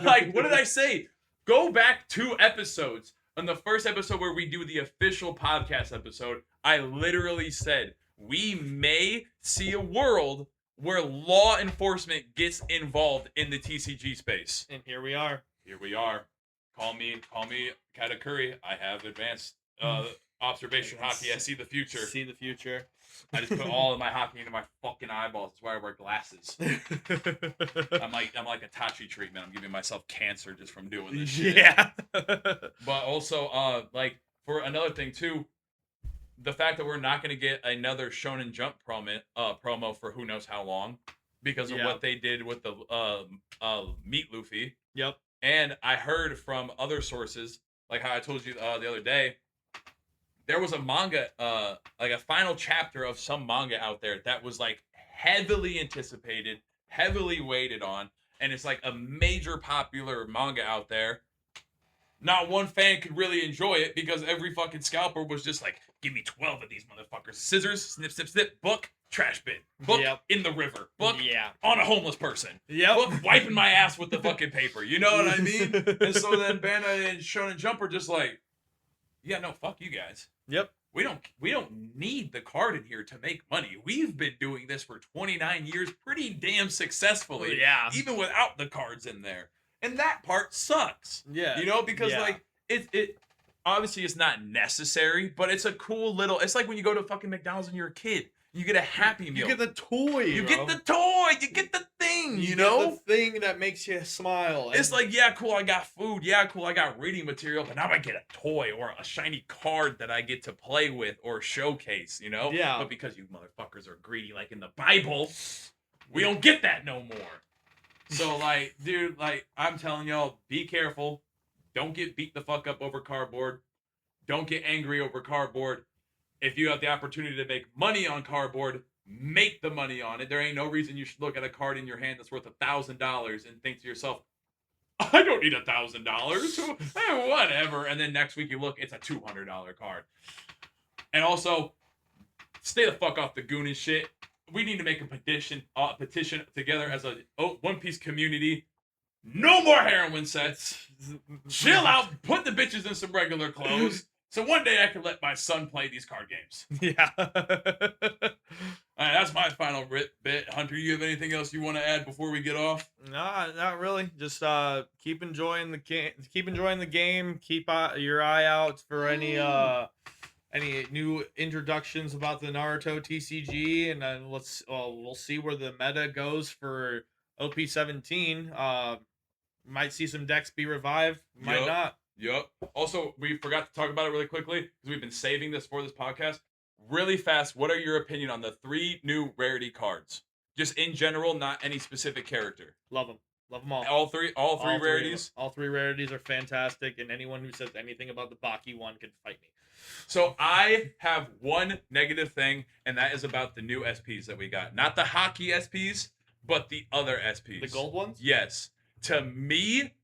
Like, what did I say? Go back 2 episodes. On the first episode where we do the official podcast episode, I literally said we may see a world where law enforcement gets involved in the TCG space. and here we are. Here we are. Call me Katakuri. I have advanced observation hockey. I see the future. See the future. I just put all of my hockey into my fucking eyeballs. That's why I wear glasses. I'm like a Tachi treatment. I'm giving myself cancer just from doing this shit. Yeah. But also, like, for another thing too, the fact that we're not going to get another Shonen Jump promo for who knows how long because of what they did with the Meat Luffy. Yep. And I heard from other sources, like how I told you the other day, there was a manga, like a final chapter of some manga out there that was like heavily anticipated, heavily waited on, and it's like a major popular manga out there. Not one fan could really enjoy it because every fucking scalper was just like, give me 12 of these motherfuckers. Scissors, snip, snip, snip, book, trash bin. Book in the river. Book on a homeless person. Yep. Book wiping my ass with the fucking paper. You know what I mean? And so then Bandai and Shonen Jump are just like, yeah, no, fuck you guys. Yep. We don't need the card in here to make money. We've been doing this for 29 years pretty damn successfully. Yeah. Even without the cards in there. And that part sucks. Yeah. You know, because like it obviously it's not necessary, but it's a cool little, it's like when you go to fucking McDonald's and you're a kid. You get a Happy Meal. You get the toy. You get the toy. You get the thing, you know? Get the thing that makes you smile. It's like, yeah, cool, I got food. Yeah, cool, I got reading material. But now I get a toy or a shiny card that I get to play with or showcase, you know? Yeah. But because you motherfuckers are greedy like in the Bible, we don't get that no more. So, like, dude, like, I'm telling y'all, be careful. Don't get beat the fuck up over cardboard. Don't get angry over cardboard. If you have the opportunity to make money on cardboard, make the money on it. There ain't no reason you should look at a card in your hand that's worth $1,000 and think to yourself, I don't need $1,000. Whatever. And then next week you look, it's a $200 card. And also, stay the fuck off the goon and shit. We need to make a petition together as a One Piece community. No more heroin sets. Chill out. Put the bitches in some regular clothes. So one day I can let my son play these card games. Yeah. All right, that's my final bit. Hunter, you have anything else you want to add before we get off? Nah, not really. Just keep enjoying the game. Keep enjoying the game. Keep your eye out for any new introductions about the Naruto TCG, and then we'll see where the meta goes for op17. Might see some decks be revived. Might not. Yep. Also, we forgot to talk about it really quickly because we've been saving this for this podcast. Really fast, what are your opinion on the 3 new rarity cards? Just in general, not any specific character. Love them. Love them all. All three rarities? All 3 rarities are fantastic, and anyone who says anything about the Baki one can fight me. So I have one negative thing, and that is about the new SPs that we got. Not the hockey SPs, but the other SPs. The gold ones? Yes. To me,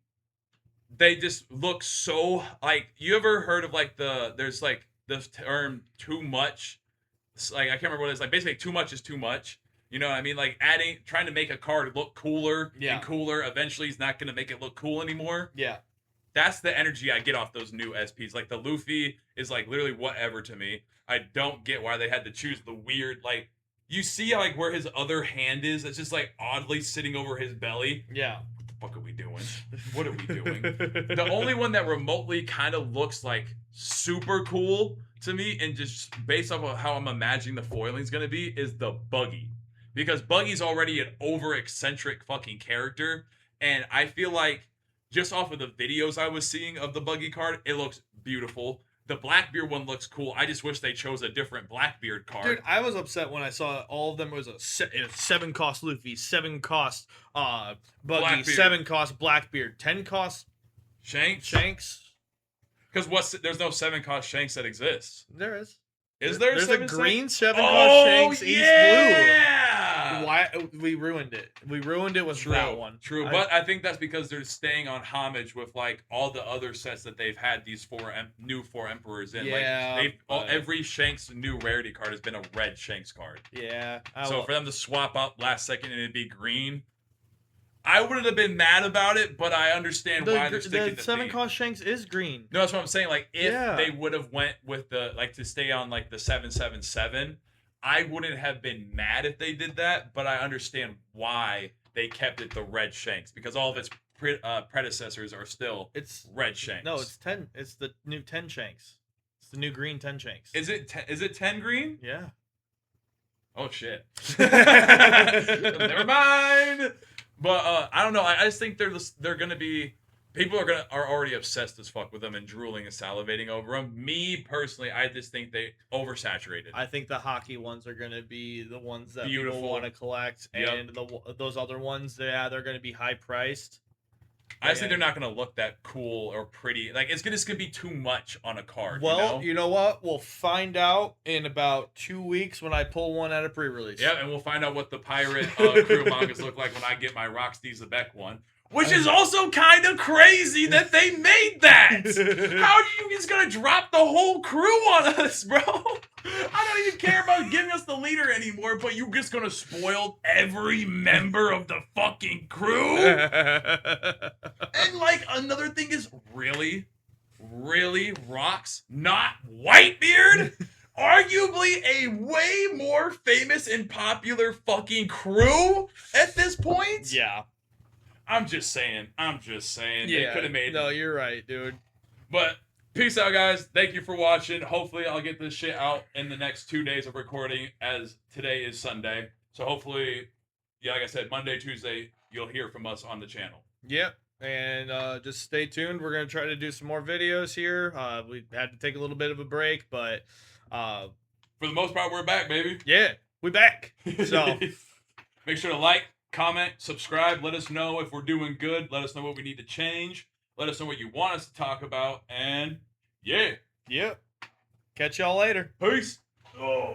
they just look so like, you ever heard of like there's like the term too much? It's like, I can't remember what it is. Like basically too much is too much. You know what I mean? Like trying to make a card look cooler and cooler eventually is not going to make it look cool anymore. Yeah. That's the energy I get off those new SPs. Like the Luffy is like literally whatever to me. I don't get why they had to choose the weird, like, you see like where his other hand is. It's just like oddly sitting over his belly. Yeah. What are we doing? What are we doing? The only one that remotely kind of looks like super cool to me, and just based off of how I'm imagining the foiling's going to be, is the Buggy. Because Buggy's already an over-eccentric fucking character, and I feel like just off of the videos I was seeing of the Buggy card, it looks beautiful. The Blackbeard one looks cool. I just wish they chose a different Blackbeard card. Dude, I was upset when I saw all of them was a 7 cost Luffy, 7 cost Buggy, Blackbeard. 7 cost Blackbeard, 10 cost Shanks. Because there's no 7-cost Shanks that exists. There is. Is there? There's a green 7-cost Oh, Shanks East yeah! Blue. Why we ruined it? We ruined it with True, that one. true. But I think that's because they're staying on homage with like all the other sets that they've had these new four emperors in. Yeah, like every Shanks new rarity card has been a red Shanks card. Yeah. So for them to swap up last second and it'd be green, I wouldn't have been mad about it, but I understand why they're sticking the to 7-cost Shanks is green. No, that's what I'm saying. Like if Yeah. they would have went with the like to stay on like the 777, I wouldn't have been mad if they did that, but I understand why they kept it the red Shanks because all of its predecessors are still red Shanks. No, it's 10. It's the new 10 Shanks. It's the new green 10 Shanks. Is it 10 green? Yeah. Oh shit. Never mind. But I don't know. I just think they're gonna be people are already obsessed as fuck with them and drooling and salivating over them. Me personally, I just think they oversaturated. I think the hockey ones are gonna be the ones that Beautiful. people want to collect, and those other ones, they're gonna be high priced. I just think they're not gonna look that cool or pretty. Like it's gonna be too much on a card. Well, you know what? We'll find out in about 2 weeks when I pull one at a pre-release. Yeah, and we'll find out what the pirate crew mangas look like when I get my Rocksteez Beck one. Which is also kind of crazy that they made that. How are you just gonna drop the whole crew on us, bro? I don't even care about giving us the leader anymore, but you're just gonna spoil every member of the fucking crew? And like another thing is, really, Rocks, not Whitebeard? Arguably a way more famous and popular fucking crew at this point? Yeah. I'm just saying. Yeah. They could have made No, you're right, dude. But peace out, guys. Thank you for watching. Hopefully, I'll get this shit out in the next 2 days of recording, as today is Sunday. So hopefully, yeah, like I said, Monday, Tuesday, you'll hear from us on the channel. Yep. And just stay tuned. We're going to try to do some more videos here. We had to take a little bit of a break, but for the most part, we're back, baby. yeah, we back. So make sure to like, comment, subscribe. Let us know if we're doing good. Let us know what we need to change. Let us know what you want us to talk about. And yeah. Yep. Catch y'all later. Peace. Oh.